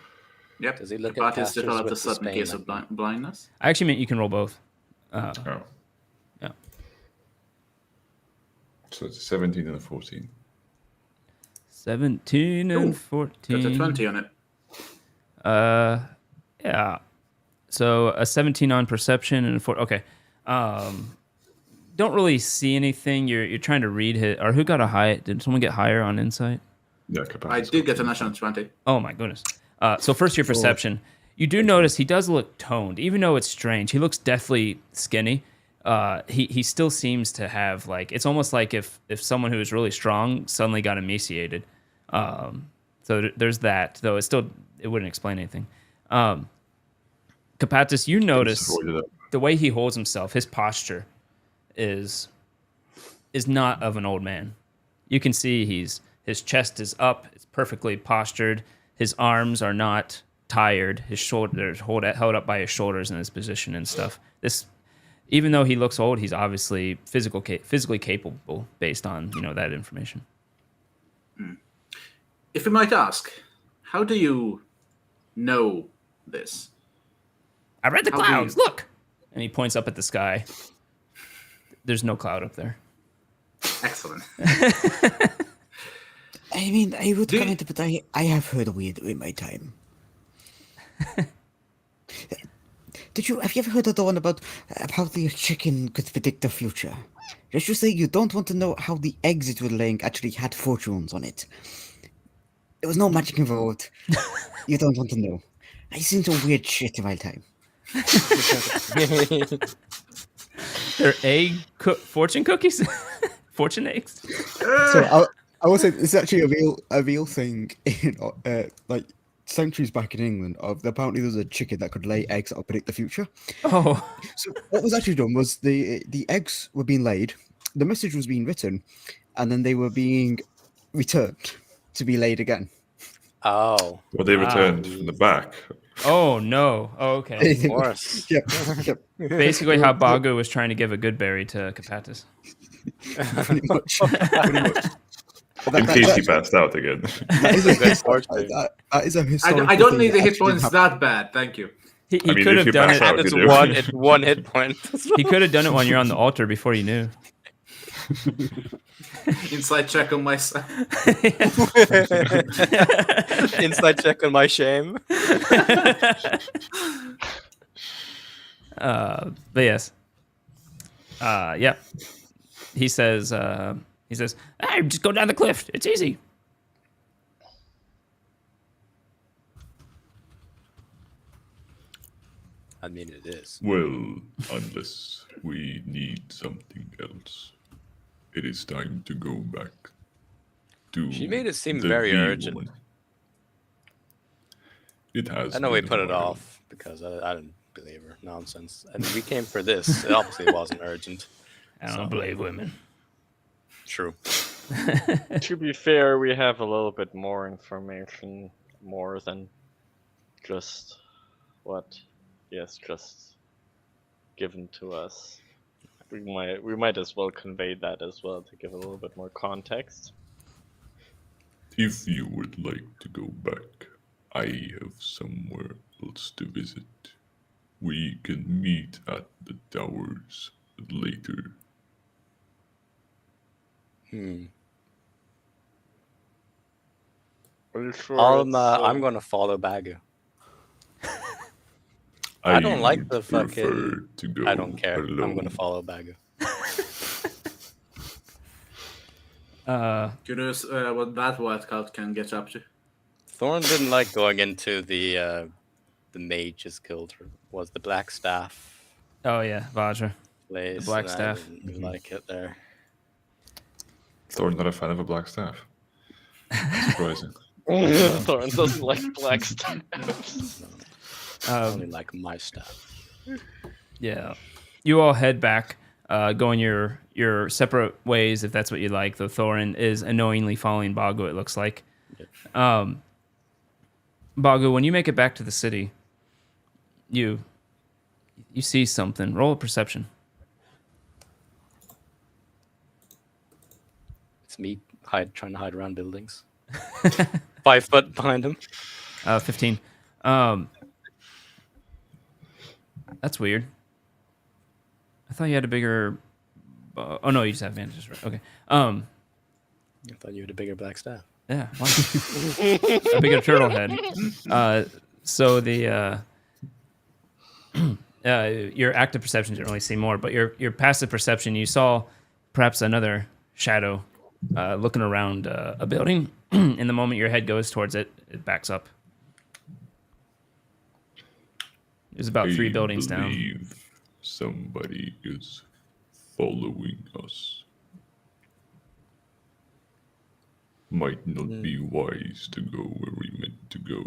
Yep. Does he look the at parties casters developed with a the sudden Spain case of blindness. I actually meant you can roll both. Oh. Yeah. So it's a 17 and a 14. 17 and 14. Got a 20 on it. Yeah. So a 17 on perception and a 4. Okay. Don't really see anything. You're trying to read it. Or who got a high? Did someone get higher on insight? Yeah, I did get a national 20. Oh my goodness. So first your perception. You do notice he does look toned, even though it's strange. He looks deathly skinny. He still seems to have like, it's almost like if someone who is really strong suddenly got emaciated. So there's that, though it wouldn't explain anything. Kapatis, you notice the way he holds himself, his posture is not of an old man. You can see his chest is up, it's perfectly postured. His arms are not tired. His shoulders held up by his shoulders in his position and stuff. Even though he looks old, he's obviously physically capable based on that information. If you might ask, how do you know this? I read the clouds. Look, and he points up at the sky. There's no cloud up there. Excellent. I mean, I would comment, but I have heard weird in my time. Have you ever heard of the one about how the chicken could predict the future? Let's just say you don't want to know how the eggs it was laying actually had fortunes on it. There was no magic involved. You don't want to know. I've seen some weird shit in my time. They're fortune cookies? Fortune eggs? So I will say it's actually a real thing in like centuries back in England. Apparently there's a chicken that could lay eggs that would predict the future. Oh. So what was actually done was the eggs were being laid, the message was being written, and then they were being returned to be laid again. Oh. Well, they returned from the back. Oh no! Oh, okay. Of course. Yep. Basically, how Bagu was trying to give a good berry to Kapatis. Pretty much. In case he passed out again. That is a historical I don't thing need the that hit actually points happened. that bad, thank you. He could have done it. It's one hit point. He could have done it when you're on the altar before you knew. Inside check on myself. Inside check on my shame. But yes. Yeah. He says He says, "Hey, just go down the cliff. It's easy." I mean, it is. Well, unless we need something else, it is time to go back to. She made it seem the very V urgent. woman. It has. I know we been a put it while. off because I didn't believe her nonsense, and we came for this. It obviously wasn't urgent. I don't believe women. True. To be fair, we have a little bit more information, more than just what, just given to us. We might as well convey that as well to give a little bit more context. If you would like to go back, I have somewhere else to visit. We can meet at the towers later. Are you sure I'm going to follow Bagu. I don't like the fucking. I don't care. Alone. I'm going to follow Bagu. Curious what that white cult can get up to. Thorn didn't like going into the mage's guild. Was the black staff? Oh yeah, Vajra. Place, the black staff. I didn't like it there. Thorn's not a fan of a black staff. That's surprising. Thorn doesn't like black staffs. I only like my staff. Yeah. You all head back, going your separate ways if that's what you like. Though Thorin is annoyingly following Bagu, it looks like. Bagu, when you make it back to the city, you see something. Roll a perception. It's me trying to hide around buildings. 5 foot behind him. 15. That's weird. I thought you had a bigger. Oh no, you just have advantages, right? Okay. I thought you had a bigger black staff. Yeah, wow. A bigger turtle head. So the your active perception didn't really see more, but your passive perception, you saw perhaps another shadow looking around a building. And the moment your head goes towards it, it backs up. There's about 3 buildings down. I believe somebody is following us. Might not be wise to go where we meant to go.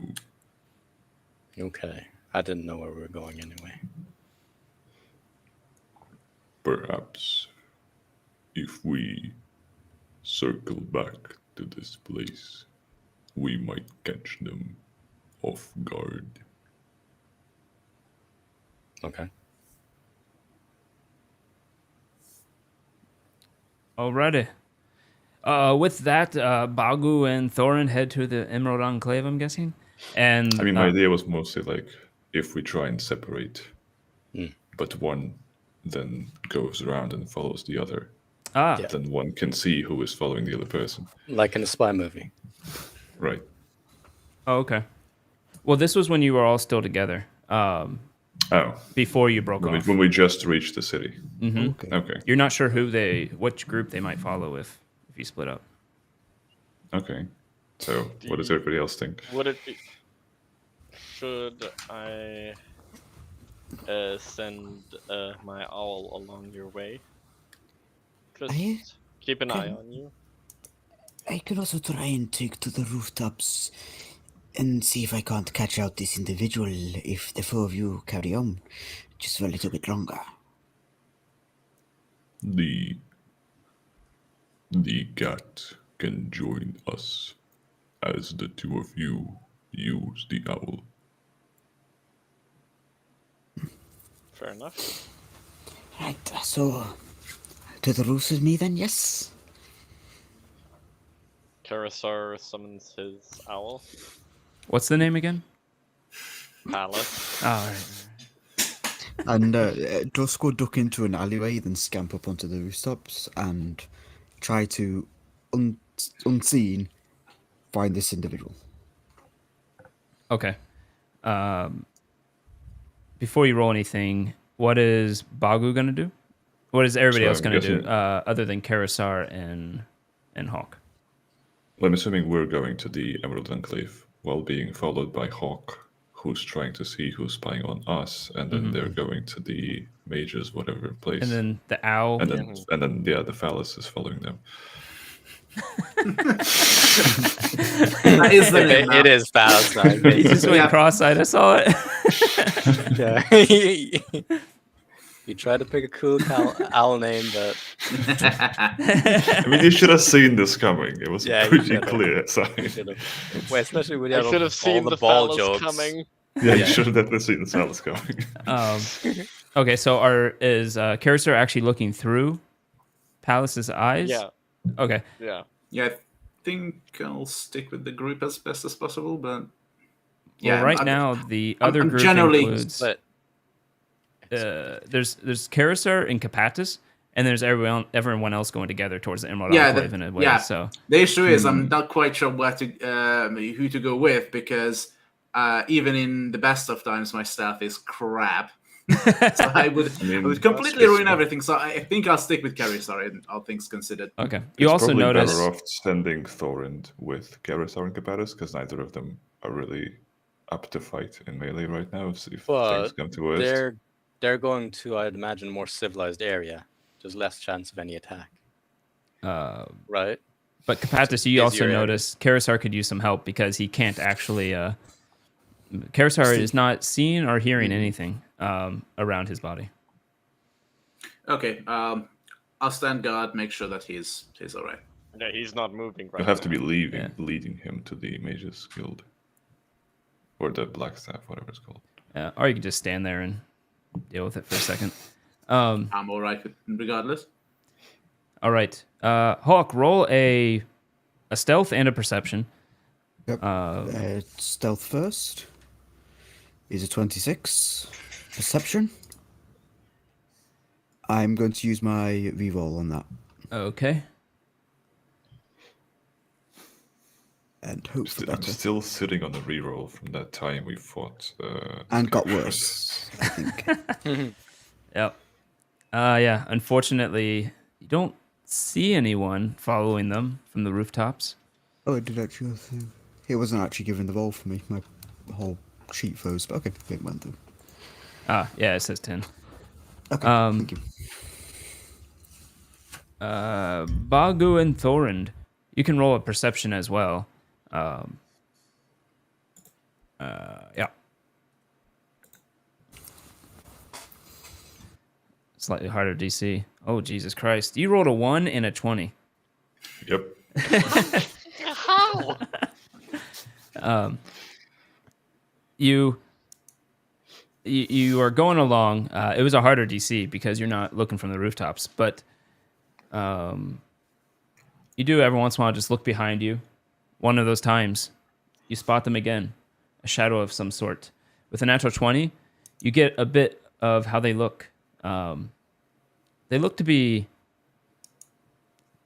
Okay. I didn't know where we were going anyway. Perhaps if we circle back to this place, we might catch them off guard. Okay. Alrighty. With that, Bagu and Thorin head to the Emerald Enclave, I'm guessing. And I mean, my idea was mostly like, if we try and separate, but one then goes around and follows the other, then one can see who is following the other person. Like in a spy movie. Right. Oh, okay. Well, this was when you were all still together. Before you broke off. When we just reached the city. Mm-hmm. Okay. You're not sure which group they might follow if you split up. Okay. So, what does everybody else think? Would it be? Should I send my owl along your way? Just keep an eye on you. I could also try and take to the rooftops and see if I can't catch out this individual if the 4 of you carry on just for a little bit longer. The cat can join us as the 2 of you use the owl. Fair enough. Right, so to the roofs with me then, yes? Karasar summons his owl. What's the name again? Palace. All right. And just go duck into an alleyway, then scamp up onto the rooftops and try to, unseen, find this individual. Okay. Before you roll anything, what is Bagu going to do? What is everybody else going to do other than Karasar and and Hawk. Well, I'm assuming we're going to the Emerald Enclave while being followed by Hawk, who's trying to see who's spying on us, and then they're going to the mages, whatever place. And then the owl. And then the phallus is following them. That is the name now. It is phallus now. He just went cross-eyed. I saw it. Yeah. You tried to pick a cool owl name, but I mean, you should have seen this coming. It was pretty clear. Sorry. Wait, especially when you I should have seen the ball phallus jokes coming. Yeah, you should have definitely seen the phallus coming. Okay, so is Carisar actually looking through Palace's eyes? Yeah. Okay. Yeah. Yeah, I think I'll stick with the group as best as possible, but Well, now the other group generally includes there's Carisar and Capatus, and there's everyone else going together towards the Emerald Enclave in a way. Yeah. So the issue is I'm not quite sure who to go with, because even in the best of times, my staff is crap. So I would completely ruin everything. So I think I'll stick with Carisar, all things considered. Okay. You also notice better off sending Thorund with Carisar and Capatus, because neither of them are really up to fight in melee right now. If things come to worst, they're going to, I'd imagine, a more civilized area. There's less chance of any attack. Right. But Capatus, you also notice Carisar could use some help, because he can't actually. Carisar is not seeing or hearing anything around his body. Okay, I'll stand guard, make sure that he's all right. Yeah, he's not moving right. You'll have to be leading him to the Mages Guild. Or the Blackstaff, whatever it's called. Yeah, or you can just stand there and deal with it for a second. I'm all right regardless. All right. Hawk, roll a stealth and a perception. Yep. Stealth first is a 26. Perception. I'm going to use my reroll on that. Okay. And hope for I'm better. still sitting on the reroll from that time we fought. And got worse, I think. Yep. Yeah. Unfortunately, you don't see anyone following them from the rooftops. Oh, it did actually go through. It wasn't actually given the roll for me. My whole sheet froze, but okay, it went through. Yeah, it says 10. Okay, thank you. Bagu and Thorund, you can roll a perception as well. Yeah. Slightly harder DC. Oh, Jesus Christ. You rolled a 1 and a 20. Yep. How? You are going along. It was a harder DC because you're not looking from the rooftops, but you do every once in a while just look behind you. One of those times, you spot them again, a shadow of some sort. With a natural 20, you get a bit of how they look. They look to be...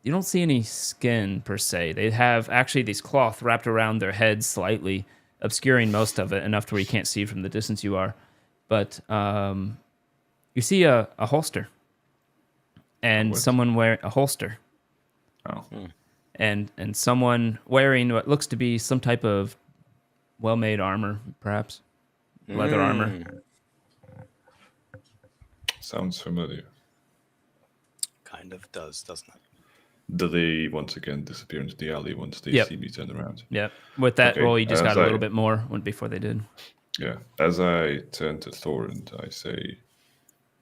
You don't see any skin, per se. They have actually these cloth wrapped around their heads slightly, obscuring most of it, enough to where you can't see from the distance you are. But you see a holster. And someone wearing a holster. Oh. And someone wearing what looks to be some type of well-made armor, perhaps. Leather armor. Sounds familiar. Kind of does, doesn't it? Do they once again disappear into the alley once they see me turn around? Yep. With that roll, you just got a little bit more before they did. Yeah. As I turn to Thorund, I say,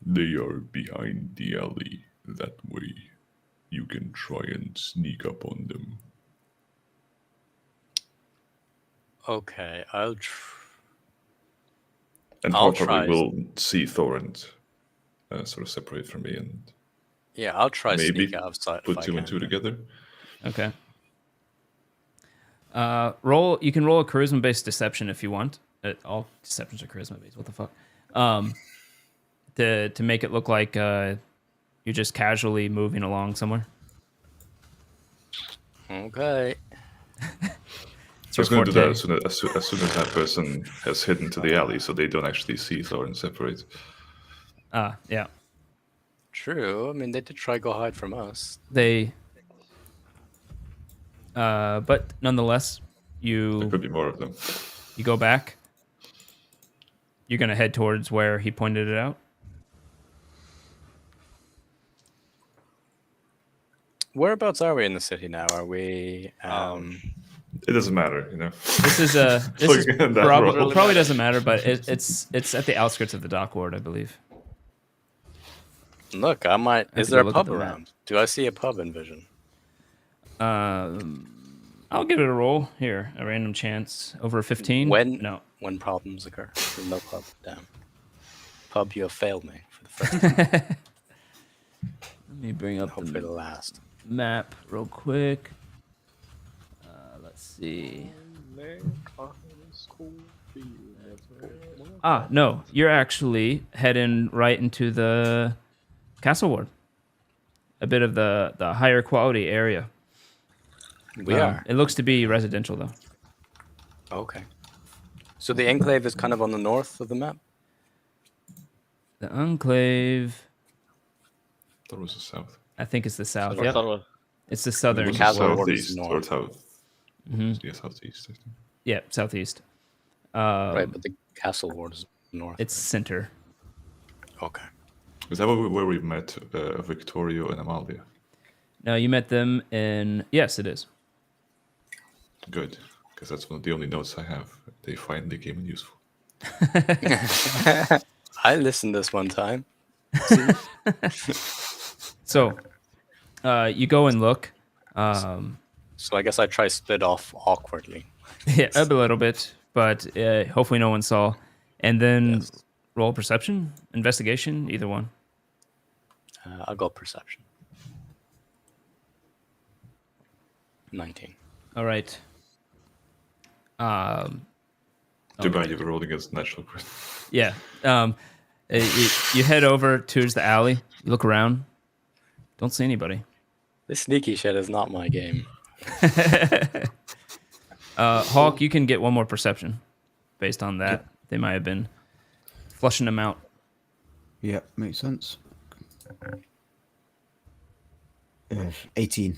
they are behind the alley. That way, you can try and sneak up on them. Okay, And I'll probably will see Thorund sort of separate from me and I'll try maybe sneak outside. put two and two together. Okay. Roll. You can roll a charisma-based deception if you want. All deceptions are charisma-based. What the fuck? To make it look like you're just casually moving along somewhere. Okay. I was going to do that as soon as that person has hidden to the alley, so they don't actually see Thorund separate. Yeah. True. I mean, they did try go hide from us. They But nonetheless, There could be more of them. You go back. You're gonna head towards where he pointed it out. Whereabouts are we in the city now? Are we? It doesn't matter, you know. This is probably doesn't matter, but it's at the outskirts of the dock ward, I believe. Look, I might. Is there a pub around? Do I see a pub in vision? I'll give it a roll here, a random chance over a 15. When problems occur, there's no pub. Damn, pub, you have failed me for the first time. Let me bring up hopefully the last map real quick. Let's see. No, you're actually heading right into the castle ward. A bit of the higher quality area. We are. It looks to be residential though. Okay. So the enclave is kind of on the north of the map? The enclave. I thought it was the south. I think it's the south. Yeah. It's the southern. The castle southeast or south. Mm-hmm. Yeah, southeast, I think. Yeah, southeast. Right, but the castle ward is north. It's center. Okay. Is that where we met Victorio and Amalia? No, you met them in... Yes, it is. Good, because that's one of the only notes I have. They finally came in useful. I listened this one time. So, you go and look. So I guess I try split off awkwardly. Yeah, a little bit, but hopefully no one saw. And then roll perception, investigation, either one. I'll go perception. 19. All right. Too bad you were rolling against natural crit. Yeah. You head over towards the alley. You look around. Don't see anybody. This sneaky shit is not my game. Hawk, you can get one more perception based on that. Yep. They might have been flushing them out. Yeah, makes sense. 18.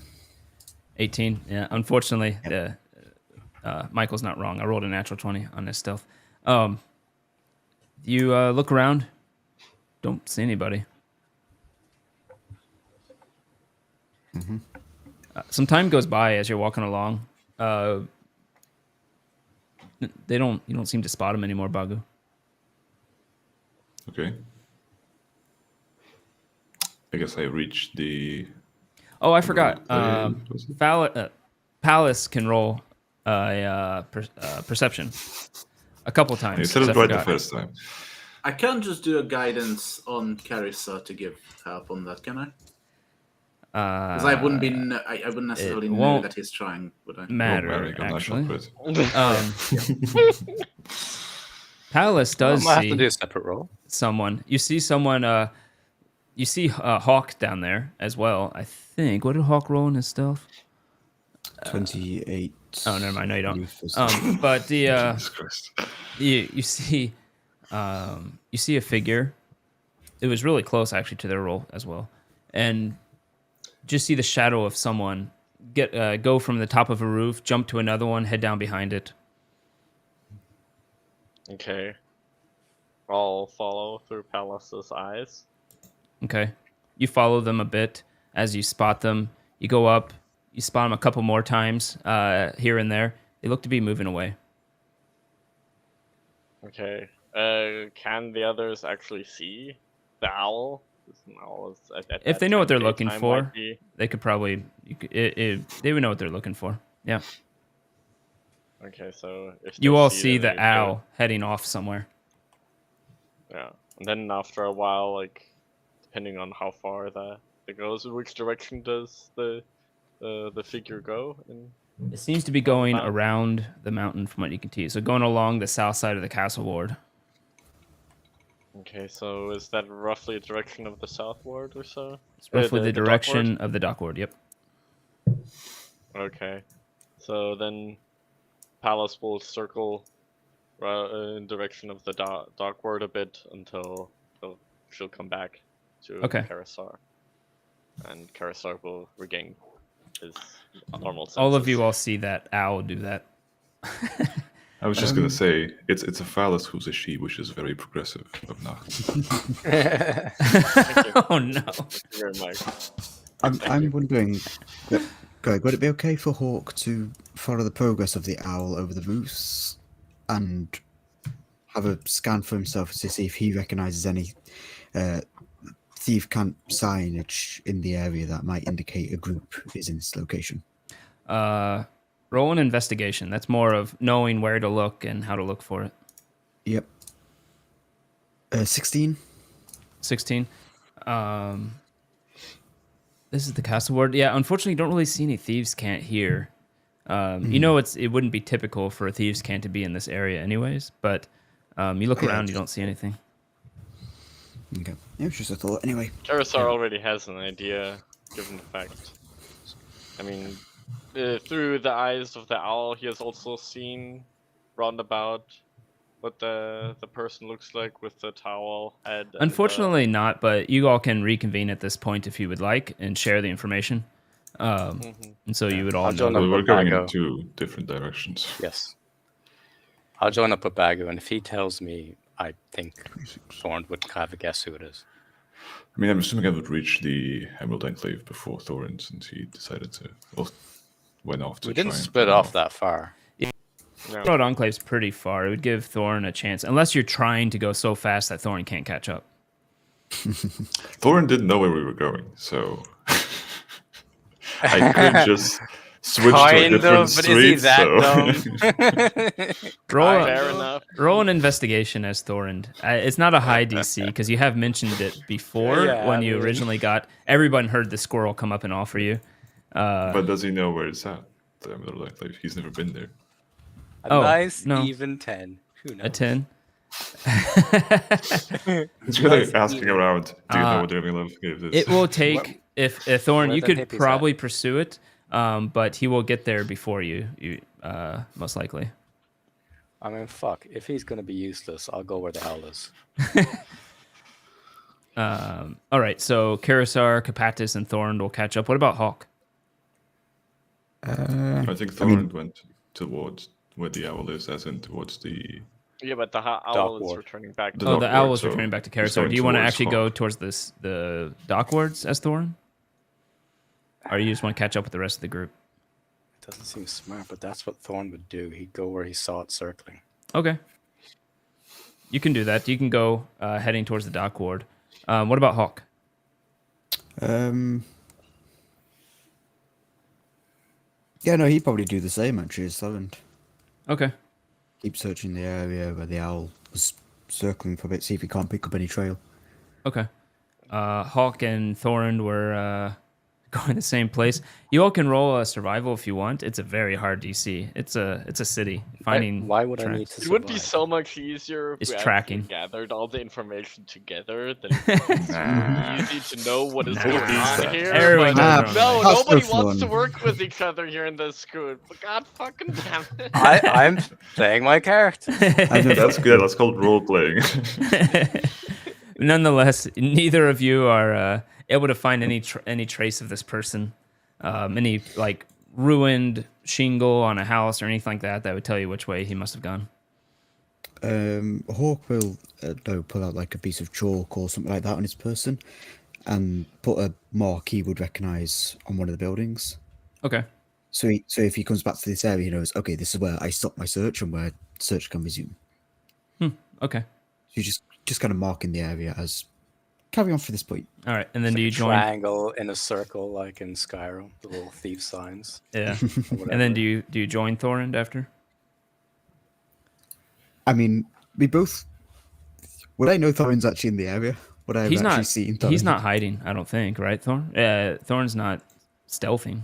18. Yeah, unfortunately, Michael's not wrong. I rolled a natural 20 on this stealth. You look around. Don't see anybody. Mm-hmm. Some time goes by as you're walking along. You don't seem to spot them anymore, Bagu. Okay. I guess I reached the... Oh, I forgot. Palace can roll perception a couple times. You said it right the first time. I can't just do a guidance on Carissa to give help on that, can I? Because I wouldn't necessarily know that he's trying, would I? Matter, actually. Palace does I have to do a separate roll. Someone. You see someone... You see Hawk down there as well, I think. What did Hawk roll in his stealth? 28. Oh, never mind. No, you don't. But the you see a figure. It was really close actually to their roll as well, and just see the shadow of someone go from the top of a roof, jump to another one, head down behind it. Okay, I'll follow through Palace's eyes. Okay. You follow them a bit as you spot them. You go up. You spot them a couple more times here and there. They look to be moving away. Okay. Can the others actually see the owl? If they know what they're looking for, they could probably... they would know what they're looking for. Yeah. Okay, so... if you all see the owl heading off somewhere. Yeah. And then after a while, like... depending on how far that goes, which direction does the figure go? It seems to be going around the mountain from what you can see. So going along the south side of the castle ward. Okay, so is that roughly the direction of the south ward or so? It's roughly the direction of the dock ward, yep. Okay. So then Palace will circle in direction of the dock ward a bit until she'll come back to Karisar. And Karisar will regain his normal senses. All of you all see that owl do that. I was just gonna say it's a phallus who's a she, which is very progressive of Nacht. Oh no! Thank you very much. I'm wondering, Greg, would it be okay for Hawk to follow the progress of the owl over the moose and have a scan for himself to see if he recognizes any thief camp signage in the area that might indicate a group is in this location? Roll an investigation. That's more of knowing where to look and how to look for it. Yep. 16. 16. This is the castle ward. Yeah, unfortunately, you don't really see any thieves' cant here. You know, it wouldn't be typical for a thieves' cant to be in this area, anyways. But you look around, you don't see anything. Okay, it was just a thought. Anyway, Karisar already has an idea, given the fact. I mean, through the eyes of the owl, he has also seen roundabout what the person looks like with the towel head. Unfortunately not, but you all can reconvene at this point if you would like and share the information. And so you would all know. We're going in two different directions. Yes. I'll join up with Bago, and if he tells me, I think Thorn would have a guess who it is. I mean, I'm assuming I would reach the Emerald Enclave before Thorin, since he decided to, went off to We didn't split off that far. No. Emerald Enclave's pretty far. It would give Thorin a chance, unless you're trying to go so fast that Thorin can't catch up. Thorin didn't know where we were going, so I could just switch to a different street. Is he that dumb? Roll an investigation as Thorin. It's not a high DC because you have mentioned it before when you originally got. Everyone heard the squirrel come up and offer you. But does he know where it's at? The Emerald Enclave. He's never been there. Nice even 10. Who knows? A 10. It's really asking around. Do you know what the Emerald Enclave is? It will take if Thorin. You could probably pursue it, but he will get there before you. Most likely. I mean, fuck. If he's gonna be useless, I'll go where the hell is. All right. So Karisar, Kapatis, and Thorin will catch up. What about Hawk? I think Thorin went towards where the owl is, as in towards the... Yeah, but the owl is returning back to... the owl is returning back to Karisar. Do you want to actually go towards the dock wards as Thorin? Or you just want to catch up with the rest of the group? It doesn't seem smart, but that's what Thorn would do. He'd go where he saw it circling. Okay. You can do that. You can go heading towards the dock ward. What about Hawk? Yeah, no, he'd probably do the same, actually, as Thorin. Okay. Keep searching the area where the owl was circling for a bit, see if he can't pick up any trail. Okay. Hawk and Thorin were going the same place. You all can roll a survival if you want. It's a very hard DC. It's a city. Finding why would I need to survive? It would be so much easier if we tracking. gathered all the information together. Then it's easy to know what is going on here. Everyone nobody wants to work with each other here in this group. God fucking damn it. I'm playing my character. I know, that's good. That's called role playing. Nonetheless, neither of you are able to find any trace of this person, any like ruined shingle on a house or anything like that would tell you which way he must have gone. Hawk will pull out like a piece of chalk or something like that on his person and put a mark he would recognize on one of the buildings. Okay. So if he comes back to this area, he knows, okay, this is where I stopped my search and where search can resume. Okay. So you just kind of marking the area as carry on for this point. All right, and then do you join? Triangle in a circle like in Skyrim, the little thief signs. Yeah. And then do you join Thorin after? I mean, we both. Would I know Thorin's actually in the area? Would I have actually seen Thorin? He's not hiding, I don't think, right, Thorin? Thorin's not stealthing.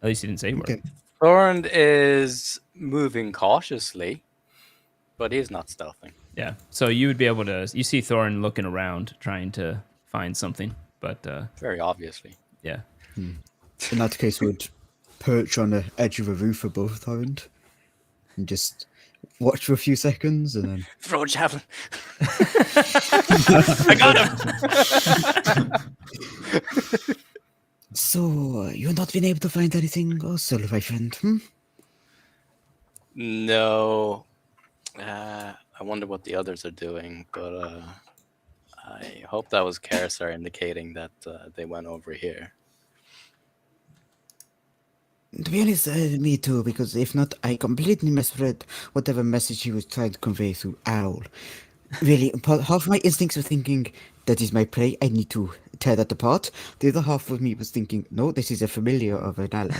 At least he didn't say word. Okay. Thorin is moving cautiously, but he's not stealthing. Yeah, so you would be able to... You see Thorin looking around, trying to find something, but... Very obviously. Yeah. In that case, would perch on the edge of a roof above Thorin and just watch for a few seconds and then... Throw a javelin! I got him! So, you've not been able to find anything also, my friend, No. I wonder what the others are doing, but I hope that was Karisar indicating that they went over here. To be honest, me too, because if not, I completely misread whatever message he was trying to convey through Owl. Really, half my instincts were thinking, that is my prey, I need to tear that apart. The other half of me was thinking, no, this is a familiar of an ally.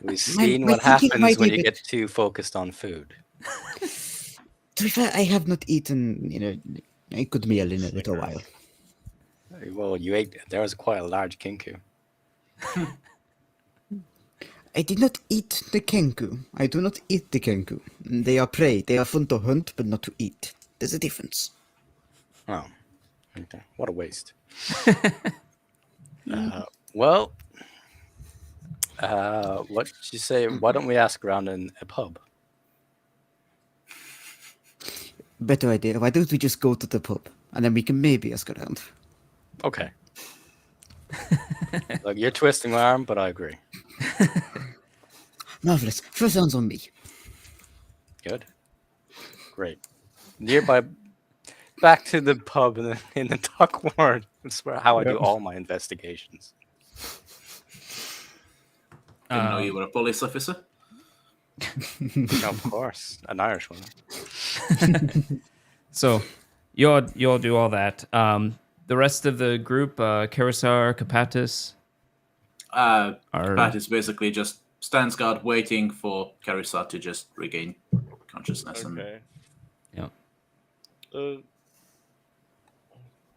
We've seen what happens when you get too focused on food. To be fair, I have not eaten, a good meal in a little while. Well, you ate. There was quite a large kinku. I did not eat the kenku. I do not eat the kenku. They are prey. They are fun to hunt, but not to eat. There's a difference. Oh, okay. What a waste. Well, what did you say? Why don't we ask around in a pub? Better idea. Why don't we just go to the pub, and then we can maybe ask around. Okay. Look, you're twisting my arm, but I agree. Marvelous. First round's on me. Good. Great. Nearby, back to the pub in the dock ward. That's how I do all my investigations. Didn't know you were a police officer. Of course, an Irish one. So, you all do all that. The rest of the group, Karisar, Kapatis, Kapatis basically just stands guard, waiting for Karisar to just regain consciousness. Okay. Yeah.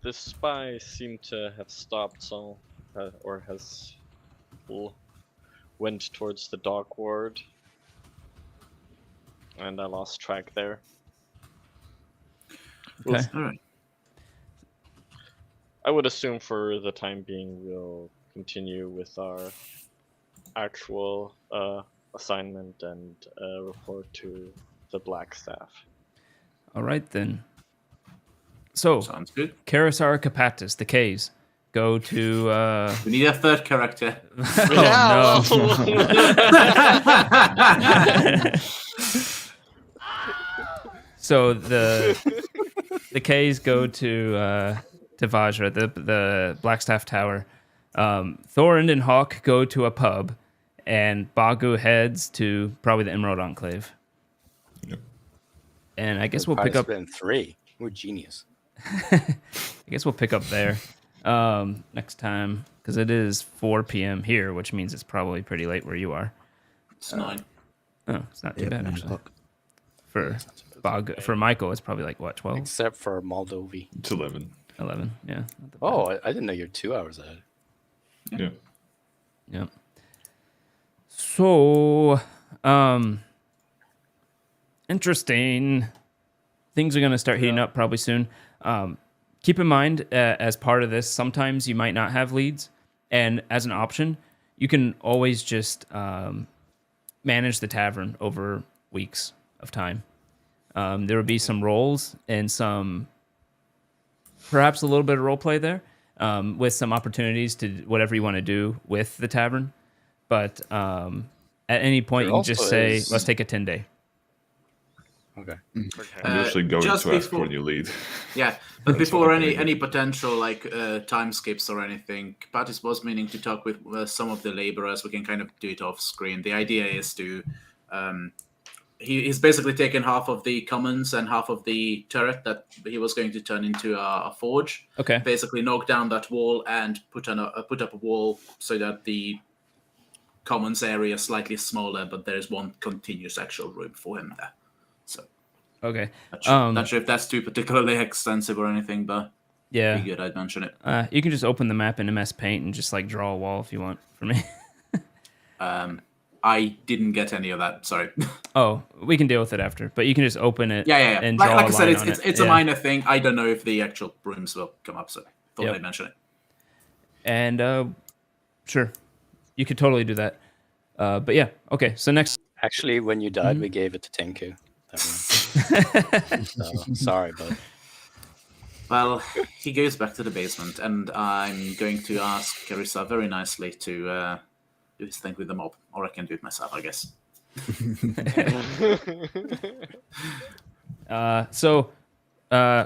The spy seemed to have stopped or has went towards the dock ward, and I lost track there. Okay. All right. I would assume for the time being we'll continue with our actual assignment and report to the Black Staff. All right then. So, Sounds good. Karisar, Kapatis, the K's, go to. We need a third character. Oh no! So the K's go to Vajra, the Blackstaff Tower. Thorin and Hawk go to a pub, and Bagu heads to probably the Emerald Enclave. Yep. And I guess we'll pick up in 3. We're genius. I guess we'll pick up there next time, because it is 4 p.m. here, which means it's probably pretty late where you are. It's 9. Oh, it's not too bad actually. For Michael, it's probably like what, 12? Except for Moldovi. It's 11. 11, yeah. Oh, I didn't know you're 2 hours ahead. Yeah. Yep. So, interesting. Things are going to start heating up probably soon. Keep in mind, as part of this, sometimes you might not have leads. And as an option, you can always just manage the tavern over weeks of time. There will be some roles and perhaps a little bit of role play there, with some opportunities to whatever you want to do with the tavern. But at any point, you can just say, let's take a 10-day. Okay. I'm usually going to ask when you lead. Yeah, but before any potential time skips or anything, Patis was meaning to talk with some of the laborers. We can kind of do it off screen. The idea is to he's basically taken half of the commons and half of the turret that he was going to turn into a forge. Okay. Basically, knock down that wall and put up a wall so that the commons area is slightly smaller, but there is one continuous actual room for him there. So. Okay. Not sure if that's too particularly extensive or anything, but yeah, it'd be good. I'd mention it. You can just open the map in MS Paint and just draw a wall if you want for me. I didn't get any of that. Sorry. Oh, we can deal with it after, but you can just open it. Yeah. And draw like a I said, line it's a minor thing. I don't know if the actual rooms will come up, so thought I'd mention it. And sure, you could totally do that. But yeah, okay. So next. Actually, when you died, we gave it to Tinku. So, sorry, but Well, he goes back to the basement, and I'm going to ask Carissa very nicely to do his thing with the mob, or I can do it myself, I guess.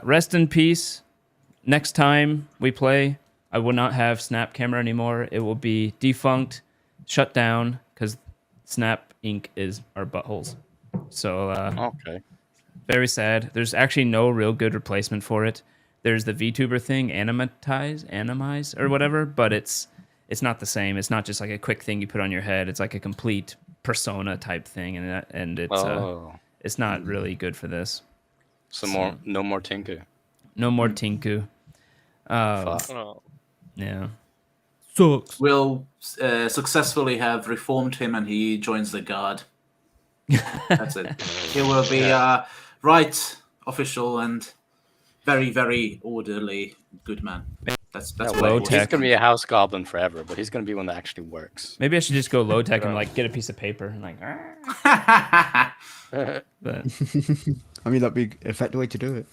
Rest in peace. Next time we play, I will not have Snap Camera anymore. It will be defunct, shut down, because Snap Inc. is our buttholes. So, okay. Very sad. There's actually no real good replacement for it. There's the VTuber thing, Animize, or whatever, but it's not the same. It's not just like a quick thing you put on your head. It's like a complete persona type thing, and it's not really good for this. No more Tinku. No more Tinku. Yeah. Sucks. We'll successfully have reformed him, and he joins the guard. That's it. He will be right, official, and very, very orderly, good man. That's low tech. He's gonna be a house goblin forever, but he's gonna be one that actually works. Maybe I should just go low tech and like get a piece of paper and like. But I mean, that'd be an effective way to do it.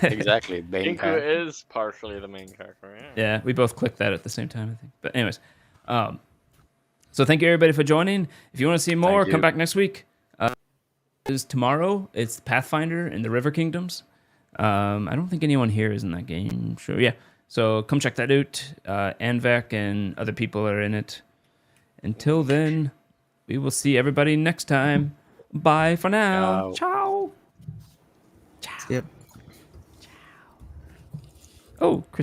Exactly. Tinku is partially the main character. Yeah, we both clicked that at the same time, I think. But anyways, so thank you everybody for joining. If you want to see more, come back next week. Is tomorrow? It's Pathfinder in the River Kingdoms. I don't think anyone here is in that game. Sure, yeah. So come check that out. Anvek and other people are in it. Until then, we will see everybody next time. Bye for now. Ciao. Yep. Oh, Chris.